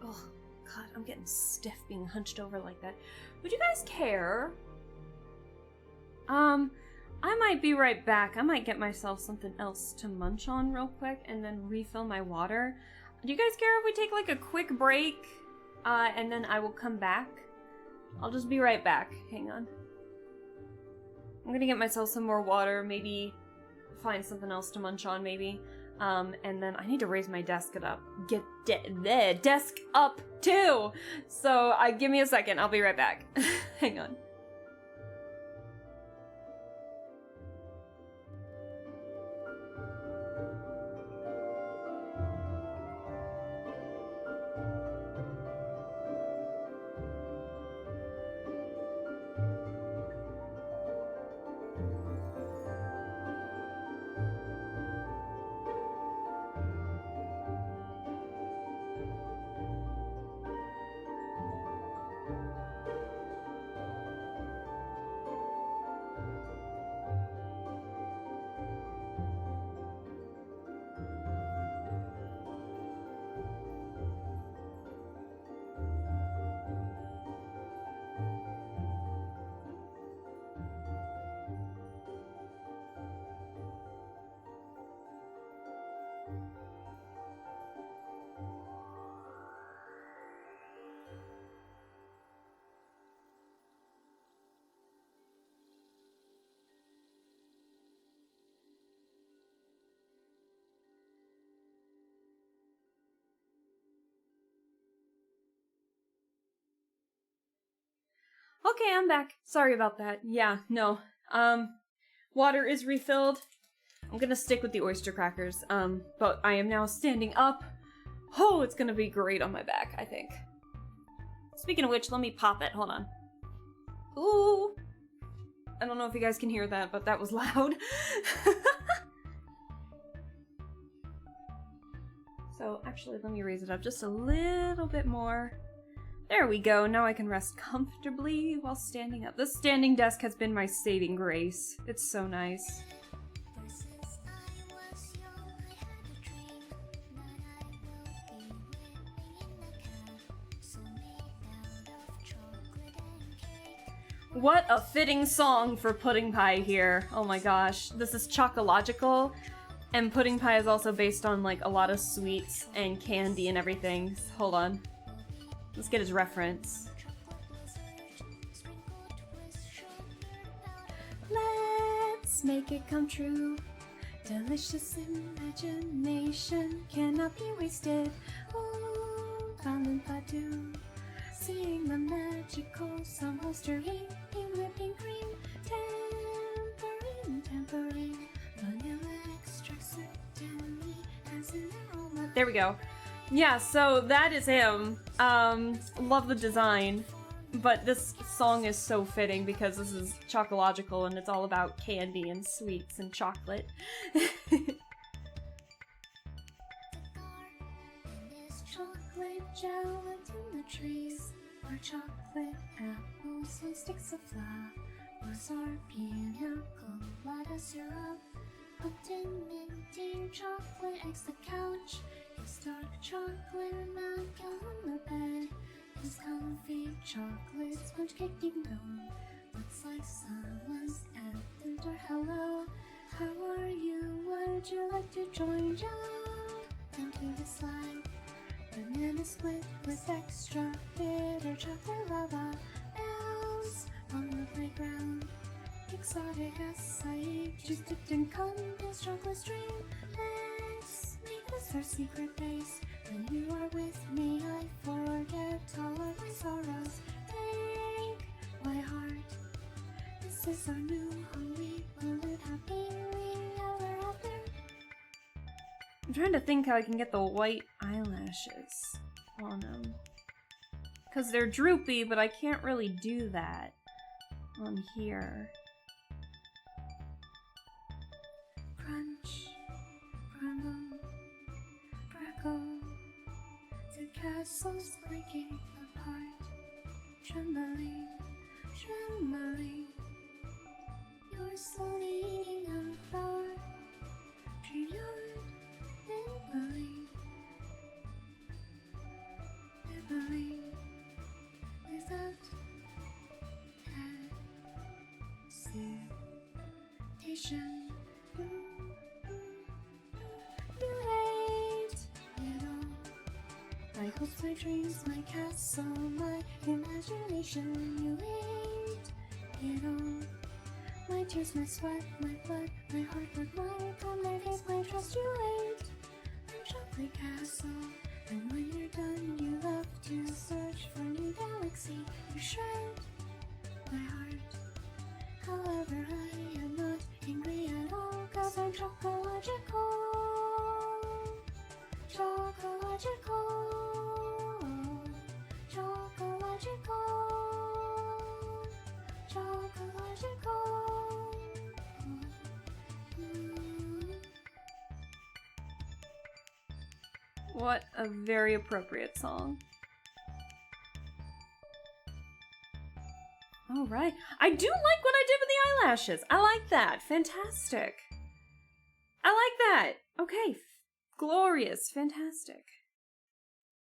Oh, God, I'm getting stiff being hunched over like that. Would you guys care? I might be right back. I might get myself something else to munch on real quick and then refill my water. Do you guys care if we take like a quick break? And then I will come back. I'll just be right back. Hang on. I'm gonna get myself some more water, maybe find something else to munch on, maybe. And then I need to raise my desk up. Get the desk up too! So, give me a second, I'll be right back. Hang on. Okay, I'm back. Sorry about that. Yeah, no. Water is refilled. I'm gonna stick with the oyster crackers. But I am now standing up. Oh, it's gonna be great on my back, I think. Speaking of which, let me pop it. Hold on. Ooh. I don't know if you guys can hear that, but that was loud. So, actually, let me raise it up just a little bit more. There we go, now I can rest comfortably while standing up. This standing desk has been my saving grace. It's so nice. What a fitting song for pudding pie here. Oh my gosh, this is Chocological, and pudding pie is also based on like a lot of sweets and candy and everything. Hold on. Let's get his reference. Let's make it come true. Delicious imagination cannot be wasted. Oh, Common Padu. Seeing the magical song stirring in whipping cream. Tempering. Vanilla extract certainly has an aroma. There we go. Yeah, so that is him. Love the design, but this song is so fitting because this is Chocological and it's all about candy and sweets and chocolate. Chocolate gelatin in the trees, our chocolate apples and sticks of flowers, our pina colada syrup, pudding, minting, chocolate eggs, the couch. It's dark chocolate milk on the bed. It's comfy chocolate sponge cake ding dong. Looks like someone's at the door. Hello, how Would you like to join Jump into the slide? Banana split with extra bitter chocolate lava. Else on the playground. Exotic acai, juice dipped in condensed chocolate stream. Let's make this our secret base. When you are with me, I forget all of my sorrows. Break my heart. This is our new home. We will live happily ever after. I'm trying to think how I can get the white eyelashes on them. Because they're droopy, but I can't really do that on here. Crunch, crumble, crackle. The castle's breaking apart. Trembling, trembling. You're slowly eating on flour. Dream yard, nibbling, nibbling. Without hesitation. You hate it all. My hopes, my dreams, my castle, my imagination. You hate it all. My tears, my sweat, my blood, my heart, my come, my face, my trust. You hate my chocolate castle. And when you're done, you love to search for new galaxy. You shred my heart. However, I am not angry at all, 'cause I'm chocological. Chocological. Chocological. Chocological. What a very appropriate song. Alright. I do like what I did with the eyelashes. I like that. Fantastic. I like that. Okay. Glorious. Fantastic.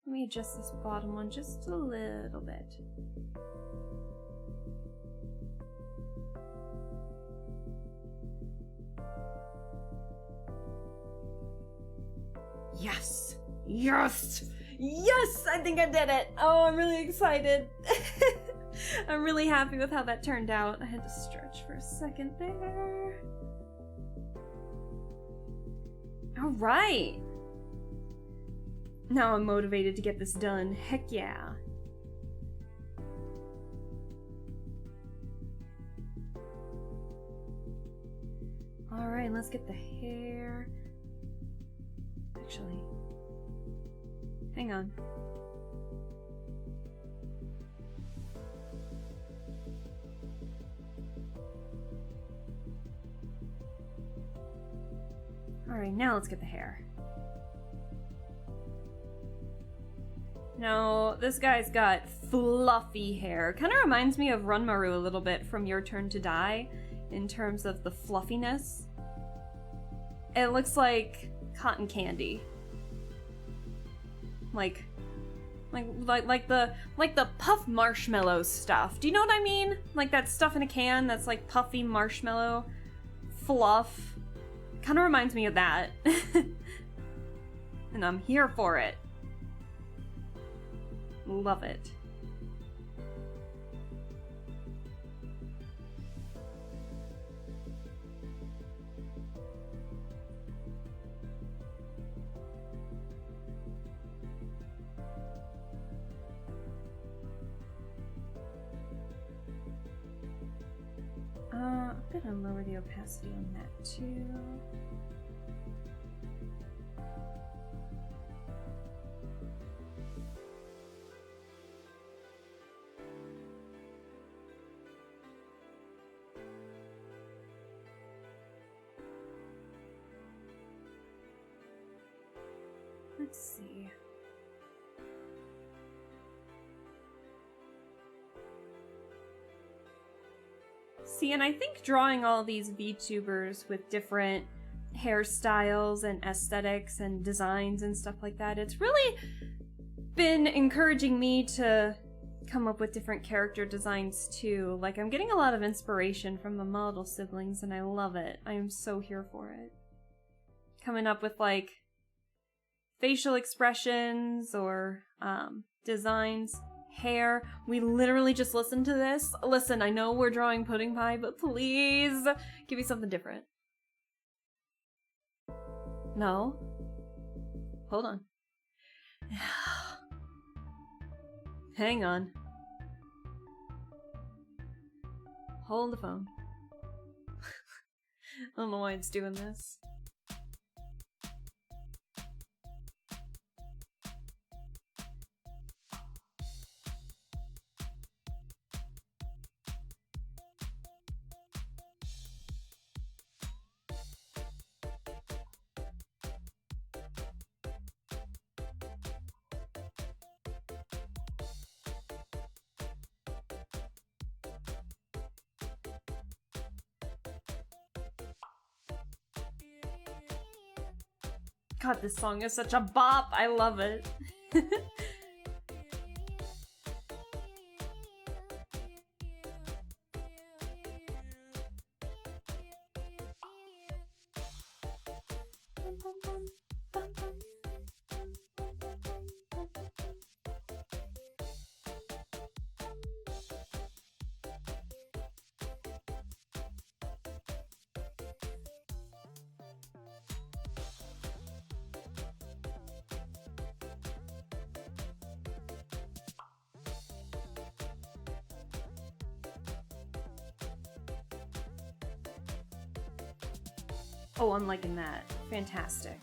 Let me adjust this bottom one just a little bit. Yes! Yes! Yes! I think I did it! Oh, I'm really excited. I'm really happy with how that turned out. I had to stretch for a second there. Alright! Now I'm motivated to get this done. Heck yeah. Alright, let's get the hair. Actually, hang on. Alright, now let's get the hair. Now, this guy's got fluffy hair. Kind of reminds me of Runmaru a little bit from Your Turn to Die in terms of the fluffiness. It looks like cotton candy. Like the puff marshmallow stuff. Do you know what I mean? Like that stuff in a can that's like puffy marshmallow fluff. Kind of reminds me of that. And I'm here for it. Love it. I'm gonna lower the opacity on that too. Let's see. See, and I think drawing all these VTubers with different hairstyles and aesthetics and designs and stuff like that, it's really been encouraging me to come up with different character designs too. Like, I'm getting a lot of inspiration from the model siblings and I love it. I am so here for it. coming up with like facial expressions or designs. Hair. We literally just listened to this. Listen, I know we're drawing pudding pie, but please give me something different. No. Hold on. Hang on. Hold the phone. I don't know why it's doing this. God, this song is such a bop. I love it. Oh, I'm liking that. Fantastic.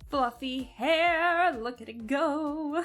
Fluffy hair, look at it go.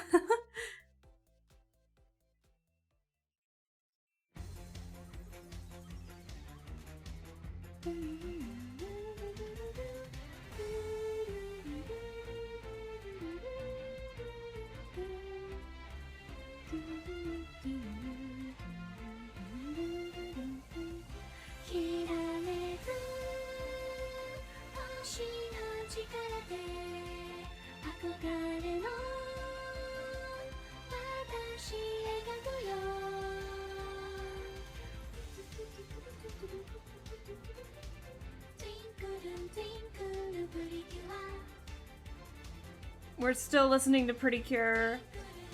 We're still listening to Pretty Cure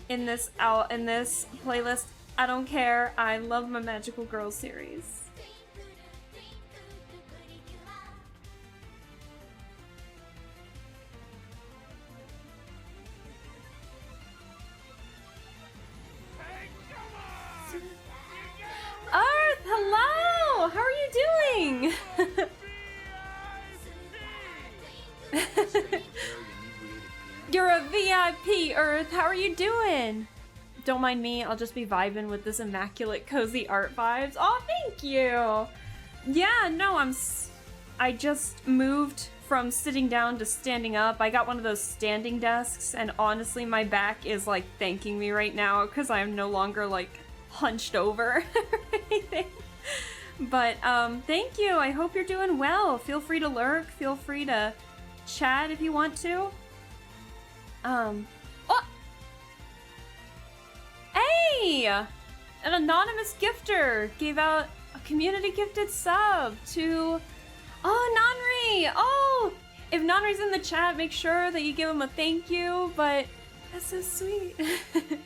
in this playlist. I don't care. I love my Magical Girls series. Earth, hello! How are you doing? You're a VIP, Earth. How are you doing? Don't mind me. I'll just be vibing with this immaculate, cozy art vibes. Oh, thank you. Yeah, no, I just moved from sitting down to standing up. I got one of those standing desks, and honestly, my back is like thanking me right now because I am no longer like hunched over or anything. But thank you. I hope you're doing well. Feel free to lurk. Feel free to chat if you want to. Oh! Hey! An anonymous gifter gave out a community gifted sub to... Oh, Nanri! Oh! If Nanri's in the chat, make sure that you give him a thank you, but that's so sweet. I'm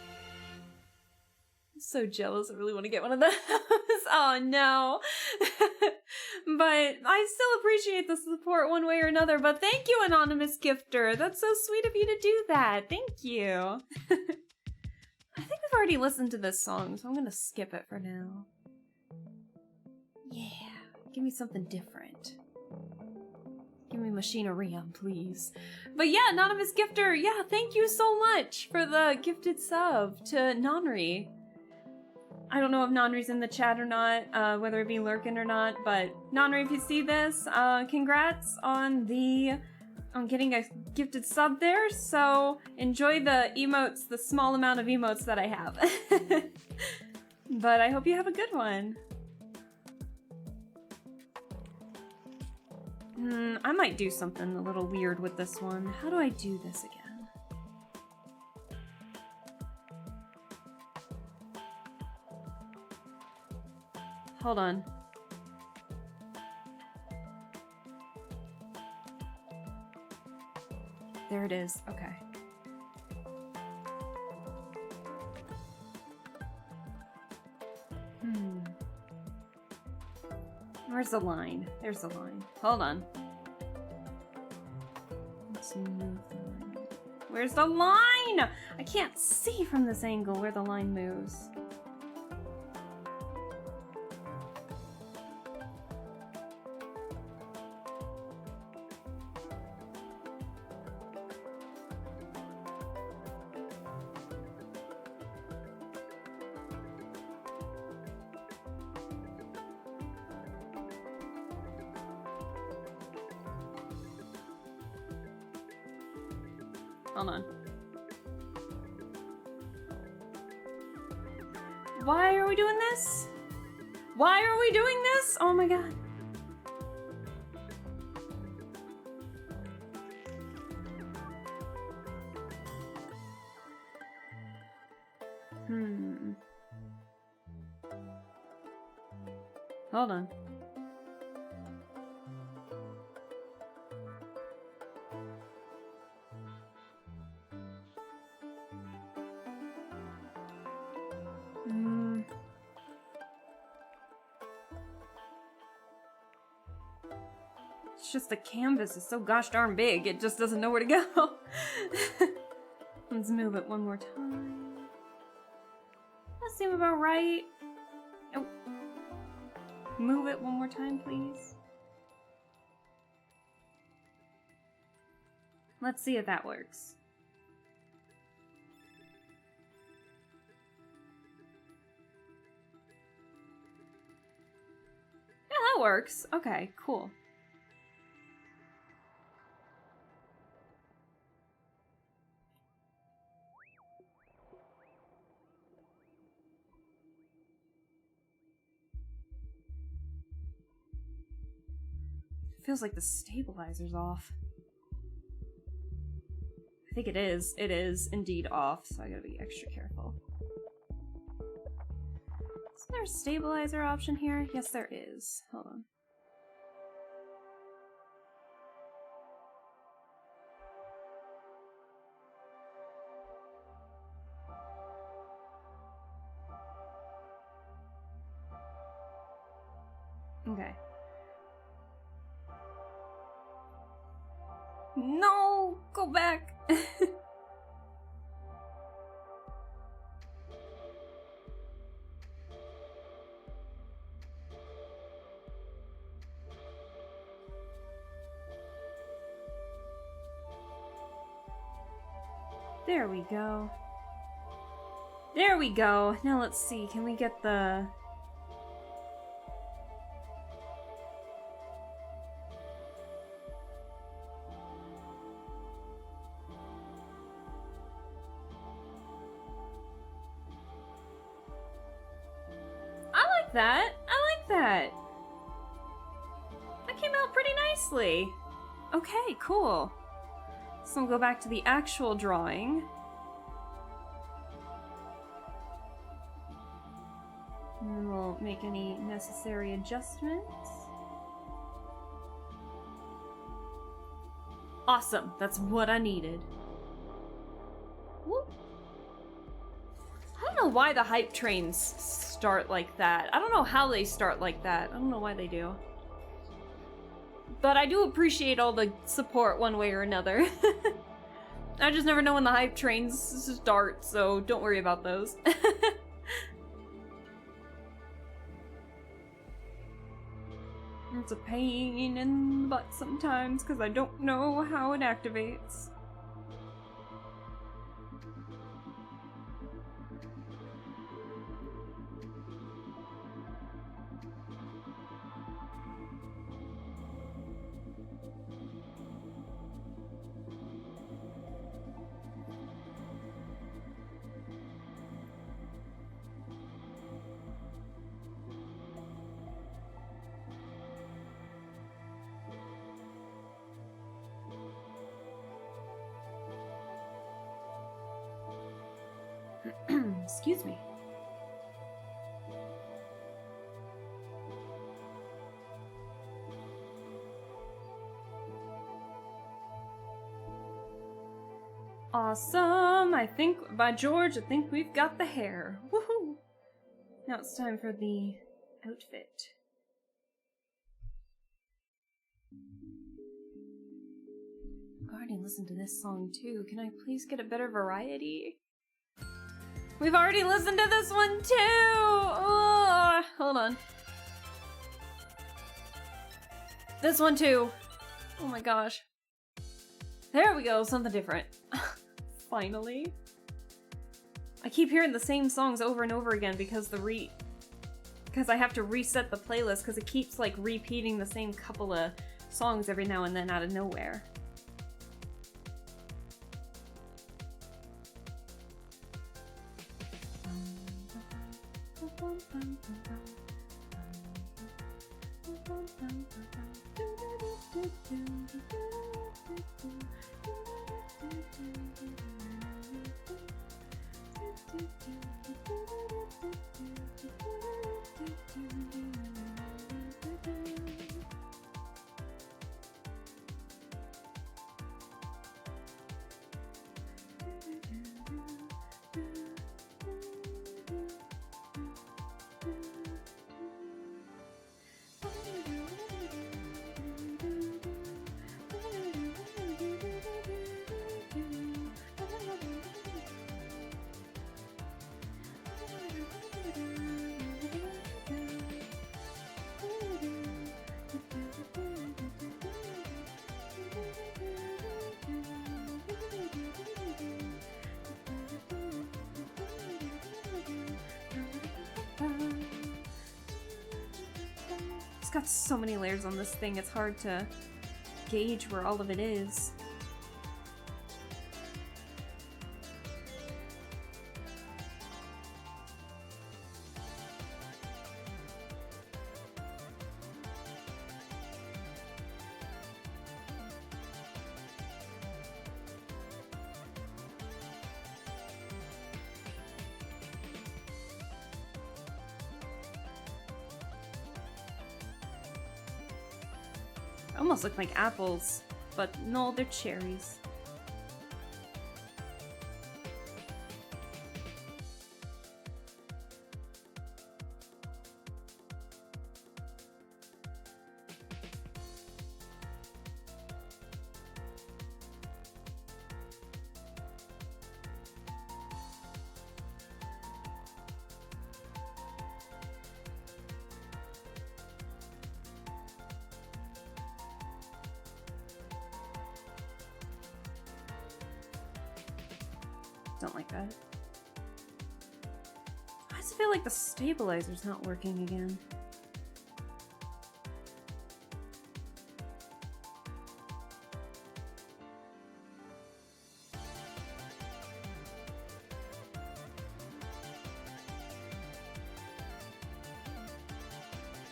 so jealous. I really want to get one of those. Oh, no. But I still appreciate the support one way or another, but thank you, anonymous gifter. That's so sweet of you to do that. Thank you. I think we've already listened to this song, so I'm gonna skip it for now. Yeah. Give me something different. Give me Machinery, please. But yeah, Anonymous Gifter, yeah, thank you so much for the gifted sub to Nonri. I don't know if Nonri's in the chat or not, whether it be lurking or not, but Nonri, if you see this, congrats on getting a gifted sub there, so enjoy the emotes, the small amount of emotes that I have. But I hope you have a good one. I might do something a little weird with this one. How do I do this again? Hold on. There it is. Okay. Where's the line? There's the line. Hold on. Let's move the line. Where's the line? I can't see from this angle where the line moves. Hold on. Why are we doing this? Why are we doing this? Oh my god. Hold on. It's just the canvas is so gosh darn big, it just doesn't know where to go. Let's move it one more time. That seems about right. Oh. Move it one more time, please. Let's see if that works. Yeah, that works. Okay, cool. Feels like the stabilizer's off. I think it is. It is indeed off, so I gotta be extra careful. Is there a stabilizer option here? Yes, there is. Hold on. Okay. No! Go back! There we go. There we go! Now let's see, can we get the... that. I like that. That came out pretty nicely. Okay, cool. So we'll go back to the actual drawing. And then we'll make any necessary adjustments. Awesome. That's what I needed. Whoop. I don't know why the hype trains start like that. I don't know how they start like that. I don't know why they do. But I do appreciate all the support one way or another. I just never know when the hype trains start, so don't worry about those. It's a pain in the butt sometimes because I don't know how it activates. Excuse me. Awesome! I think, by George, I think we've got the hair. Woohoo! Now it's time for the outfit. I've already listened to this song too. Can I please get a better variety? We've already listened to this one too! Ugh, hold on. This one too. Oh my gosh. There we go, something different. Finally. I keep hearing the same songs over and over again because because I have to reset the playlist because it keeps like repeating the same couple of songs every now and then out of nowhere. It's got so many layers on this thing, it's hard to gauge where all of it is. Almost look like apples, but no, they're cherries. Don't like that. I just feel like the stabilizer's not working again.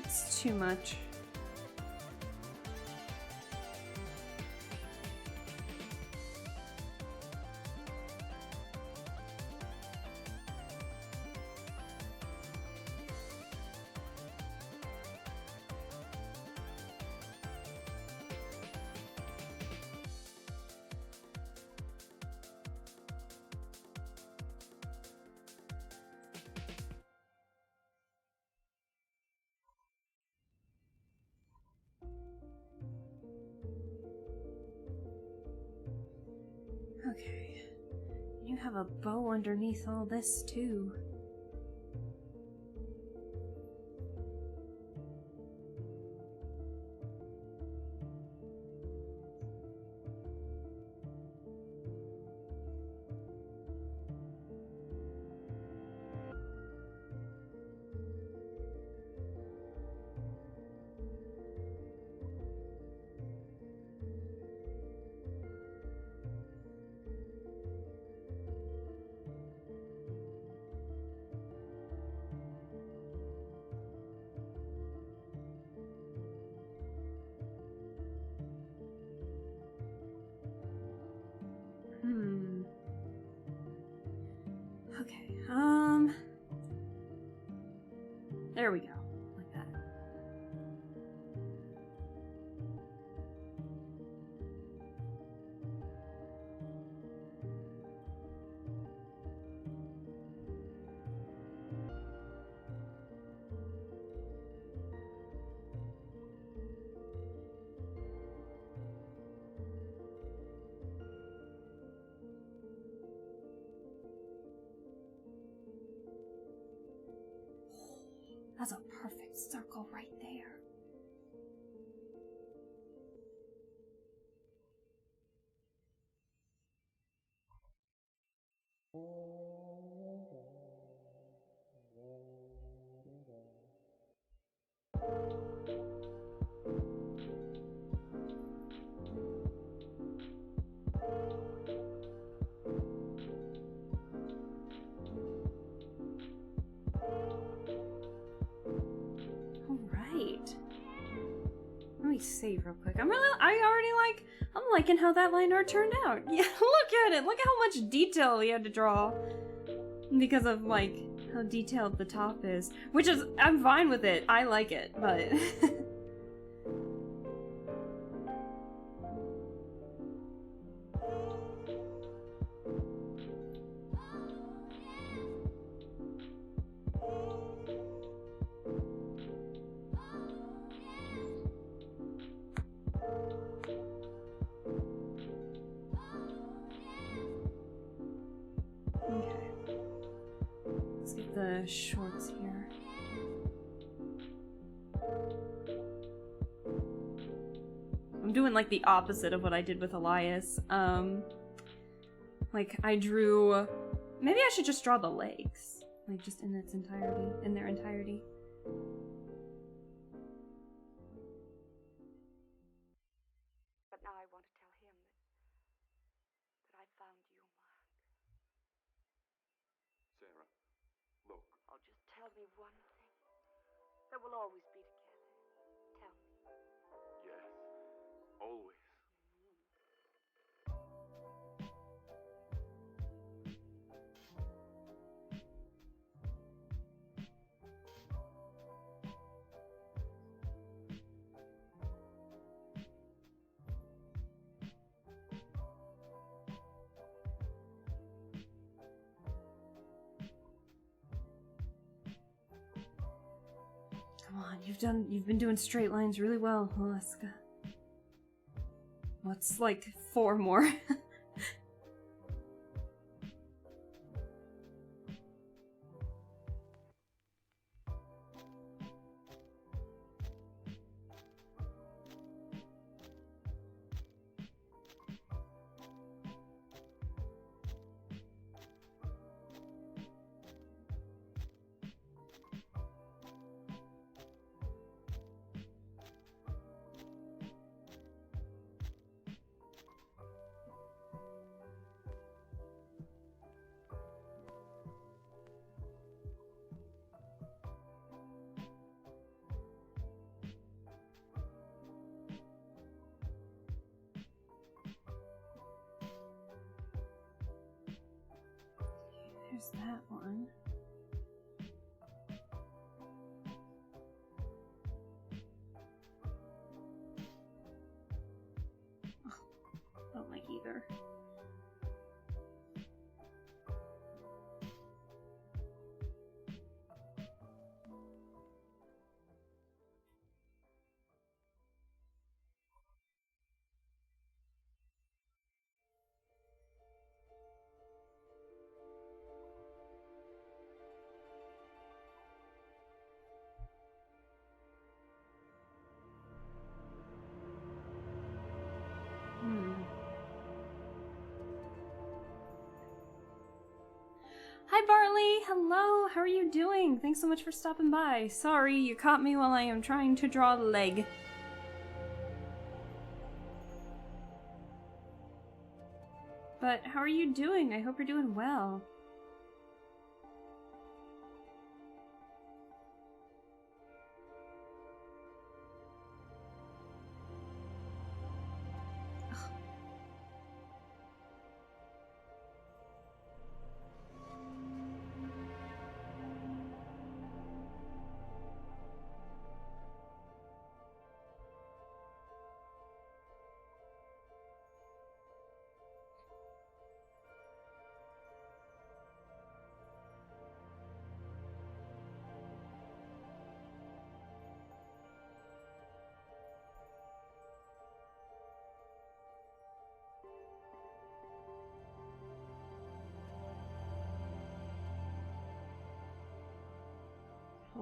It's too much. Okay. You have a bow underneath all this, too. go right there. Alright. Let me save real quick. I'm liking how that line art turned out. Yeah, look at it! Look at how much detail we had to draw. Because of, like, how detailed the top is. Which is, I'm fine with it. I like it, but... Okay. Let's get the shorts here. I'm doing like the opposite of what I did with Elias. Like I drew... Maybe I should just draw the legs. Like just in its entirety, in their entirety. But now I want to tell him that I found you, Mark. Sarah, look. Oh, just tell me one thing. That we'll always be together. Tell me. Yes, always. Come on, you've been doing straight lines really well, Alaska. What's like 4 more? There's that one. Oh, don't like either. Hi Bartley, hello, how are you doing? Thanks so much for stopping by. Sorry, you caught me while I am trying to draw the leg. But how are you doing? I hope you're doing well.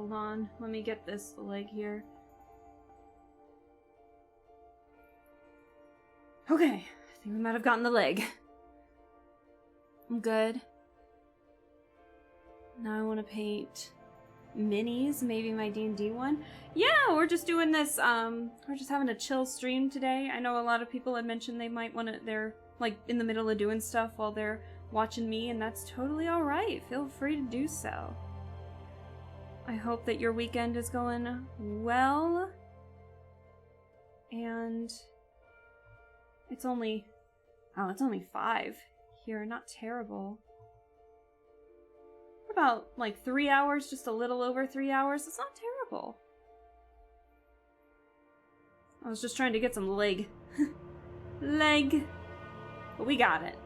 Hold on, let me get this leg here. Okay, I think we might have gotten the leg. I'm good. Now I want to paint minis, maybe my D&D one. Yeah, we're just doing this, we're just having a chill stream today. I know a lot of people had mentioned they might want to, they're like in the middle of doing stuff while they're watching me, and that's totally alright. Feel free to do so. I hope that your weekend is going well. And it's only 5 here, not terrible. What about like 3 hours, just a little over 3 hours? It's not terrible. I was just trying to get some leg. Leg. But we got it.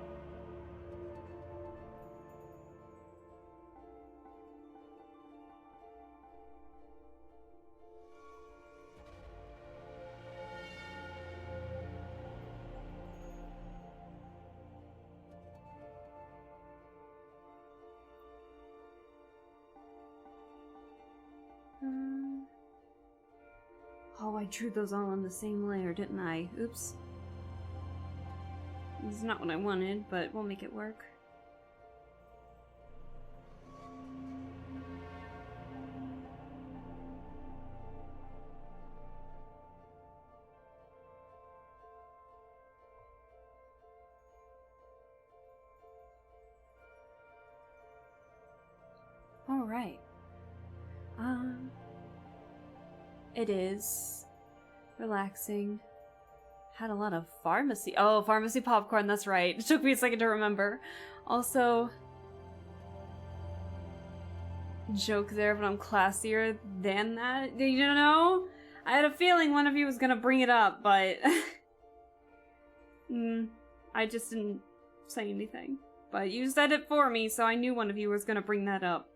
Oh, I drew those all on the same layer, didn't I? Oops. This is not what I wanted, but we'll make it work. All right. It is relaxing. Had a lot of pharmacy. Oh, pharmacy popcorn, that's right. It took me a second to remember. Also, joke there, but I'm classier than that. You know? I had a feeling one of you was gonna bring it up, but I just didn't say anything. But you said it for me, so I knew one of you was gonna bring that up.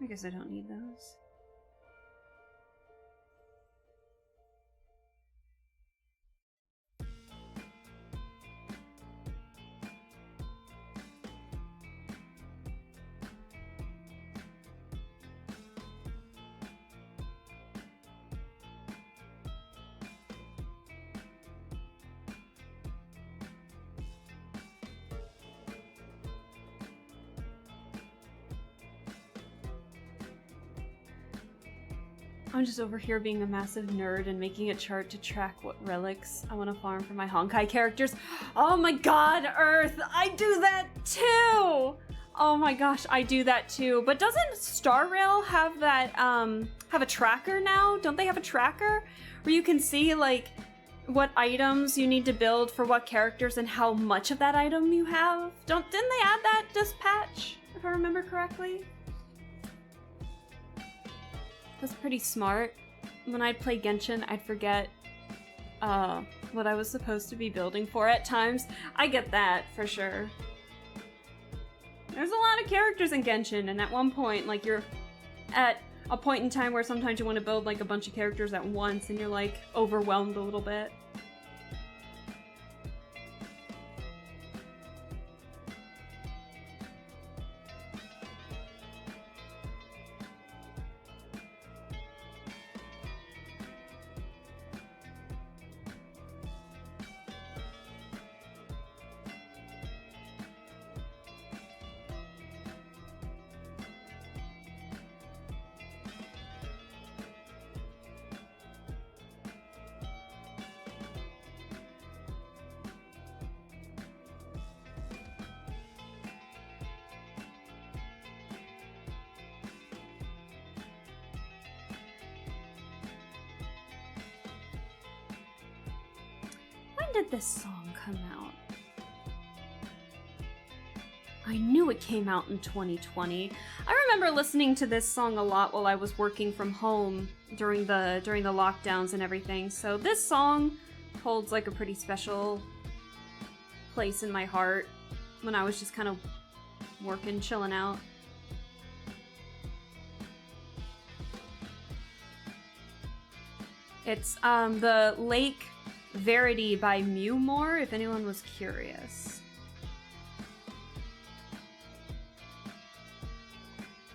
I guess I don't need those. I'm just over here being a massive nerd and making a chart to track what relics I want to farm for my Honkai characters. Oh my god, Earth! I do that too! Oh my gosh, I do that too. But doesn't Star Rail have that, have a tracker now? Don't they have a tracker? Where you can see, like, what items you need to build for what characters and how much of that item you have? Didn't they add that this patch, if I remember correctly? That's pretty smart. When I'd play Genshin, I'd forget what I was supposed to be building for at times. I get that, for sure. There's a lot of characters in Genshin, and at one point, like, you're at a point in time where sometimes you want to build, like, a bunch of characters at once, and you're, like, overwhelmed a little bit. When did this song come out? I knew it came out in 2020. I remember listening to this song a lot while I was working from home during the lockdowns and everything. So this song holds like a pretty special place in my heart. when I was just kind of working, chilling out. It's the Lake Verity by Mewmore, if anyone was curious.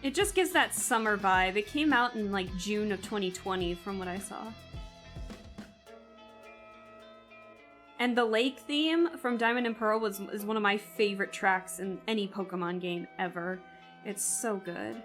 It just gives that summer vibe. It came out in like June of 2020 from what I saw. And the lake theme from Diamond and Pearl is one of my favorite tracks in any Pokemon game ever. It's so good.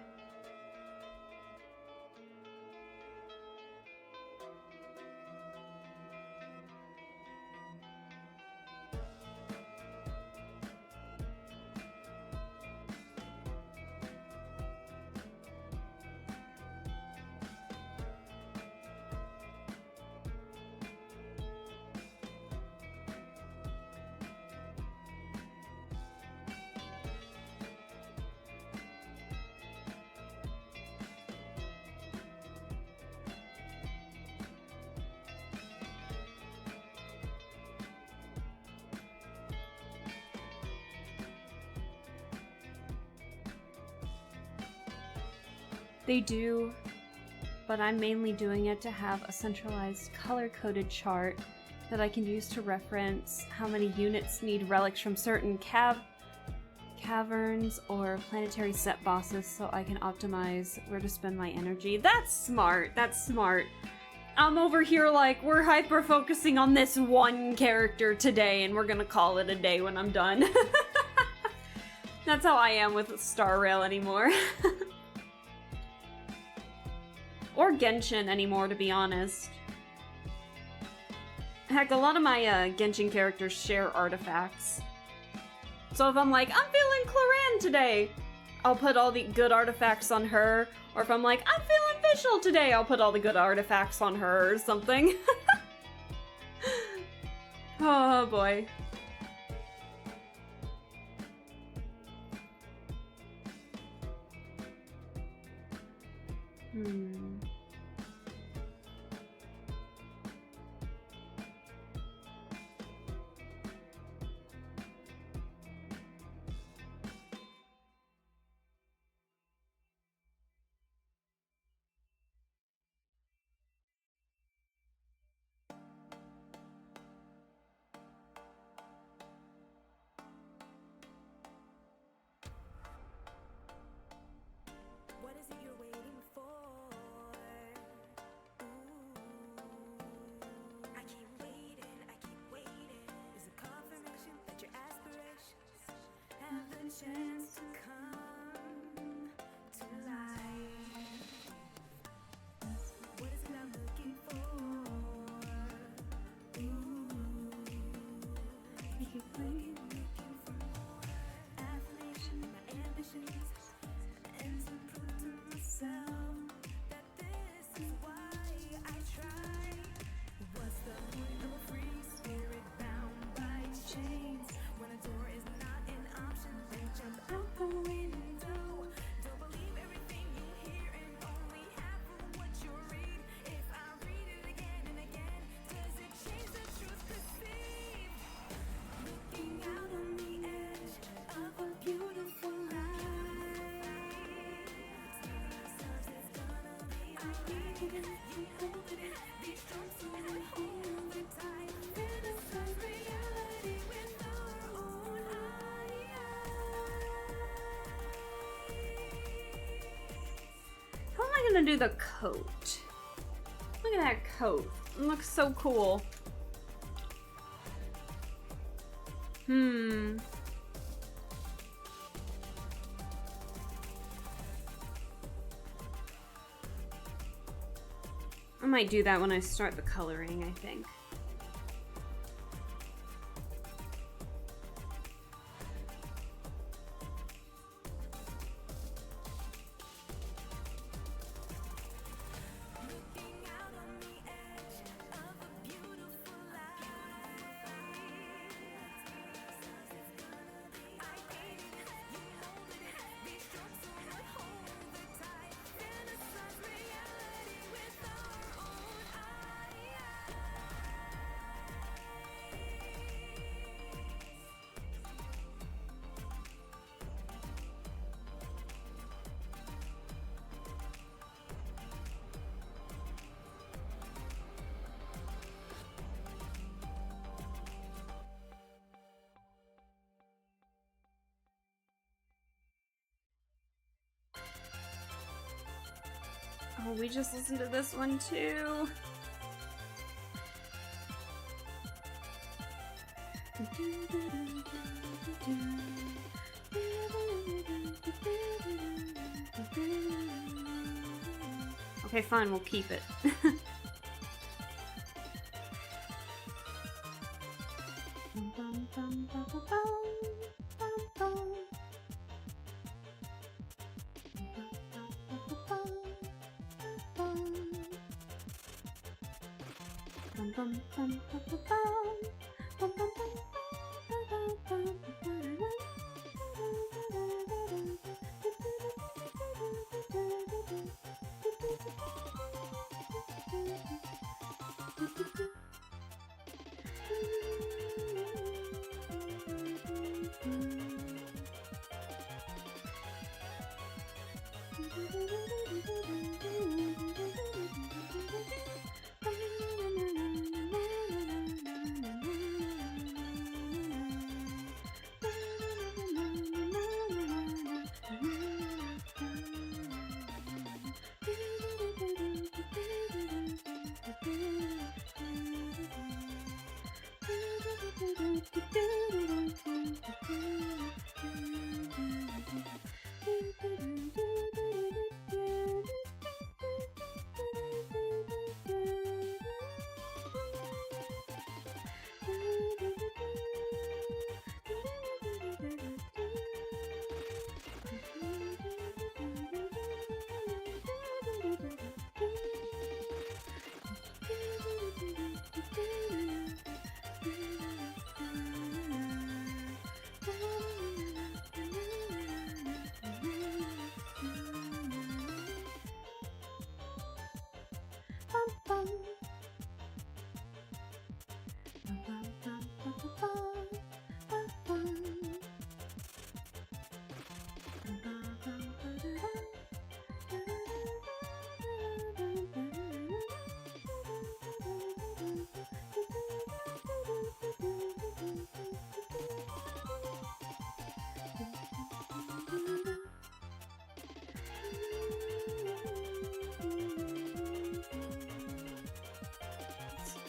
They do, but I'm mainly doing it to have a centralized color-coded chart that I can use to reference how many units need relics from certain caverns or planetary set bosses so I can optimize where to spend my energy. That's smart, that's smart. I'm over here like, we're hyper-focusing on this one character today and we're gonna call it a day when I'm done. That's how I am with Star Rail anymore. Or Genshin anymore, to be honest. Heck, a lot of my Genshin characters share artifacts. So if I'm like, I'm feeling Claran today, I'll put all the good artifacts on her. Or if I'm like, I'm feeling Vishal today, I'll put all the good artifacts on her or something. Oh boy. What is it you're waiting for? I keep waiting. Is it confirmation that your aspirations have the chance to come to life? What is it I'm looking for? I keep looking for more affirmation, my ambitions. And to prove to myself that this is why I try. What's the point of a free spirit bound by chains when a door is not an option? Then jump out the window. Don't believe everything you hear and only half of what you read. If I read it again and again, does it change the truth perceived? Looking out on the edge of a beautiful life. How am I gonna do the coat? Look at that coat. It looks so cool. I might do that when I start the coloring, I think. Oh, we just listened to this one too. Okay, fine, we'll keep it.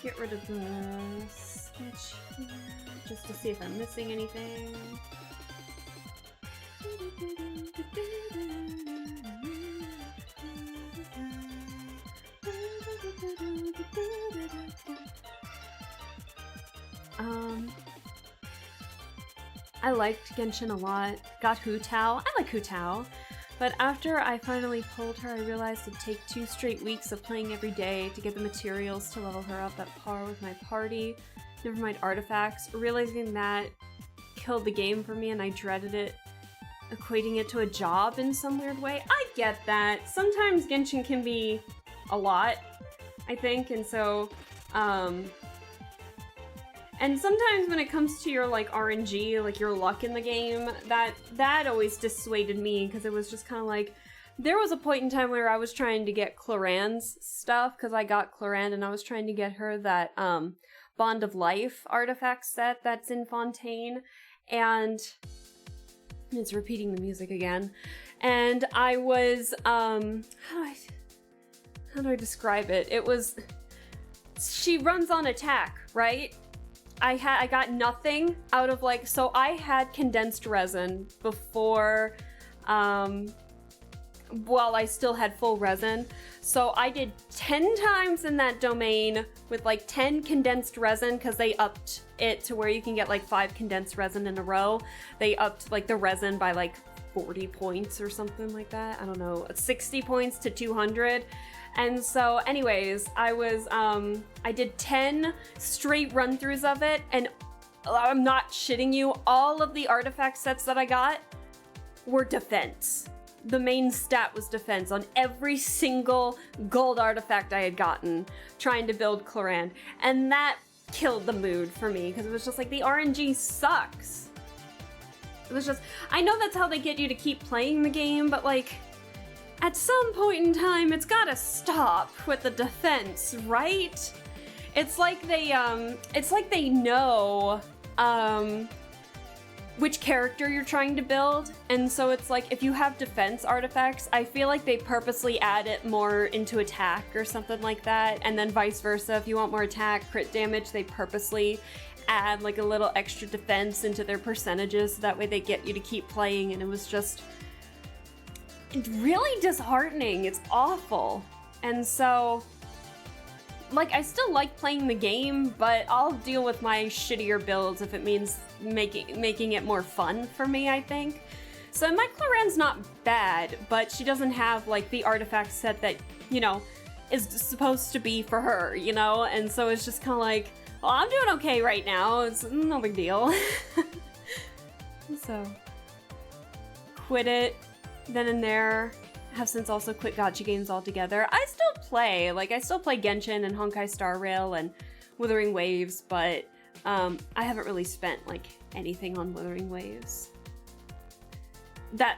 Get rid of the sketch here, just to see if I'm missing anything. I liked Genshin a lot. Got Hu Tao. I like Hu Tao. But after I finally pulled her, I realized it'd take 2 straight weeks of playing every day to get the materials to level her up at par with my party. Never mind artifacts. Realizing that killed the game for me and I dreaded it, equating it to a job in some weird way. I get that. Sometimes Genshin can be a lot, I think, and so, and sometimes when it comes to your, like, RNG, like, your luck in the game, that always dissuaded me, because it was just kind of like, there was a point in time where I was trying to get Cloran's stuff, because I got Cloran, and I was trying to get her that, Bond of Life artifact set that's in Fontaine, and it's repeating the music again, and I was, how do I describe it? It was, she runs on attack, right? I got nothing out of, like, so I had condensed resin before, while I still had full resin. So I did 10 times in that domain with like 10 condensed resin, because they upped it to where you can get like 5 condensed resin in a row. They upped like the resin by like 40 points or something like that. I don't know, 60 points to 200. And so anyways, I did 10 straight run-throughs of it, and I'm not shitting you, all of the artifact sets that I got were defense. The main stat was defense on every single gold artifact I had gotten trying to build Cloran. And that killed the mood for me, because it was just like, the RNG sucks. It was just, I know that's how they get you to keep playing the game, but like, at some point in time, it's gotta stop with the defense, right? It's like they know, which character you're trying to build. And so it's like, if you have defense artifacts, I feel like they purposely add it more into attack or something like that. And then vice versa, if you want more attack, crit damage, they purposely add like a little extra defense into their percentages, so that way they get you to keep playing. And it was just really disheartening. It's awful. And so, like, I still like playing the game, but I'll deal with my shittier builds if it means making it more fun for me, I think. So my Cloran's not bad, but she doesn't have, like, the artifact set that, you know, is supposed to be for her, you know? And so it's just kind of like, well, I'm doing okay right now. It's no big deal. So, quit it then and there. Have since also quit gacha games altogether. I still play, like, I still play Genshin and Honkai Star Rail and Wuthering Waves, but I haven't really spent, like, anything on Wuthering Waves.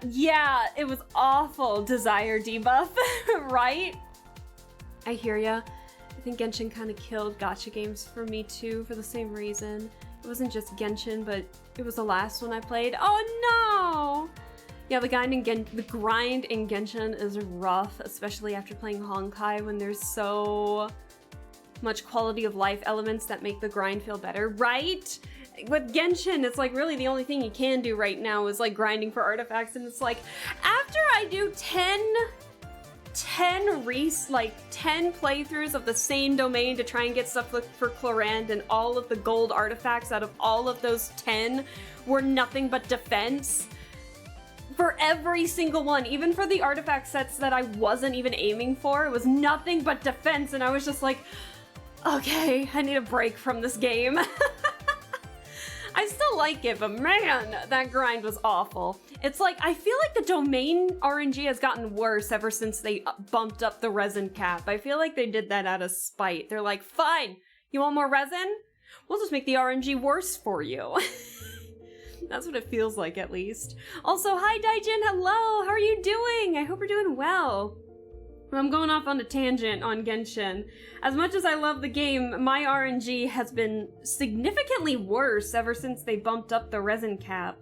Yeah, it was awful, Desire debuff, right? I hear ya. I think Genshin kind of killed gacha games for me too, for the same reason. It wasn't just Genshin, but it was the last one I played. Oh no! Yeah, the grind in Genshin is rough, especially after playing Honkai, when there's so much quality of life elements that make the grind feel better, right? With Genshin, it's like really the only thing you can do right now is like grinding for artifacts, and it's like, after I do 10 playthroughs of the same domain to try and get stuff for Clorand, and all of the gold artifacts out of all of those 10 were nothing but defense. For every single one, even for the artifact sets that I wasn't even aiming for, it was nothing but defense, and I was just like, okay, I need a break from this game. I still like it, but man, that grind was awful. It's like, I feel like the domain RNG has gotten worse ever since they bumped up the resin cap. I feel like they did that out of spite. They're like, fine, you want more resin? We'll just make the RNG worse for you. That's what it feels like, at least. Also, hi Daijin, hello! How are you doing? I hope you're doing well. I'm going off on a tangent on Genshin. As much as I love the game, my RNG has been significantly worse ever since they bumped up the resin cap.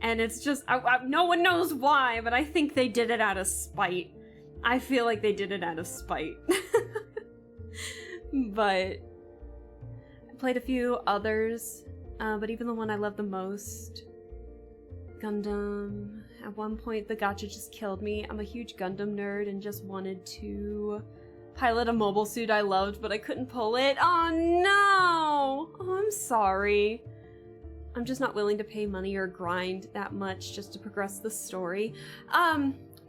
And it's just, no one knows why, but I think they did it out of spite. I feel like they did it out of spite. But I played a few others. But even the one I love the most, Gundam. At one point, the gacha just killed me. I'm a huge Gundam nerd and just wanted to pilot a mobile suit I loved, but I couldn't pull it. Oh no! Oh, I'm sorry. I'm just not willing to pay money or grind that much just to progress the story.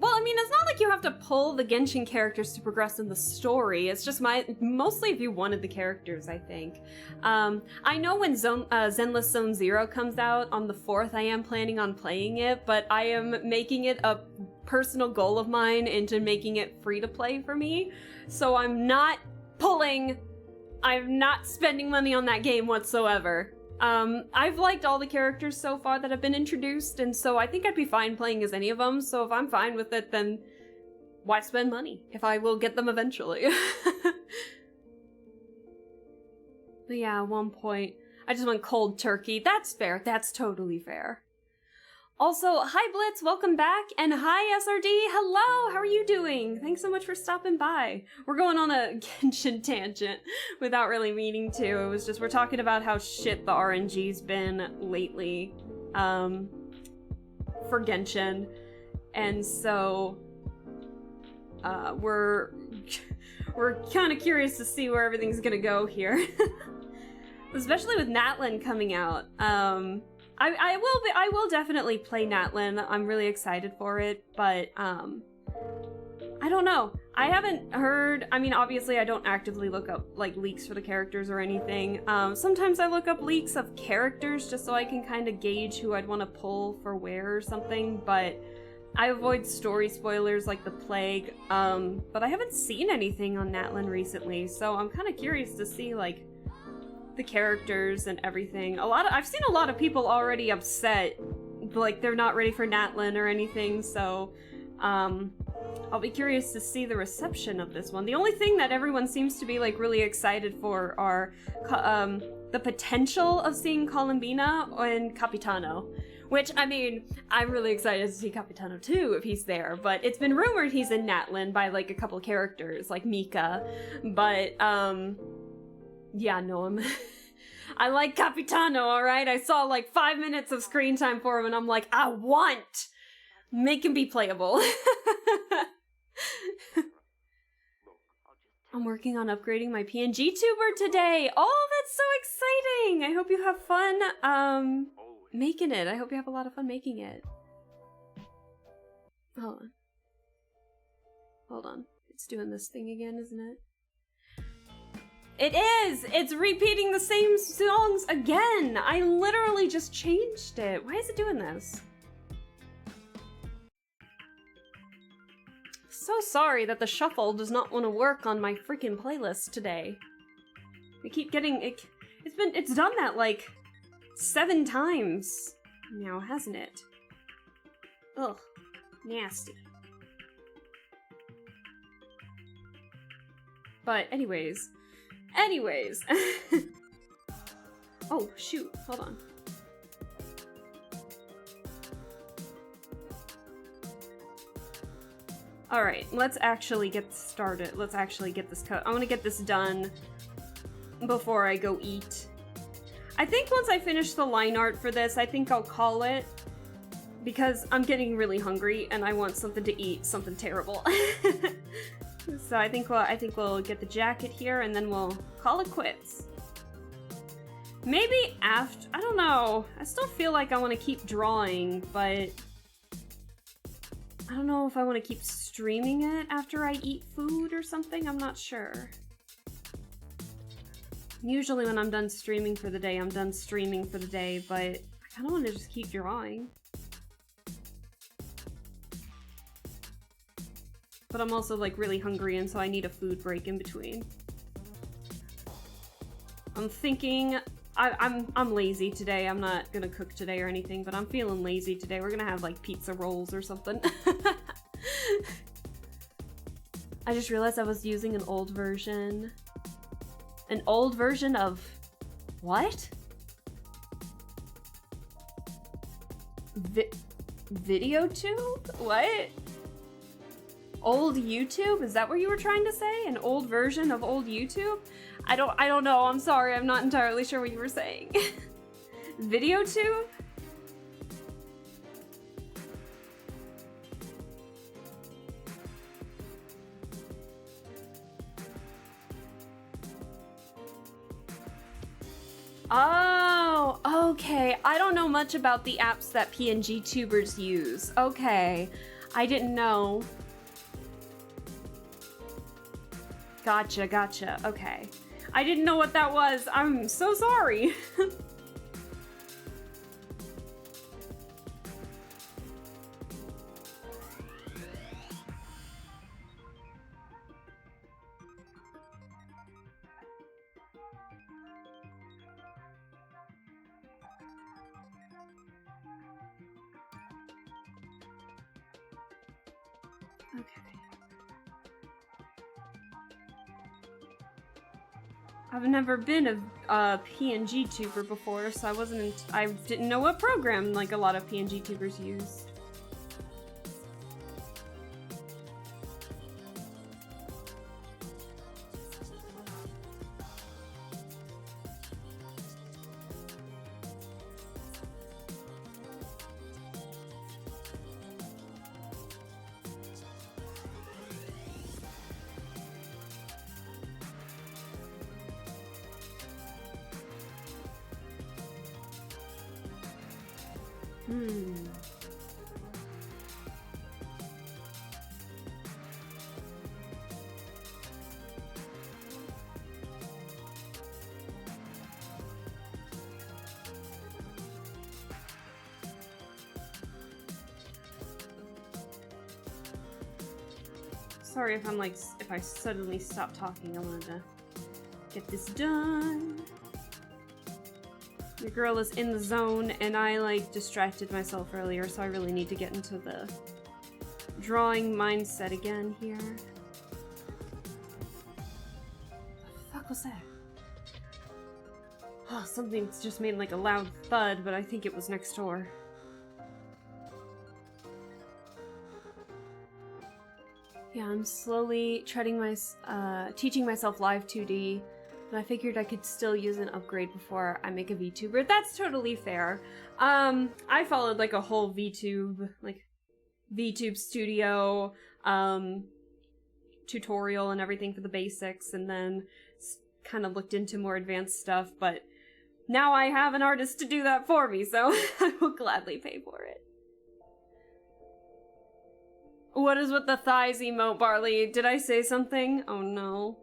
Well, I mean, it's not like you have to pull the Genshin characters to progress in the story. It's just mostly if you wanted the characters, I think. I know when Zenless Zone Zero comes out on the 4th, I am planning on playing it, but I am making it a personal goal of mine into making it free to play for me. So I'm not spending money on that game whatsoever. I've liked all the characters so far that have been introduced, and so I think I'd be fine playing as any of them, so if I'm fine with it, then why spend money if I will get them eventually? But yeah, at one point, I just went cold turkey. That's fair. That's totally fair. Also, hi Blitz, welcome back, and hi SRD, hello, how are you doing? Thanks so much for stopping by. We're going on a Genshin tangent without really meaning to. It was just, we're talking about how shit the RNG's been lately, for Genshin, and so, we're kind of curious to see where everything's gonna go here. Especially with Natlin coming out, I will definitely play Natlin. I'm really excited for it, but I don't know. I haven't heard, I mean, obviously I don't actively look up like leaks for the characters or anything. Sometimes I look up leaks of characters just so I can kind of gauge who I'd want to pull for where or something, but I avoid story spoilers like the plague. But I haven't seen anything on Natlin recently, so I'm kind of curious to see like the characters and everything. I've seen a lot of people already upset, like they're not ready for Natlin or anything, so I'll be curious to see the reception of this one. The only thing that everyone seems to be like really excited for are the potential of seeing Columbina and Capitano, Which, I mean, I'm really excited to see Capitano too if he's there, but it's been rumored he's in Natlan by like a couple characters, like Mika. But, yeah, no, I like Capitano, alright? I saw like 5 minutes of screen time for him and I'm like, I want! Make him be playable. I'm working on upgrading my PNG tuber today. Oh, that's so exciting! I hope you have fun, making it. I hope you have a lot of fun making it. Hold on. Hold on. It's doing this thing again, isn't it? It is! It's repeating the same songs again! I literally just changed it. Why is it doing this? So sorry that the shuffle does not want to work on my freaking playlist today. I keep getting it. It's done that like 7 times now, hasn't it? Ugh, nasty. But anyways. Oh shoot, hold on. Alright, let's actually get started. Let's actually get this cut. I want to get this done before I go eat. I think once I finish the line art for this, I think I'll call it. Because I'm getting really hungry and I want something to eat, something terrible. So I think we'll get the jacket here and then we'll call it quits. Maybe after, I don't know. I still feel like I want to keep drawing, but I don't know if I want to keep streaming it after I eat food or something. I'm not sure. Usually when I'm done streaming for the day, I'm done streaming for the day, but I kind of want to just keep drawing. But I'm also like really hungry and so I need a food break in between. I'm thinking, I'm lazy today. I'm not gonna cook today or anything, but I'm feeling lazy today. We're gonna have like pizza rolls or something. I just realized I was using an old version. An old version of what? VideoTube? What? Old YouTube? Is that what you were trying to say? An old version of old YouTube? I don't know. I'm sorry. I'm not entirely sure what you were saying. VideoTube? Oh, okay. I don't know much about the apps that PNG tubers use. Okay. I didn't know. Gotcha. Okay. I didn't know what that was. I'm so sorry. Okay. I've never been a PNG tuber before, so I didn't know what program like a lot of PNG tubers used. Sorry if I suddenly stop talking. I wanted to get this done. The girl is in the zone, and I distracted myself earlier, so I really need to get into the drawing mindset again here. What the fuck was that? Oh, something's just made like a loud thud, but I think it was next door. Yeah, I'm slowly teaching myself live 2D, and I figured I could still use an upgrade before I make a VTuber. That's totally fair. I followed like a whole VTube studio, tutorial and everything for the basics, and then kind of looked into more advanced stuff, but now I have an artist to do that for me, so I will gladly pay for it. What is with the thighs emote, Barley? Did I say something? Oh no.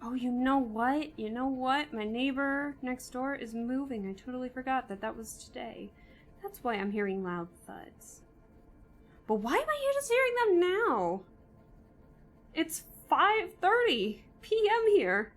Oh, you know what? You know what? My neighbor next door is moving. I totally forgot that that was today. That's why I'm hearing loud thuds. But why am I just hearing them now? It's 5:30 p.m. here.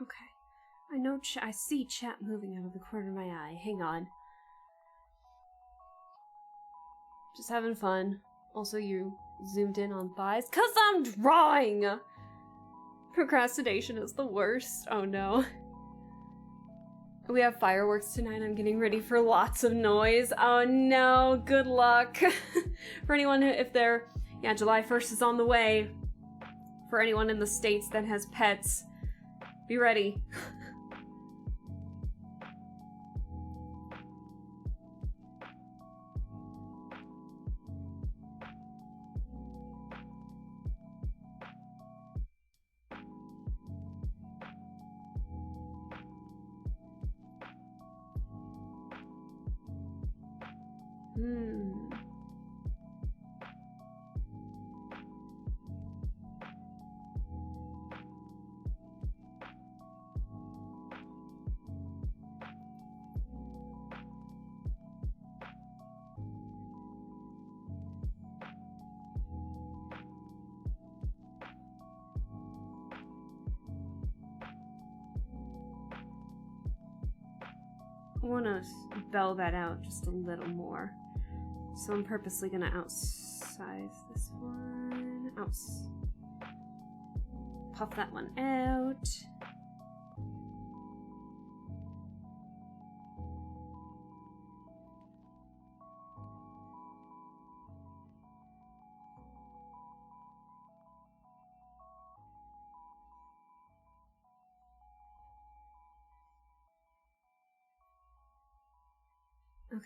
Okay. I know I see chat moving out of the corner of my eye. Hang on. Just having fun. Also, you zoomed in on thighs. 'Cause I'm drawing! Procrastination is the worst. Oh no. We have fireworks tonight. I'm getting ready for lots of noise. Oh no, good luck. For anyone who, if they're, yeah, July 1st is on the way. For anyone in the States that has pets, be ready. I want to bell that out just a little more. So I'm purposely going to outsize this one. Puff that one out. Okay.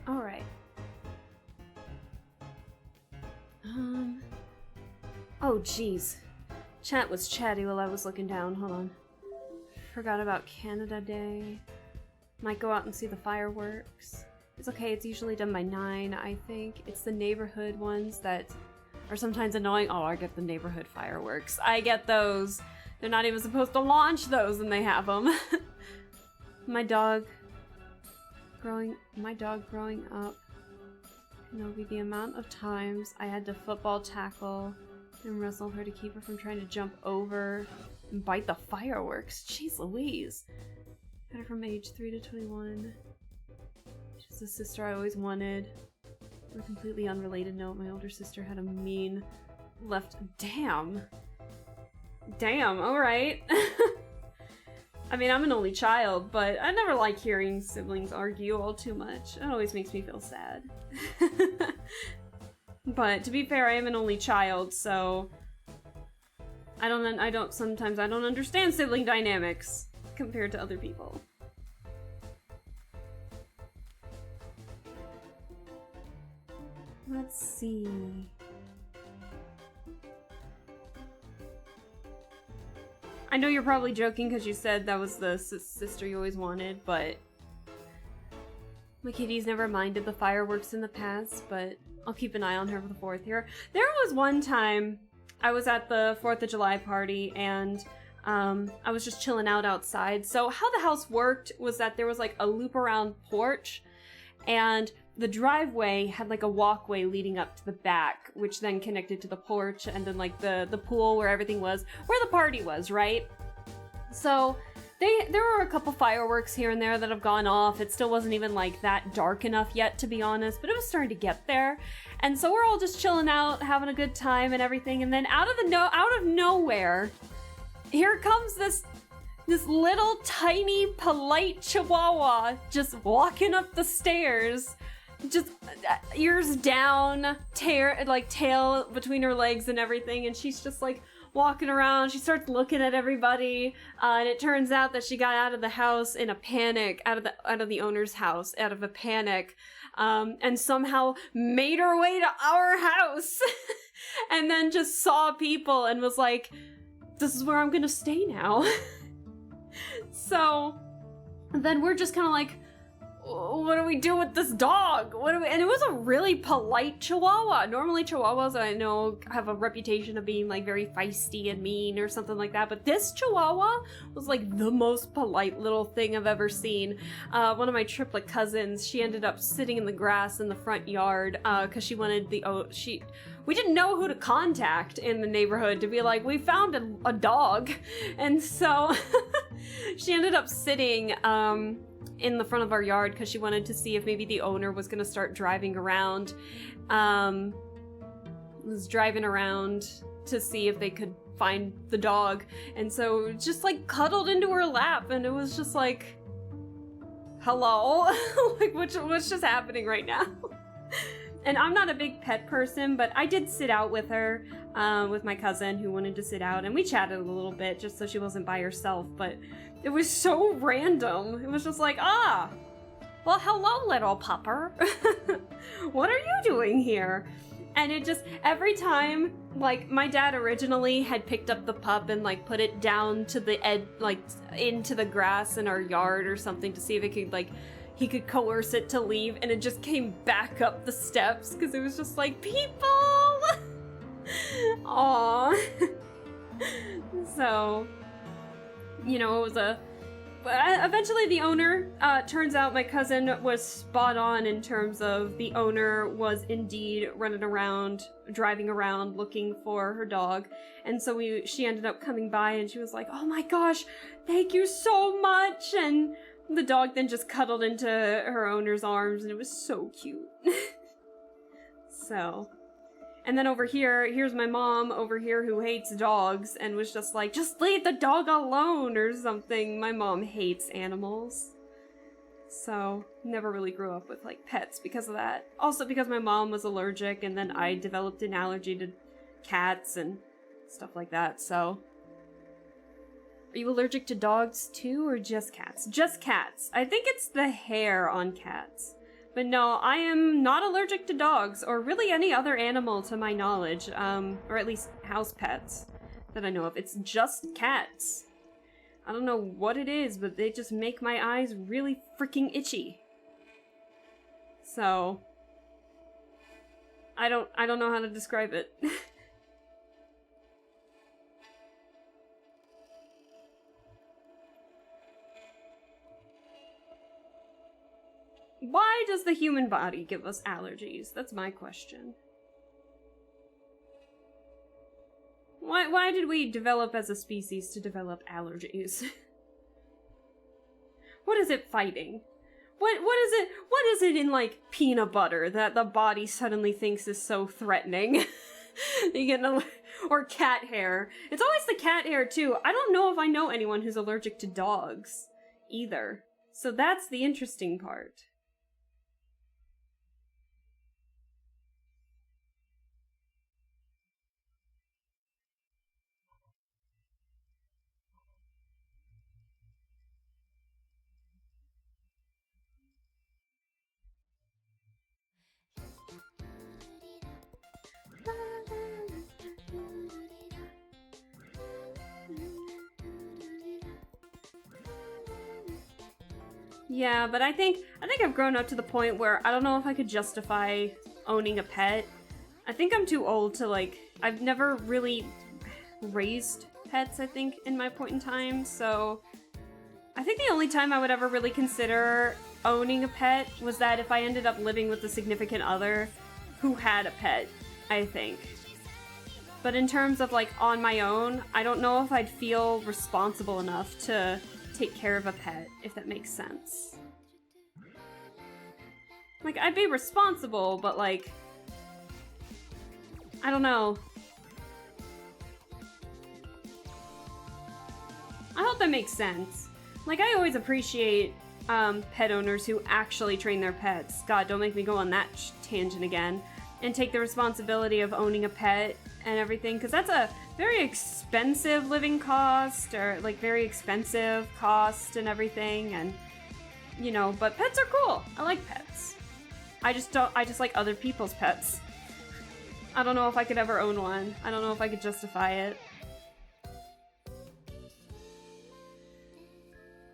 Alright. Oh, jeez. Chat was chatty while I was looking down. Hold on. Forgot about Canada Day. Might go out and see the fireworks. It's okay, it's usually done by 9, I think. It's the neighborhood ones that are sometimes annoying. Oh, I get the neighborhood fireworks. I get those. They're not even supposed to launch those and they have them. My dog growing up, you know, be the amount of times I had to football tackle and wrestle her to keep her from trying to jump over and bite the fireworks. Jeez Louise. Had her from age 3 to 21. She's the sister I always wanted. On a completely unrelated note, my older sister had a mean left. Damn. Damn, alright. I mean, I'm an only child, but I never like hearing siblings argue all too much. It always makes me feel sad. But to be fair, I am an only child, so sometimes I don't understand sibling dynamics compared to other people. Let's see. I know you're probably joking because you said that was the sister you always wanted, but my kitty's never minded the fireworks in the past, but I'll keep an eye on her for the 4th here. There was one time I was at the 4th of July party and I was just chilling out outside. So how the house worked was that there was like a loop around porch and the driveway had like a walkway leading up to the back, which then connected to the porch and then like the pool where everything was, where the party was, right? So there were a couple fireworks here and there that have gone off. It still wasn't even like that dark enough yet, to be honest, but it was starting to get there. And so we're all just chilling out, having a good time and everything. And then out of nowhere, here comes this little tiny polite chihuahua just walking up the stairs. Just ears down, tail between her legs and everything, and she's just like walking around. She starts looking at everybody, and it turns out that she got out of the house in a panic, out of the owner's house, out of a panic, and somehow made her way to our house, and then just saw people and was like, "This is where I'm gonna stay now." So then we're just kind of like, what do we do with this dog? And it was a really polite chihuahua. Normally chihuahuas, I know, have a reputation of being like very feisty and mean or something like that, but this chihuahua was like the most polite little thing I've ever seen. One of my triplet cousins, she ended up sitting in the grass in the front yard because she wanted we didn't know who to contact in the neighborhood to be like, we found a dog. And so she ended up sitting in the front of our yard because she wanted to see if maybe the owner was going to start driving around. Was driving around to see if they could find the dog. And so just like cuddled into her lap, and it was just like, hello? Like, what's just happening right now? And I'm not a big pet person, but I did sit out with her, with my cousin who wanted to sit out, and we chatted a little bit just so she wasn't by herself, but it was so random. It was just like, well, hello, little pupper. What are you doing here? And it just, every time, like, my dad originally had picked up the pup and, like, put it down to the edge, like, into the grass in our yard or something to see if it could, like, he could coerce it to leave, and it just came back up the steps because it was just like, people! Aww. So, you know, it was eventually the owner, turns out my cousin was spot on in terms of the owner was indeed running around, driving around looking for her dog. And so she ended up coming by and she was like, oh my gosh, thank you so much. And the dog then just cuddled into her owner's arms and it was so cute. So, and then over here, here's my mom over here who hates dogs and was just like, just leave the dog alone or something. My mom hates animals. So, never really grew up with like pets because of that. Also because my mom was allergic and then I developed an allergy to cats and stuff like that, so. Are you allergic to dogs too or just cats? Just cats. I think it's the hair on cats. But no, I am not allergic to dogs, or really any other animal to my knowledge, or at least house pets that I know of. It's just cats. I don't know what it is, but they just make my eyes really freaking itchy. So, I don't know how to describe it. Why does the human body give us allergies? That's my question. Why did we develop as a species to develop allergies? What is it fighting? What is it in, like, peanut butter that the body suddenly thinks is so threatening? You get or cat hair. It's always the cat hair too. I don't know if I know anyone who's allergic to dogs either. So that's the interesting part. Yeah, but I think I've grown up to the point where I don't know if I could justify owning a pet. I think I'm too old to, like, I've never really raised pets, I think, in my point in time, so I think the only time I would ever really consider owning a pet was that if I ended up living with a significant other who had a pet, I think. But in terms of, like, on my own, I don't know if I'd feel responsible enough to take care of a pet, if that makes sense. Like, I'd be responsible, but, like, I don't know. I hope that makes sense. Like, I always appreciate pet owners who actually train their pets. God, don't make me go on that tangent again. And take the responsibility of owning a pet and everything, because that's a very expensive living cost, or, like, very expensive cost and everything, and, you know, but pets are cool. I like pets. I just like other people's pets. I don't know if I could ever own one. I don't know if I could justify it.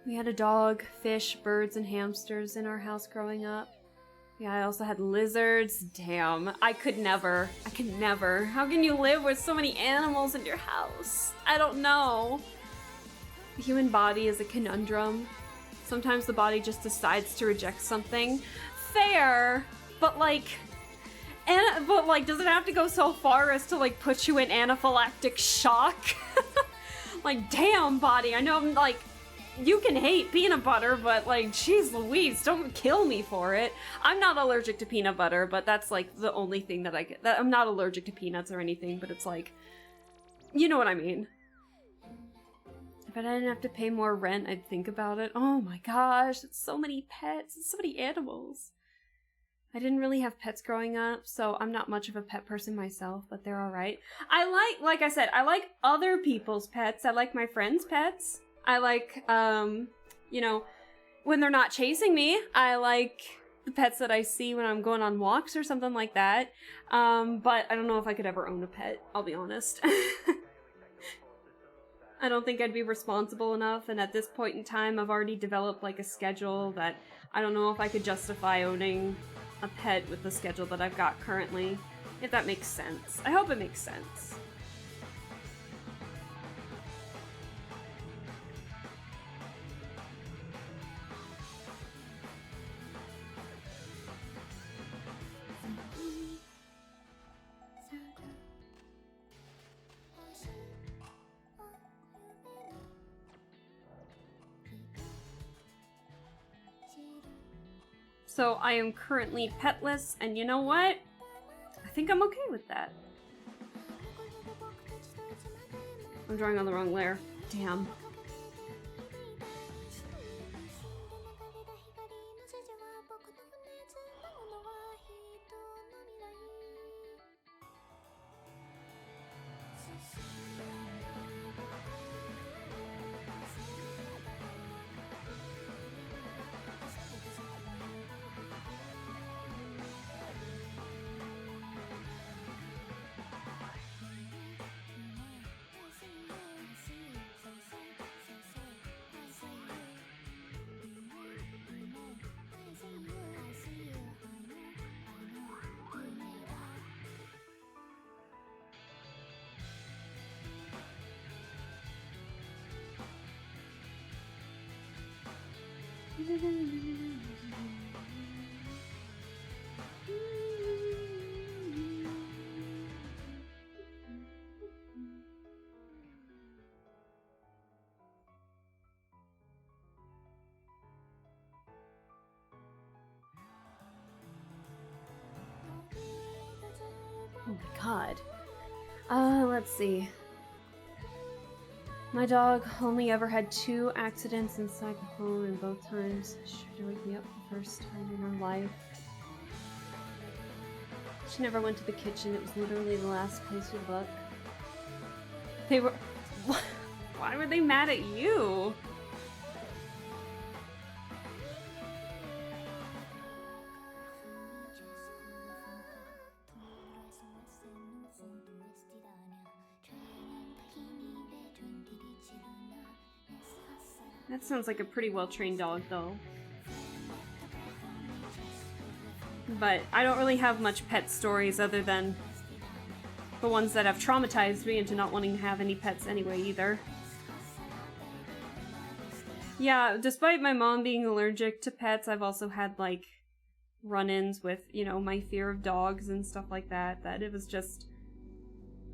We had a dog, fish, birds, and hamsters in our house growing up. Yeah, I also had lizards. Damn, I could never. How can you live with so many animals in your house? I don't know. The human body is a conundrum. Sometimes the body just decides to reject something. Fair, but like, does it have to go so far as to, like, put you in anaphylactic shock? Like, damn, body, I know I'm, like, you can hate peanut butter, but, like, jeez Louise, don't kill me for it. I'm not allergic to peanut butter, but that's, like, the only thing that I get. I'm not allergic to peanuts or anything, but it's like, you know what I mean. If I didn't have to pay more rent, I'd think about it. Oh my gosh, it's so many pets, it's so many animals. I didn't really have pets growing up, so I'm not much of a pet person myself, but they're alright. Like I said, I like other people's pets. I like my friends' pets. I like, you know, when they're not chasing me. I like the pets that I see when I'm going on walks or something like that. But I don't know if I could ever own a pet, I'll be honest. I don't think I'd be responsible enough, and at this point in time, I've already developed, like, a schedule that I don't know if I could justify owning a pet with the schedule that I've got currently, if that makes sense. I hope it makes sense. So I am currently petless, and you know what? I think I'm okay with that. I'm drawing on the wrong layer. Damn. Oh my god. Let's see. My dog only ever had 2 accidents inside the home, and both times she tried to wake me up the first time in her life. She never went to the kitchen. It was literally the last place we'd look. They were... Why were they mad at you? That sounds like a pretty well-trained dog, though. But I don't really have much pet stories other than the ones that have traumatized me into not wanting to have any pets anyway, either. Yeah, despite my mom being allergic to pets, I've also had, like, run-ins with, you know, my fear of dogs and stuff like that, that it was just...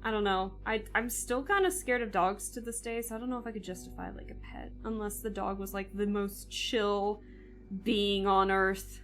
I don't know. I'm still kind of scared of dogs to this day, so I don't know if I could justify, like, a pet. Unless the dog was, like, the most chill being on Earth.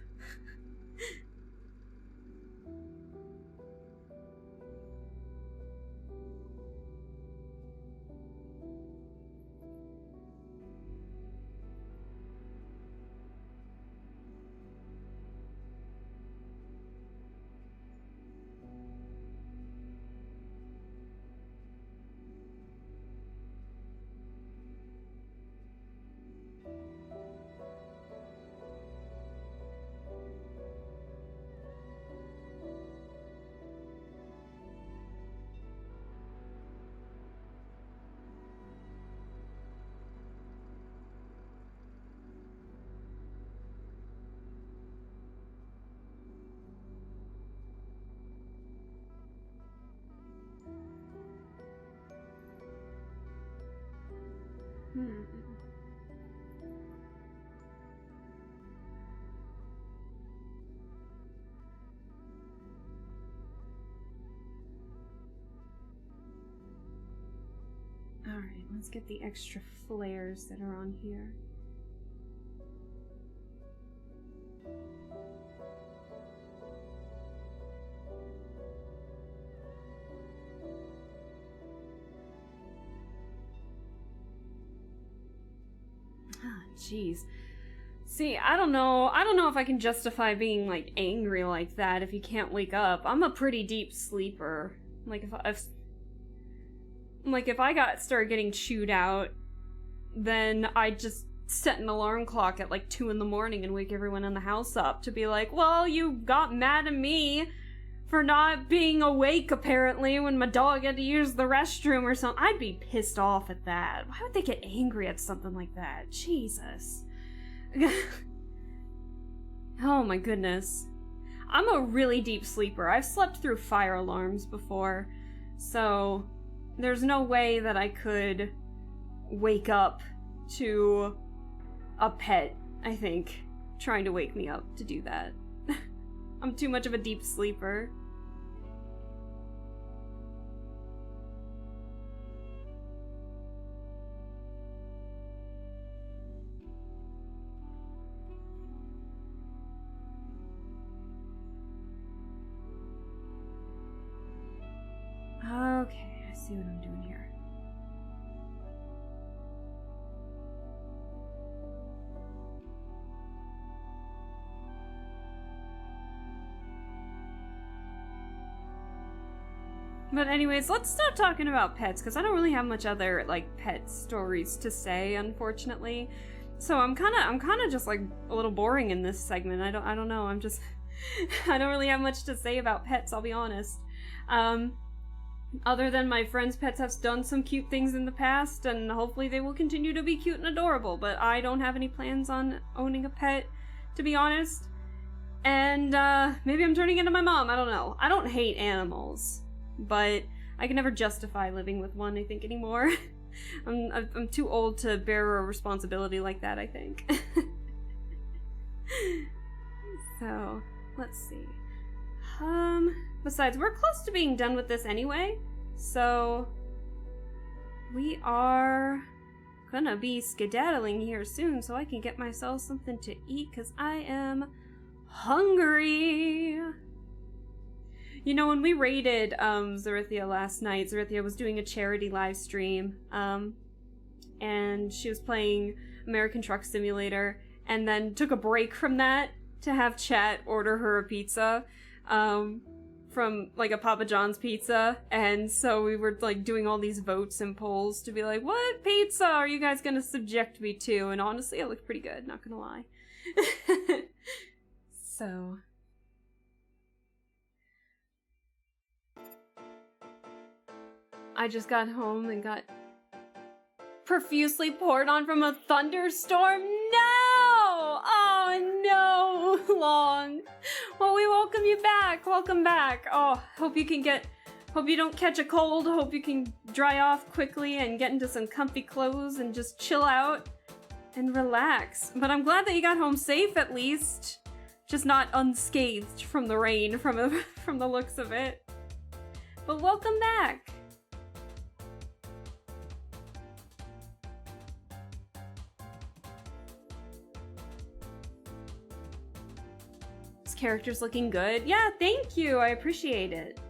Alright, let's get the extra flares that are on here. Ah, jeez. See, I don't know if I can justify being, like, angry like that if you can't wake up. I'm a pretty deep sleeper. Like, if I started getting chewed out, then I'd just set an alarm clock at, like, 2 in the morning and wake everyone in the house up to be like, well, you got mad at me for not being awake, apparently, when my dog had to use the restroom or something. I'd be pissed off at that. Why would they get angry at something like that? Jesus. Oh my goodness. I'm a really deep sleeper. I've slept through fire alarms before, so there's no way that I could wake up to a pet, I think, trying to wake me up to do that. I'm too much of a deep sleeper. Okay, I see what I'm doing here. But anyways, let's stop talking about pets, because I don't really have much other, like, pet stories to say, unfortunately. So I'm kind of just, like, a little boring in this segment. I don't know, I'm just... I don't really have much to say about pets, I'll be honest. Other than my friends' pets have done some cute things in the past, and hopefully they will continue to be cute and adorable, but I don't have any plans on owning a pet, to be honest. And, maybe I'm turning into my mom, I don't know. I don't hate animals, but I can never justify living with one, I think, anymore. I'm too old to bear a responsibility like that, I think. So, let's see. Besides, we're close to being done with this anyway, so we are gonna be skedaddling here soon so I can get myself something to eat because I am hungry. You know, when we raided Zarithia last night, Zarithia was doing a charity live stream, and she was playing American Truck Simulator, and then took a break from that to have chat order her a pizza, from, like, a Papa John's pizza, and so we were, like, doing all these votes and polls to be like, what pizza are you guys gonna subject me to? And honestly, it looked pretty good, not gonna lie. So... I just got home and got profusely poured on from a thunderstorm. No! Oh no, Long. Well, we welcome you back. Welcome back. Oh, hope you don't catch a cold. Hope you can dry off quickly and get into some comfy clothes and just chill out and relax. But I'm glad that you got home safe at least. Just not unscathed from the rain from the looks of it. But welcome back. Character's looking good. Yeah, thank you. I appreciate it.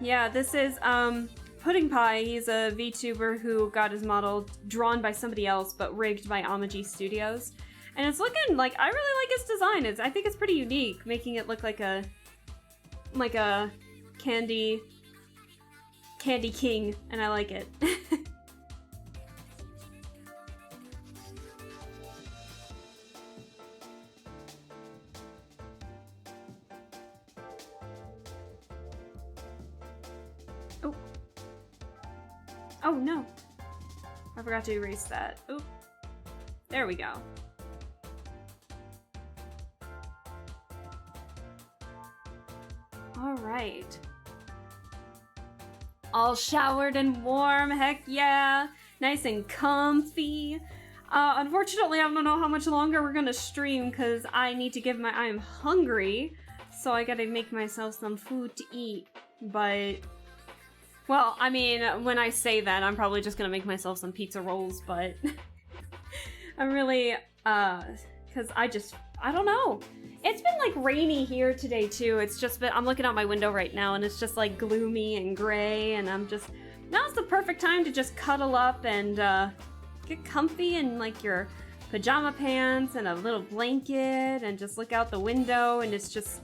Yeah, this is Pudding Pie. He's a VTuber who got his model drawn by somebody else but rigged by Amaji Studios. And it's looking like, I really like his design. I think it's pretty unique, making it look like a candy king, and I like it. Oh no, I forgot to erase that. Oop. There we go. Alright. All showered and warm, heck yeah. Nice and comfy. Unfortunately, I don't know how much longer we're gonna stream because I need to I am hungry, so I gotta make myself some food to eat, but... Well, I mean, when I say that, I'm probably just gonna make myself some pizza rolls, but I'm really, cause I don't know. It's been, like, rainy here today, too. It's just been, I'm looking out my window right now, and it's just, like, gloomy and gray, and now's the perfect time to just cuddle up and, get comfy in, like, your pajama pants and a little blanket, and just look out the window, and it's just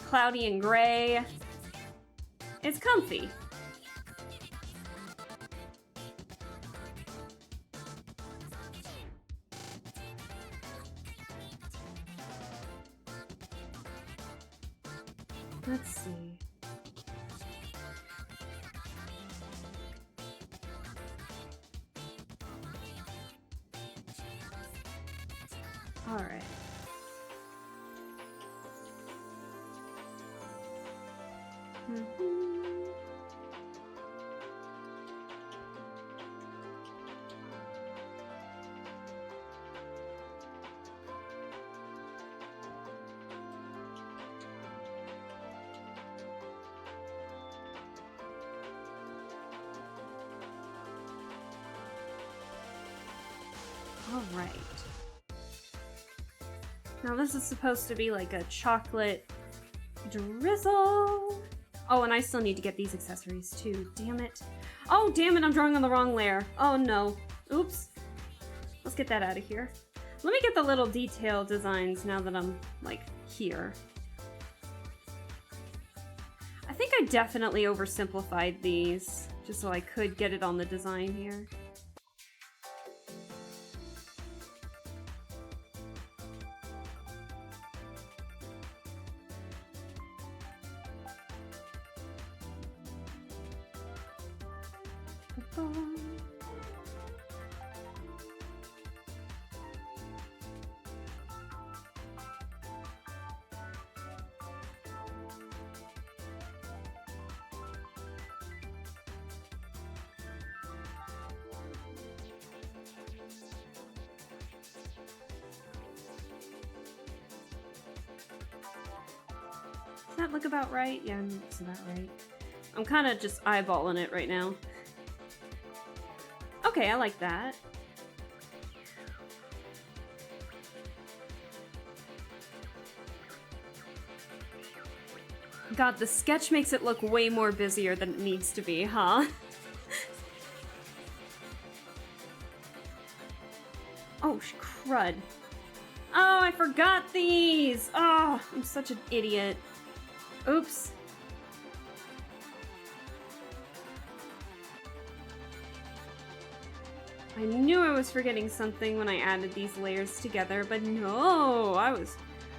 cloudy and gray. It's comfy. Let's see. All right. Alright. Now this is supposed to be like a chocolate drizzle. Oh, and I still need to get these accessories too. Damn it. Oh, damn it, I'm drawing on the wrong layer. Oh no. Oops. Let's get that out of here. Let me get the little detail designs now that I'm, like, here. I think I definitely oversimplified these, just so I could get it on the design here. Does that look about right? Yeah, that's about right. I'm kind of just eyeballing it right now. Okay, I like that. God, the sketch makes it look way more busier than it needs to be, huh? Oh, crud. Oh, I forgot these! Oh, I'm such an idiot. Oops. I knew I was forgetting something when I added these layers together, but no,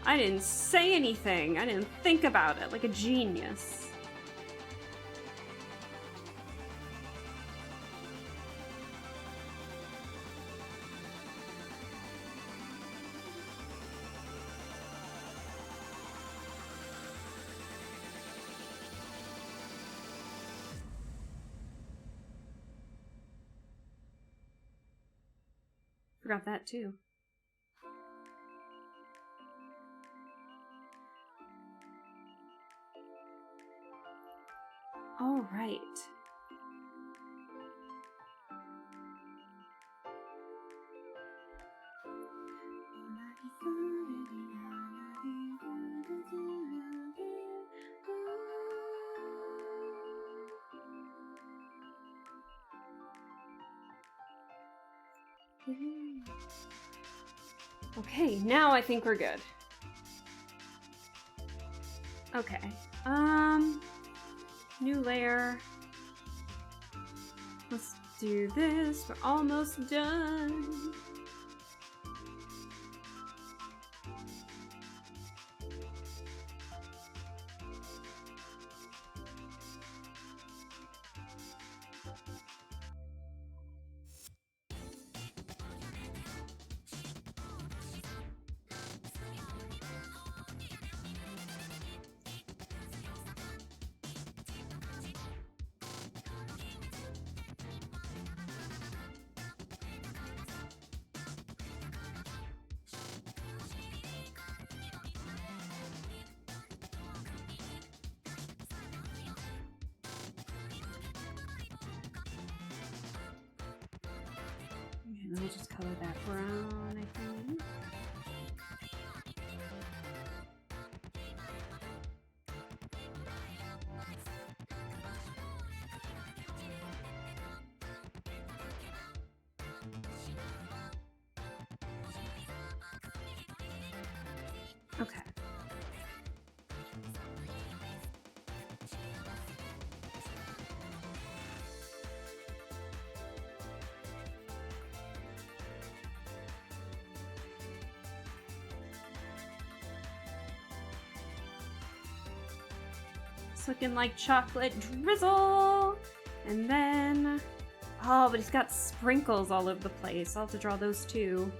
I didn't say anything. I didn't think about it like a genius. Forgot that too. All right. Okay, now I think we're good. Okay. New layer. Let's do this. We're almost done. And I'll just color that brown, I think. Okay. It's looking like chocolate drizzle. And then, oh, but he's got sprinkles all over the place. I'll have to draw those too.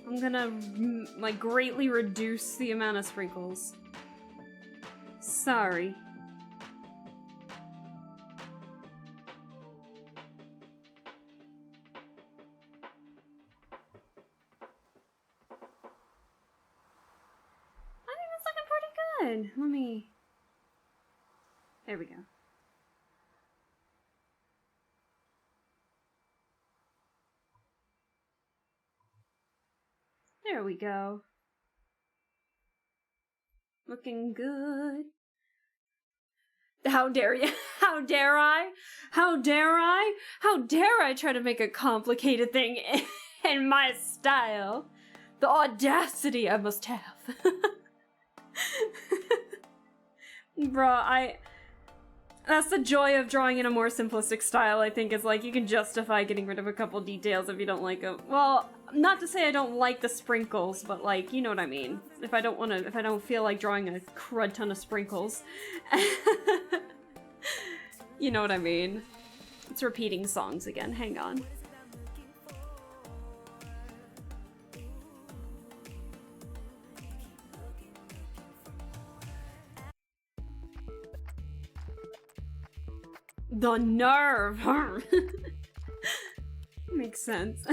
I'm gonna, like, greatly reduce the amount of sprinkles. Sorry. I think that's looking pretty good. Let me... There we go. There we go. Looking good. How dare you? How dare I? How dare I? How dare I try to make a complicated thing in my style? The audacity I must have. Bruh, that's the joy of drawing in a more simplistic style, I think, is like you can justify getting rid of a couple details if you don't like them. Well, not to say I don't like the sprinkles, but like, you know what I mean. If I don't feel like drawing a crud ton of sprinkles. You know what I mean. It's repeating songs again. Hang on. The nerve! Makes sense.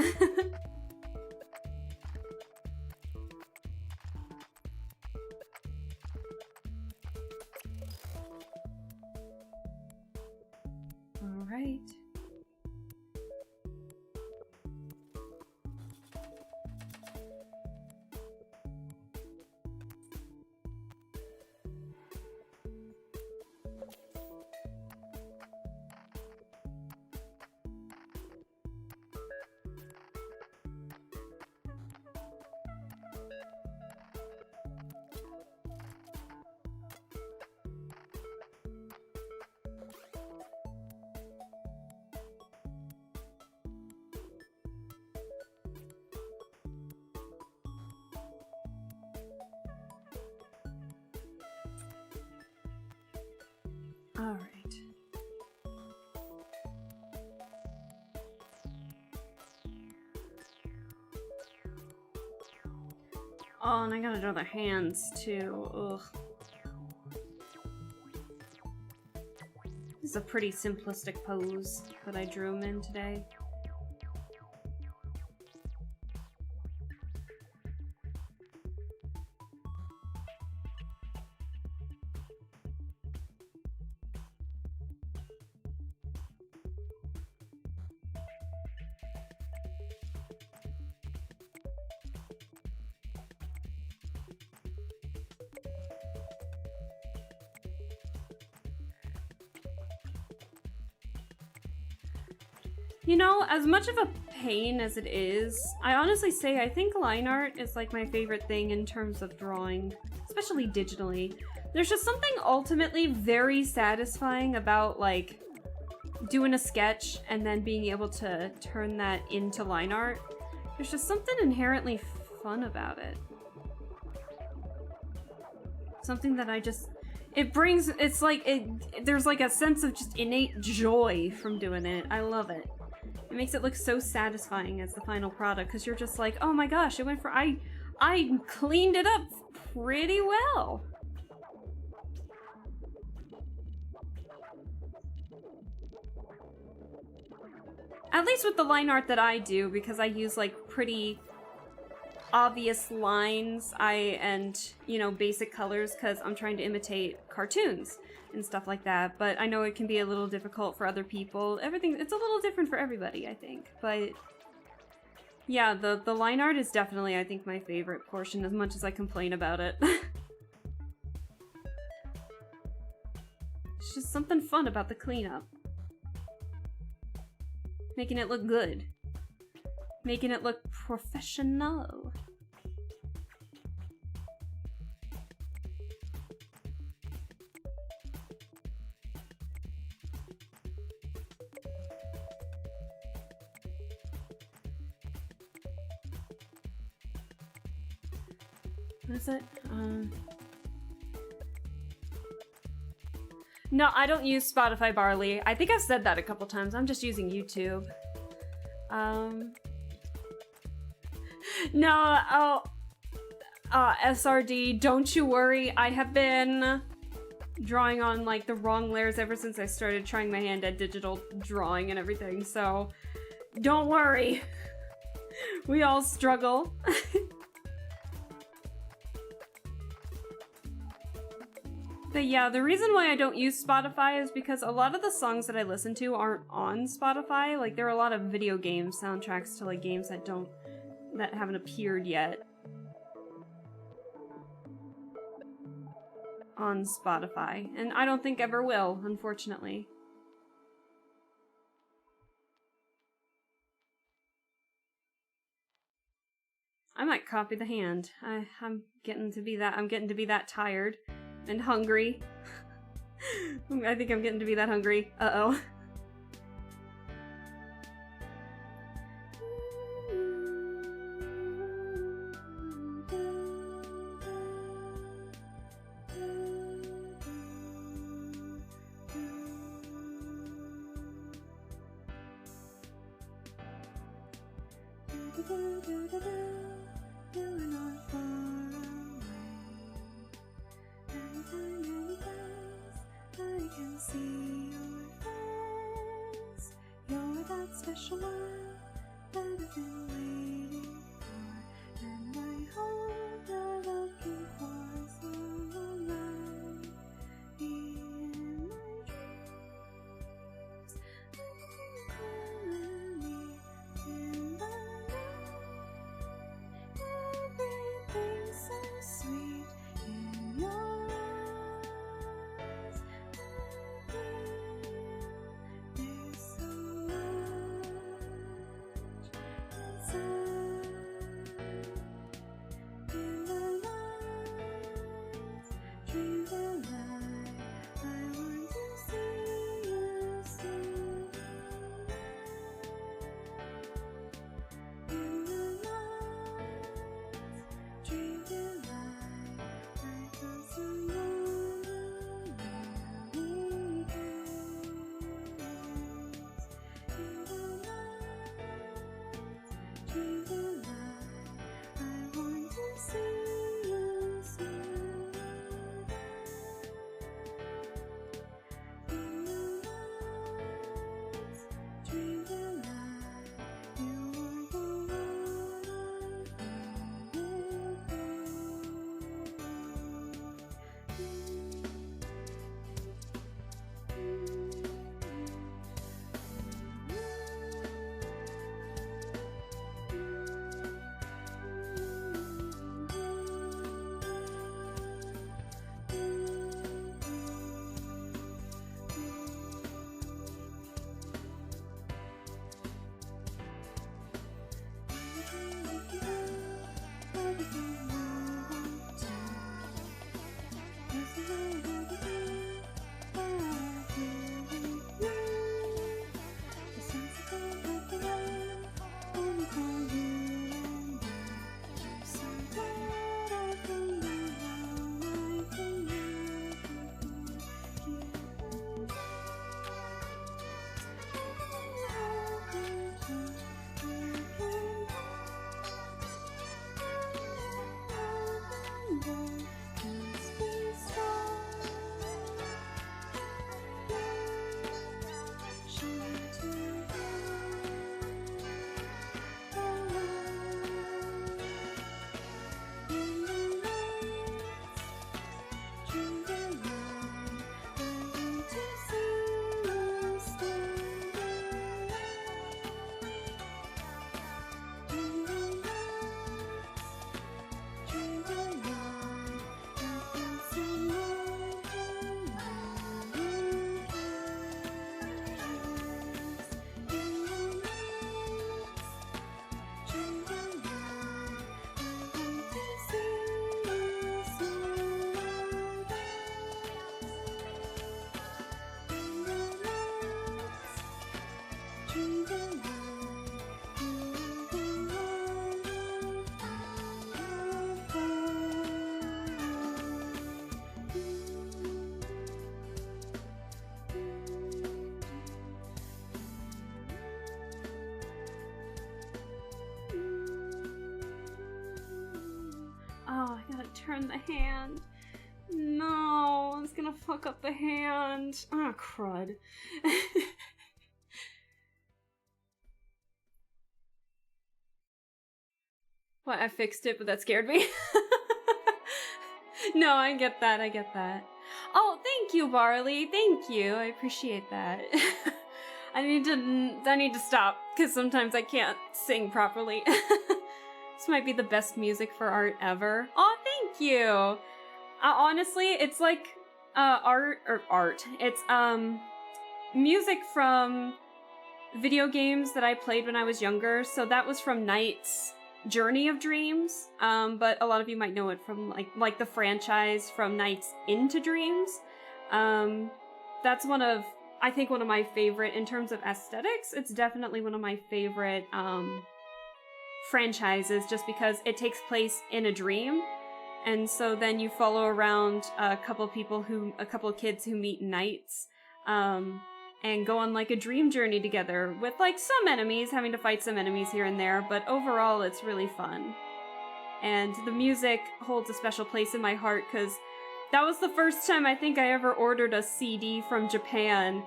All right. All right. Oh, and I gotta draw the hands too. Ugh. This is a pretty simplistic pose that I drew him in today. You know, as much of a pain as it is, I honestly say I think line art is like my favorite thing in terms of drawing, especially digitally. There's just something ultimately very satisfying about like doing a sketch and then being able to turn that into line art. There's just something inherently fun about it. Something that I just, it brings, it's like, there's like a sense of just innate joy from doing it. I love it. It makes it look so satisfying as the final product, because you're just like, oh my gosh, it went for, I cleaned it up pretty well. At least with the line art that I do, because I use like pretty obvious lines and you know, basic colors, because I'm trying to imitate cartoons and stuff like that, but I know it can be a little difficult for other people. It's a little different for everybody, I think, but yeah, the line art is definitely, I think, my favorite portion, as much as I complain about it. It's just something fun about the cleanup. Making it look good. Making it look professional. What is it? No, I don't use Spotify Barley. I think I've said that a couple times. I'm just using YouTube. No, SRD, don't you worry. I have been drawing on like the wrong layers ever since I started trying my hand at digital drawing and everything, so don't worry. We all struggle. But yeah, the reason why I don't use Spotify is because a lot of the songs that I listen to aren't on Spotify. Like, there are a lot of video game soundtracks to like games that haven't appeared yet on Spotify, and I don't think ever will, unfortunately. I might copy the hand. I'm getting to be that tired and hungry. I think I'm getting to be that hungry. Uh-oh. You are not far away. Anytime, any place, I can see your face. You're that special one that I've been waiting for, and I hope you're looking for someone like me in my dreams. Calling me in the night. Everything's so sweet in your eyes. I feel there's so much inside. In the lights, dreams and light, I want to see you soon. In the lights, dreams and light, I feel someone really cares. In the lights, dreams and light, I want to see you soon. In the lights, dreams and light, you are the one I just be strong. Shine together. In the lights, dreams and light, I want to see you standing. In the lights, dreams and light, I feel someone really cares. In the lights, dreams and light, I want to see you soon. In the lights, dreams and light, you are the one I Oh, I gotta turn the hand. No, it's gonna fuck up the hand. Ah, crud. What, I fixed it, but that scared me? No, I get that, I get that. Oh, thank you, Barley. Thank you. I appreciate that. I need to stop, because sometimes I can't sing properly. This might be the best music for art ever. Oh, thank you! Honestly, it's like, art. It's, music from video games that I played when I was younger. So that was from Knight's Journey of Dreams, but a lot of you might know it from, like the franchise from Nights into Dreams. That's I think one of my favorite, in terms of aesthetics, it's definitely one of my favorite, franchises, just because it takes place in a dream, and so then you follow around a couple of kids who meet knights, and go on like a dream journey together with like some enemies, having to fight some enemies here and there, but overall it's really fun. And the music holds a special place in my heart because that was the first time I think I ever ordered a CD from Japan,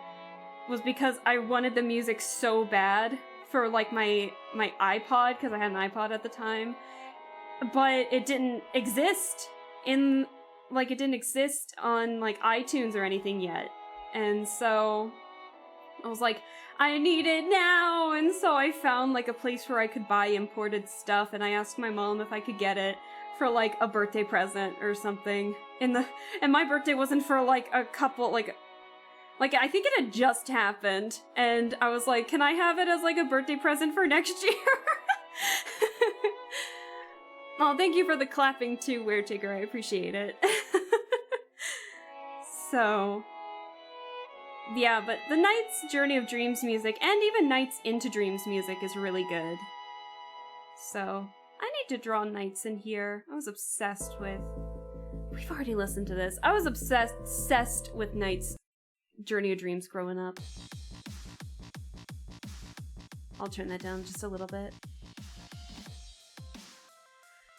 was because I wanted the music so bad for like my iPod, because I had an iPod at the time, but it didn't exist on like iTunes or anything yet. And so I was like, I need it now! And so I found like a place where I could buy imported stuff, and I asked my mom if I could get it for like a birthday present or something. And my birthday wasn't for like a couple, like I think it had just happened, and I was like, can I have it as like a birthday present for next year? Oh, thank you for the clapping too, Weird Tigger, I appreciate it. So yeah, but the Knight's Journey of Dreams music, and even Nights into Dreams music, is really good. So I need to draw Knights in here. I was obsessed with... We've already listened to this. I was obsessed with Knight's Journey of Dreams growing up. I'll turn that down just a little bit.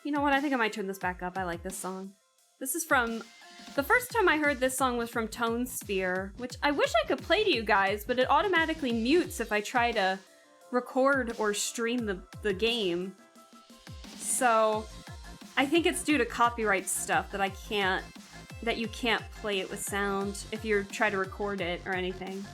You know what? I think I might turn this back up. I like this song. This is from... The first time I heard this song was from Tone Sphere, which I wish I could play to you guys, but it automatically mutes if I try to record or stream the game. So I think it's due to copyright stuff that you can't play it with sound if you try to record it or anything.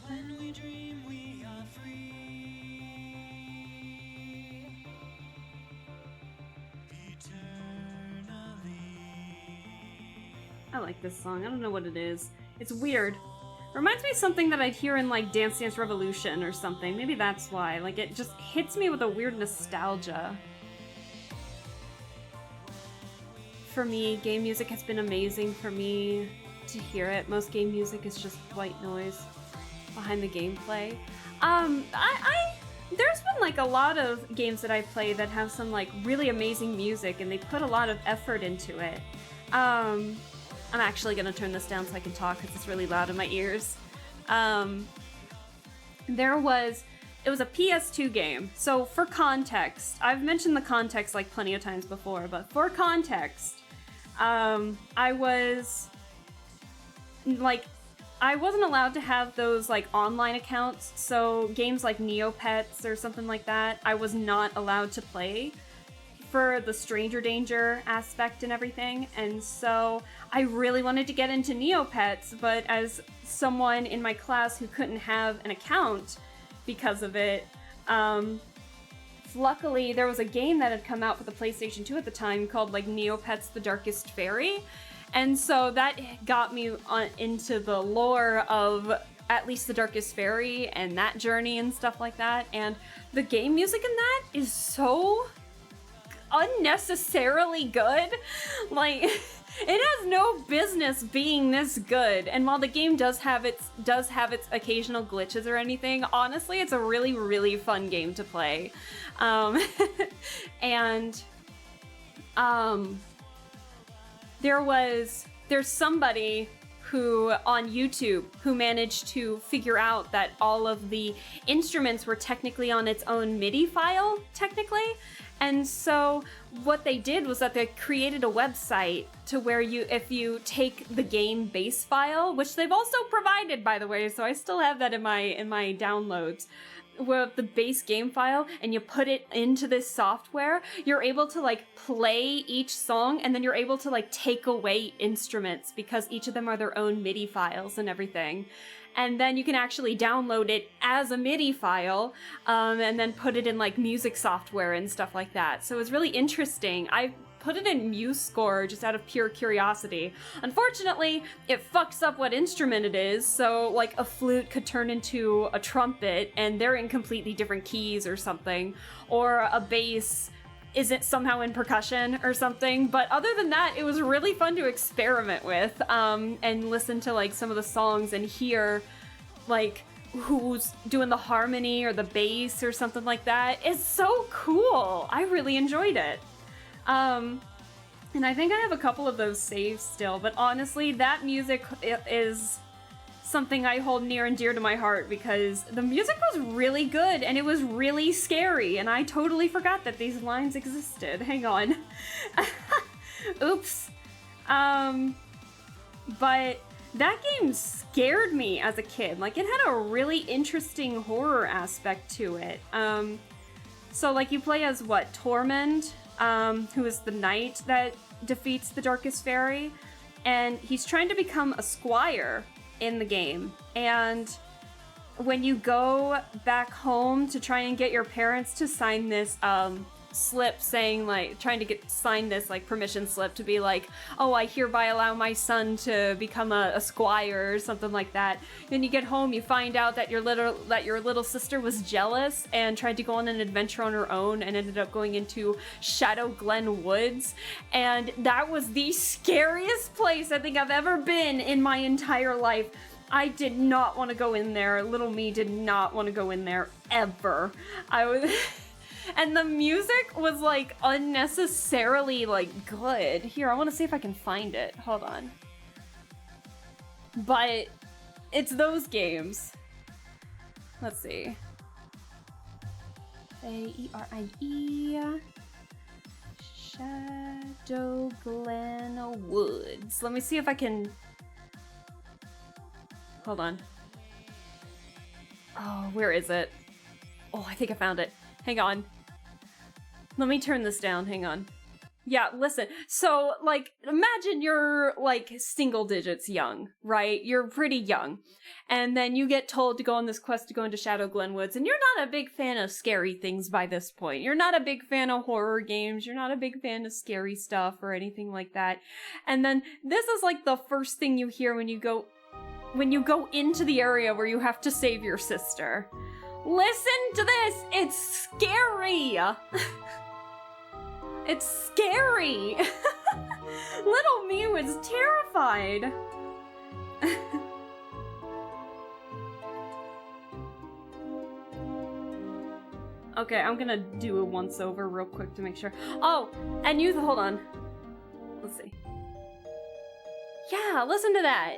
When we dream, we are free. Eternally. I like this song. I don't know what it is. It's weird. Reminds me of something that I'd hear in like Dance Dance Revolution or something. Maybe that's why. Like, it just hits me with a weird nostalgia. For me, game music has been amazing for me to hear it. Most game music is just white noise behind the gameplay. There's been like a lot of games that I play that have some like really amazing music, and they put a lot of effort into it. I'm actually gonna turn this down so I can talk because it's really loud in my ears. It was a PS2 game. So for context, I've mentioned the context like plenty of times before, but for context, I wasn't allowed to have those like online accounts, so games like Neopets or something like that, I was not allowed to play for the stranger danger aspect and everything. And so I really wanted to get into Neopets, but as someone in my class who couldn't have an account because of it, luckily there was a game that had come out for the PlayStation 2 at the time called like Neopets The Darkest Fairy. And so that got me into the lore of at least The Darkest Fairy and that journey and stuff like that. And the game music in that is so unnecessarily good. Like, it has no business being this good. And while the game does have its occasional glitches or anything, honestly, it's a really, really fun game to play. There's somebody who on YouTube who managed to figure out that all of the instruments were technically on its own MIDI file, technically. And so what they did was that they created a website to where if you take the game base file, which they've also provided, by the way, so I still have that in my downloads, with the base game file, and you put it into this software, you're able to like play each song, and then you're able to like take away instruments because each of them are their own MIDI files and everything. And then you can actually download it as a MIDI file, and then put it in like music software and stuff like that. So it's really interesting. I put it in MuseScore just out of pure curiosity. Unfortunately, it fucks up what instrument it is, so like a flute could turn into a trumpet and they're in completely different keys or something, or a bass isn't somehow in percussion or something. But other than that, it was really fun to experiment with, and listen to like some of the songs and hear like who's doing the harmony or the bass or something like that. It's so cool. I really enjoyed it. And I think I have a couple of those saved still, but honestly, that music is something I hold near and dear to my heart because the music was really good and it was really scary, and I totally forgot that these lines existed. Hang on. Oops. But that game scared me as a kid. Like, it had a really interesting horror aspect to it. So like you play as what? Tormund, who is the knight that defeats the Darkest Fairy, and he's trying to become a squire in the game. And when you go back home to try and get your parents to sign this slip saying, like, trying to sign this like permission slip to be like, oh, I hereby allow my son to become a squire or something like that. Then you get home, you find out that your little sister was jealous and tried to go on an adventure on her own and ended up going into Shadow Glen Woods, and that was the scariest place I think I've ever been in my entire life. I did not want to go in there. Little me did not want to go in there ever. I was and the music was like unnecessarily like good. Here, I want to see if I can find it. Hold on. But it's those games. Let's see. A-E-R-I-E. Shadow Glen Woods. Let me see if I can... Hold on. Oh, where is it? Oh, I think I found it. Hang on. Let me turn this down. Hang on. Yeah, listen. So, like, imagine you're, like, single digits young, right? You're pretty young. And then you get told to go on this quest to go into Shadow Glen Woods, and you're not a big fan of scary things by this point. You're not a big fan of horror games. You're not a big fan of scary stuff or anything like that. And then this is, like, the first thing you hear when you go into the area where you have to save your sister. Listen to this! It's scary! It's scary! Little me was terrified. Okay, I'm gonna do a once over real quick to make sure. Oh, and hold on. Let's see. Yeah, listen to that.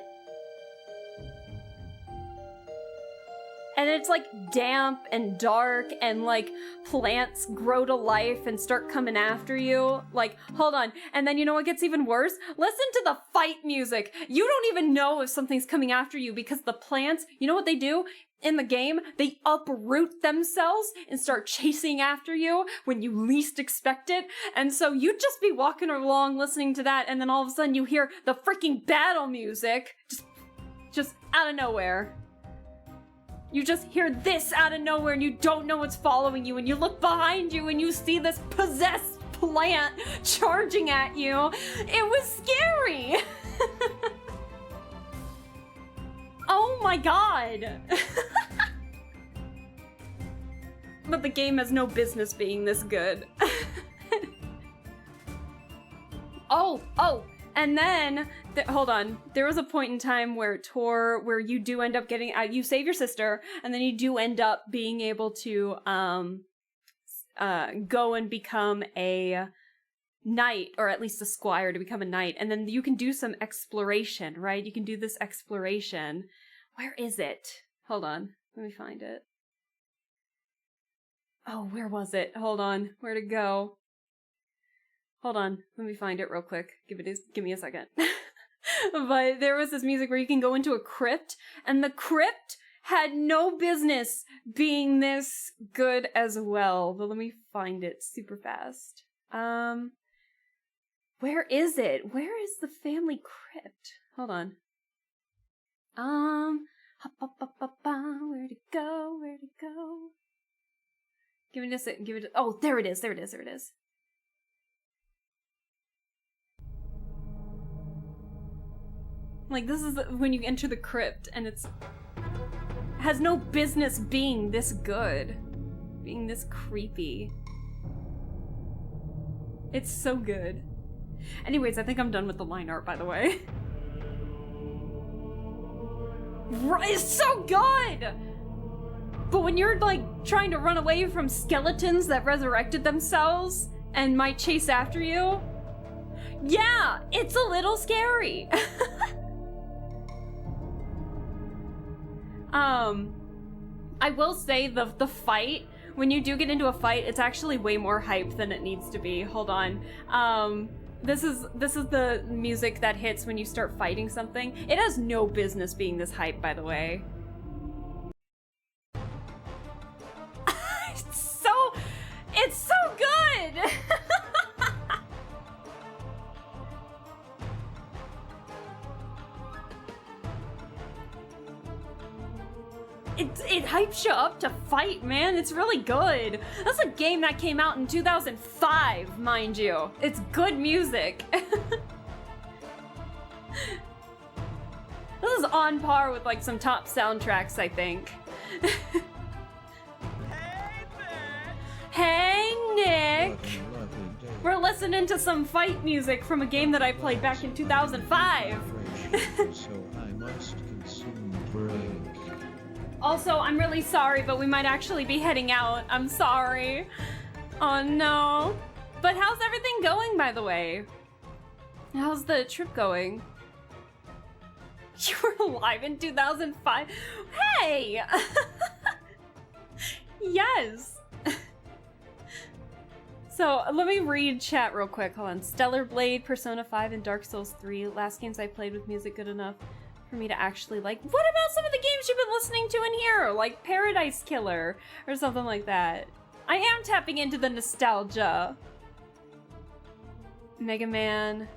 And it's like damp and dark and like plants grow to life and start coming after you. Like, hold on. And then you know what gets even worse? Listen to the fight music. You don't even know if something's coming after you because the plants, you know what they do? In the game, they uproot themselves and start chasing after you when you least expect it. And so you'd just be walking along listening to that, and then all of a sudden you hear the freaking battle music just out of nowhere. You just hear this out of nowhere and you don't know what's following you, and you look behind you and you see this possessed plant charging at you. It was scary. Oh my god. But the game has no business being this good. Oh, and then, hold on. There was a point in time where you do end up getting, you save your sister, and then you do end up being able to go and become a knight, or at least a squire to become a knight, and then you can do some exploration, right? You can do this exploration. Where is it? Hold on. Let me find it. Oh, where was it? Hold on. Where'd it go? Hold on, let me find it real quick. Give me a second. But there was this music where you can go into a crypt, and the crypt had no business being this good as well. But let me find it super fast. Where is it? Where is the family crypt? Hold on. Where'd it go? Where'd it go? Give it a second. Oh, there it is. There it is. There it is. Like, this is when you enter the crypt, and it has no business being this good. Being this creepy. It's so good. Anyways, I think I'm done with the line art, by the way. It's so good! But when you're, like, trying to run away from skeletons that resurrected themselves and might chase after you, yeah, it's a little scary. I will say the fight, when you do get into a fight, it's actually way more hype than it needs to be. Hold on. This is the music that hits when you start fighting something. It has no business being this hype, by the way. It's so good! It hypes you up to fight, man. It's really good. That's a game that came out in 2005, mind you. It's good music. This is on par with like some top soundtracks, I think. Hey, Nick! We're listening to some fight music from a game that I played back in 2005. So I must consume break. Also, I'm really sorry, but we might actually be heading out. I'm sorry. Oh no. But how's everything going, by the way? How's the trip going? You were alive in 2005? Hey! Yes! So, let me read chat real quick. Hold on. Stellar Blade, Persona 5, and Dark Souls 3. Last games I played with music good enough for me to actually like. What about some of the games you've been listening to in here? Like Paradise Killer or something like that. I am tapping into the nostalgia. Mega Man,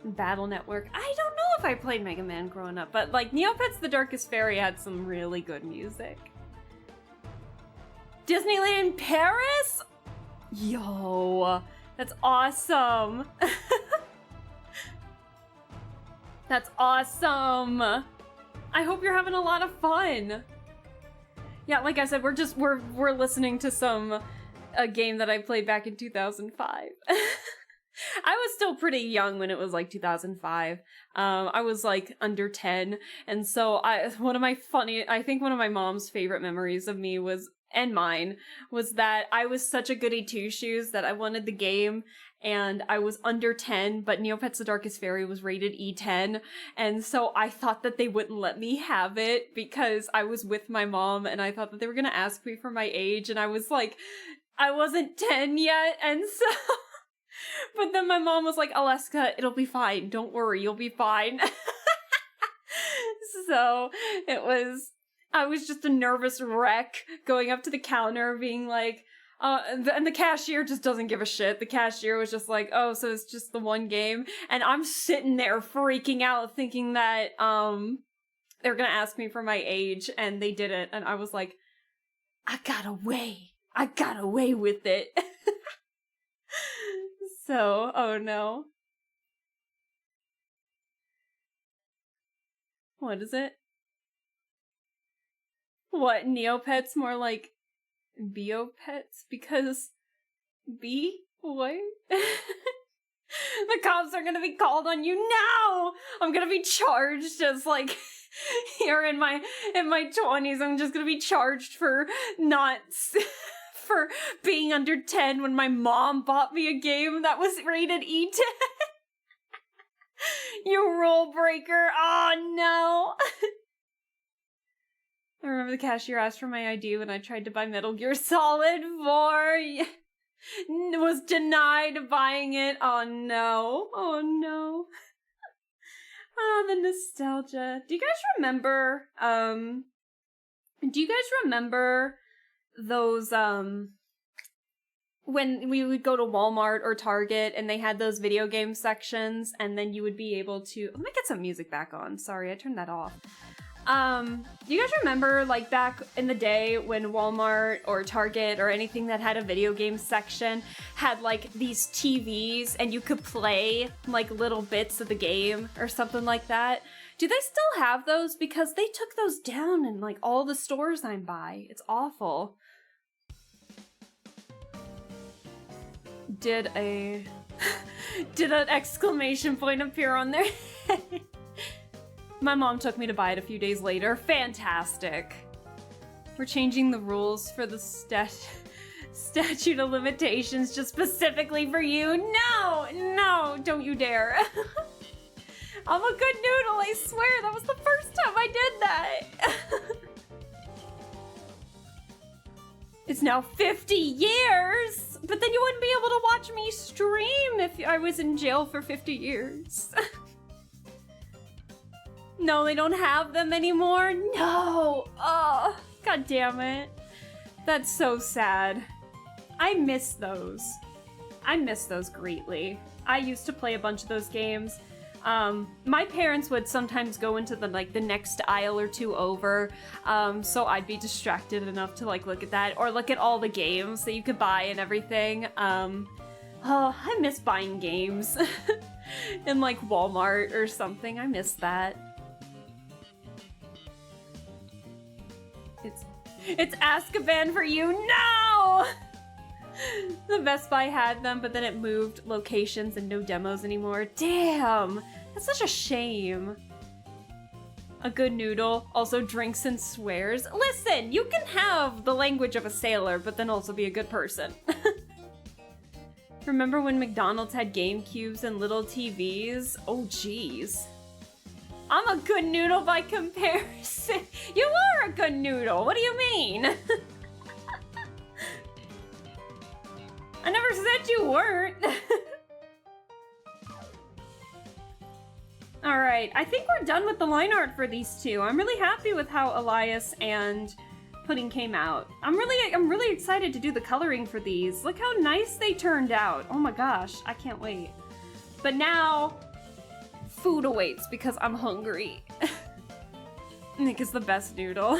Battle Network. I don't know if I played Mega Man growing up, but like Neopets the Darkest Fairy had some really good music. Disneyland Paris? Yo, that's awesome. That's awesome. I hope you're having a lot of fun. Yeah, like I said, we're listening to a game that I played back in 2005. I was still pretty young when it was like 2005. I was like under 10, and so I think one of my mom's favorite memories of me and mine was that I was such a goody two-shoes that I wanted the game, and I was under 10, but Neopets the Darkest Fairy was rated E10, and so I thought that they wouldn't let me have it because I was with my mom, and I thought that they were gonna ask me for my age, and I was like, I wasn't 10 yet, and so... But then my mom was like, Aleska, it'll be fine, don't worry, you'll be fine. So, I was just a nervous wreck going up to the counter being like, and the cashier just doesn't give a shit. The cashier was just like, oh, so it's just the one game? And I'm sitting there freaking out thinking that, they're gonna ask me for my age, and they didn't. And I was like, I got away with it. So, oh no. What is it? What, Neopets more like Biopets? Because what? The cops are gonna be called on you now! I'm gonna be charged as like here in my 20s. I'm just gonna be charged for for being under 10 when my mom bought me a game that was rated E10. You rule breaker. Oh no. I remember the cashier asked for my ID when I tried to buy Metal Gear Solid 4. Was denied buying it. Oh no. Oh no. Oh, the nostalgia. Do you guys remember, those, when we would go to Walmart or Target and they had those video game sections, and then you would be able to... Let me get some music back on. Sorry, I turned that off. Do you guys remember, like, back in the day when Walmart or Target or anything that had a video game section had, like, these TVs and you could play, like, little bits of the game or something like that? Do they still have those? Because they took those down in, like, all the stores I'm by. It's awful. Did a Did an exclamation point appear on there? My mom took me to buy it a few days later. Fantastic. We're changing the rules for the statute of limitations just specifically for you. No, no, don't you dare. I'm a good noodle, I swear. That was the first time I did that. It's now 50 years, but then you wouldn't be able to watch me stream if I was in jail for 50 years. No, they don't have them anymore. No. Oh, god damn it. That's so sad. I miss those. I miss those greatly. I used to play a bunch of those games. My parents would sometimes go into the next aisle or two over, so I'd be distracted enough to look at that or look at all the games that you could buy and everything. Oh, I miss buying games in Walmart or something. I miss that. It's Azkaban for you. No! The Best Buy had them, but then it moved locations and no demos anymore. Damn! That's such a shame. A good noodle also drinks and swears. Listen, you can have the language of a sailor, but then also be a good person. Remember when McDonald's had GameCubes and little TVs? Oh, jeez. I'm a good noodle by comparison. You are a good noodle. What do you mean? I never said you weren't. Alright, I think we're done with the line art for these two. I'm really happy with how Elias and Pudding came out. I'm really excited to do the coloring for these. Look how nice they turned out. Oh my gosh, I can't wait. But now, food awaits because I'm hungry. Nick is the best noodle.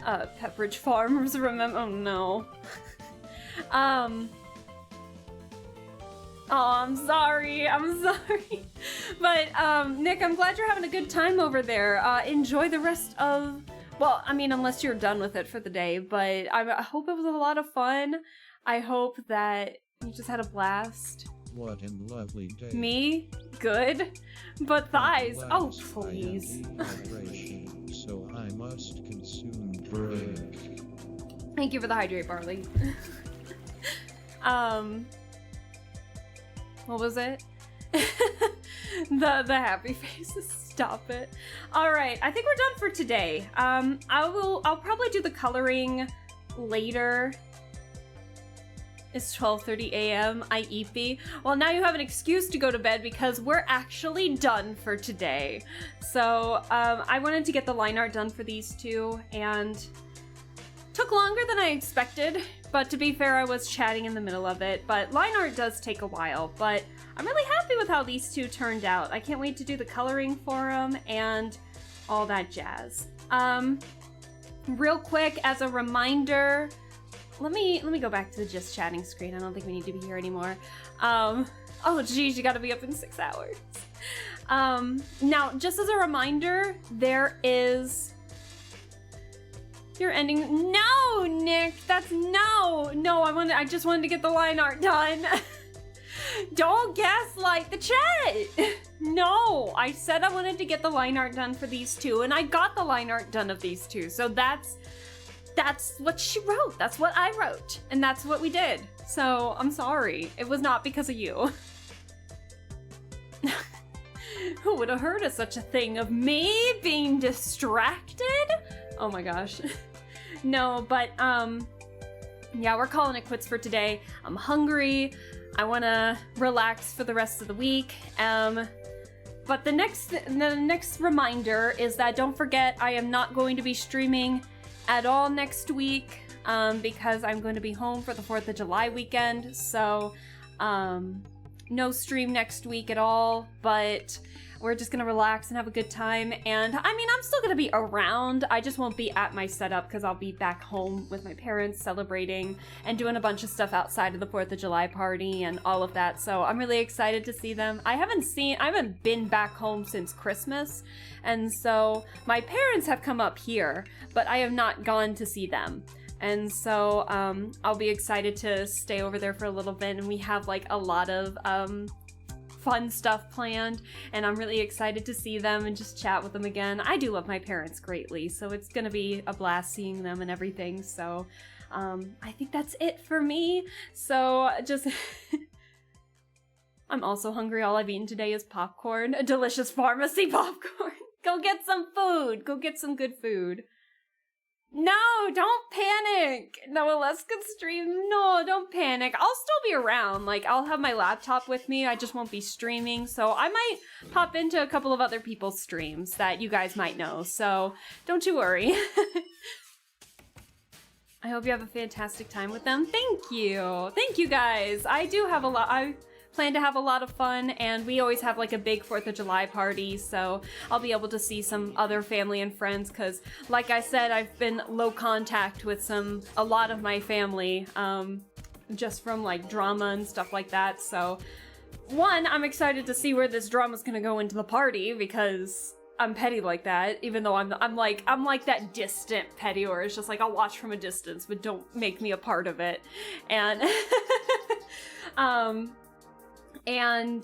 Pepperidge Farms, remember? Oh no. Oh, I'm sorry. But, Nick, I'm glad you're having a good time over there. Enjoy the rest of, well, I mean, unless you're done with it for the day, but I hope it was a lot of fun. I hope that you just had a blast. What a lovely day. Me? Good. But thighs. Oh, please. So I must consume drink. Thank you for the hydrate, Barley. What was it? the happy faces. Stop it. All right, I think we're done for today. I'll probably do the coloring later. It's 12:30 a.m. IEP. Well, now you have an excuse to go to bed because we're actually done for today. So I wanted to get the line art done for these two, and took longer than I expected. But to be fair, I was chatting in the middle of it. But line art does take a while. But I'm really happy with how these two turned out. I can't wait to do the coloring for them and all that jazz. Real quick, as a reminder. Let me go back to the just chatting screen. I don't think we need to be here anymore. Oh geez, you gotta be up in 6 hours. Now, just as a reminder, there is... You're ending... No, Nick! That's no! No, I just wanted to get the line art done. Don't gaslight the chat! No, I said I wanted to get the line art done for these two, and I got the line art done of these two, so that's what she wrote. That's what I wrote. And that's what we did. So, I'm sorry. It was not because of you. Who would have heard of such a thing? Of me being distracted? Oh my gosh. No, but, yeah, we're calling it quits for today. I'm hungry. I want to relax for the rest of the week. But the next reminder is that don't forget I am not going to be streaming at all next week because I'm going to be home for the 4th of July weekend, so no stream next week at all, but we're just gonna relax and have a good time. And I mean, I'm still gonna be around, I just won't be at my setup because I'll be back home with my parents celebrating and doing a bunch of stuff outside of the 4th of July party and all of that, so I'm really excited to see them. I haven't been back home since Christmas, and so my parents have come up here, but I have not gone to see them. And so I'll be excited to stay over there for a little bit, and we have like a lot of fun stuff planned, and I'm really excited to see them and just chat with them again. I do love my parents greatly, so it's gonna be a blast seeing them and everything. So I think that's it for me. So just I'm also hungry. All I've eaten today is popcorn, a delicious pharmacy popcorn. Go get some food. Go get some good food. No, don't panic. No, Alaska stream. No, don't panic. I'll still be around. Like, I'll have my laptop with me. I just won't be streaming. So I might pop into a couple of other people's streams that you guys might know. So don't you worry. I hope you have a fantastic time with them. Thank you. Thank you guys. I plan to have a lot of fun, and we always have like a big 4th of July party, so I'll be able to see some other family and friends, because like I said, I've been low contact with a lot of my family, just from like drama and stuff like that. So one, I'm excited to see where this drama's gonna go into the party, because I'm petty like that, even though I'm like that distant petty, or it's just like I'll watch from a distance, but don't make me a part of it. And and,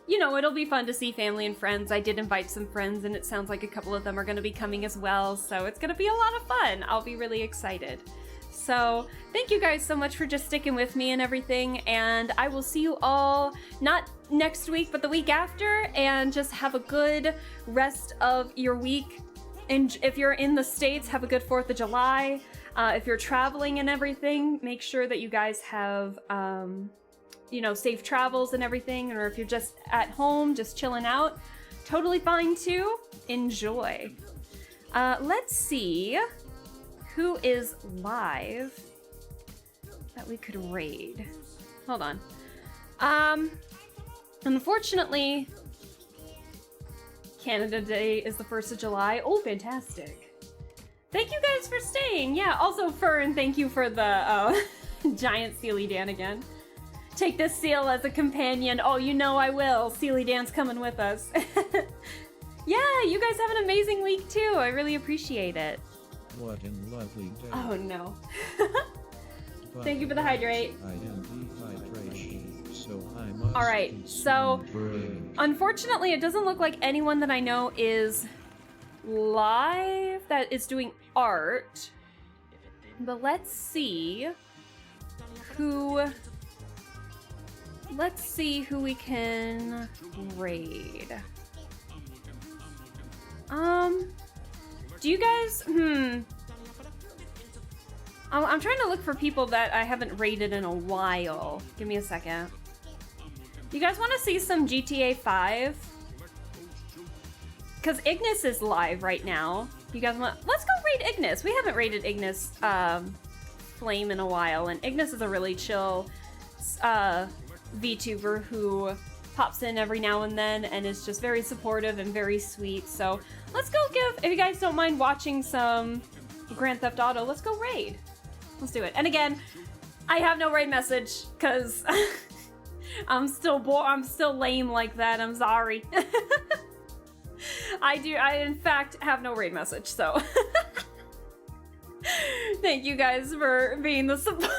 you know, it'll be fun to see family and friends. I did invite some friends, and it sounds like a couple of them are going to be coming as well, so it's going to be a lot of fun. I'll be really excited. So, thank you guys so much for just sticking with me and everything, and I will see you all, not next week, but the week after, and just have a good rest of your week. And if you're in the States, have a good 4th of July. If you're traveling and everything, make sure that you guys have, you know, safe travels and everything, or if you're just at home, just chilling out, totally fine too. Enjoy. Let's see who is live that we could raid. Hold on. Unfortunately, Canada Day is the 1st of July. Oh, fantastic. Thank you guys for staying. Yeah, also Fern, thank you for the giant Steely Dan again. Take this seal as a companion. Oh, you know I will. Steely Dan's coming with us. Yeah, you guys have an amazing week too. I really appreciate it. What a lovely day. Oh no. Thank you for the hydrate. I am dehydration, so I must. Alright, so consume unfortunately it doesn't look like anyone that I know is live that is doing art. But let's see who we can raid. Do you guys, I'm trying to look for people that I haven't raided in a while. Give me a second. You guys want to see some GTA 5? Because Ignis is live right now. You guys want, let's go raid Ignis. We haven't raided Ignis, Flame in a while, and Ignis is a really chill, VTuber who pops in every now and then and is just very supportive and very sweet. So let's go if you guys don't mind watching some Grand Theft Auto, let's go raid. Let's do it. And again, I have no raid message because I'm still lame like that. I'm sorry. I in fact have no raid message, so thank you guys for being the support.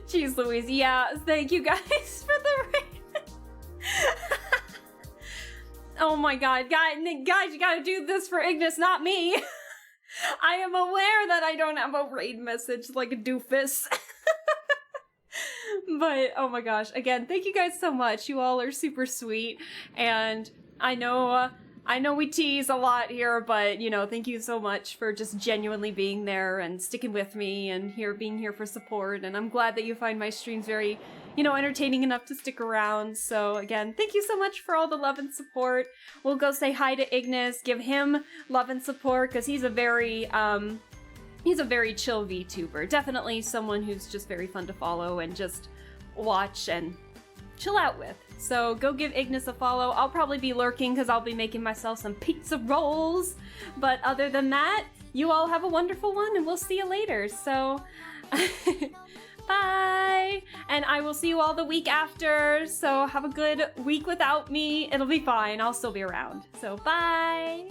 Jeez Louise, yeah, thank you guys for the raid. Oh my god, guys, you gotta do this for Ignis, not me. I am aware that I don't have a raid message like a doofus. But, oh my gosh, again, thank you guys so much. You all are super sweet, and I know we tease a lot here, but, you know, thank you so much for just genuinely being there and sticking with me and being here for support, and I'm glad that you find my streams very, you know, entertaining enough to stick around. So, again, thank you so much for all the love and support. We'll go say hi to Ignis, give him love and support, because he's a very chill VTuber. Definitely someone who's just very fun to follow and just watch and chill out with. So go give Ignis a follow. I'll probably be lurking because I'll be making myself some pizza rolls. But other than that, you all have a wonderful one and we'll see you later. So bye. And I will see you all the week after. So have a good week without me. It'll be fine. I'll still be around. So bye.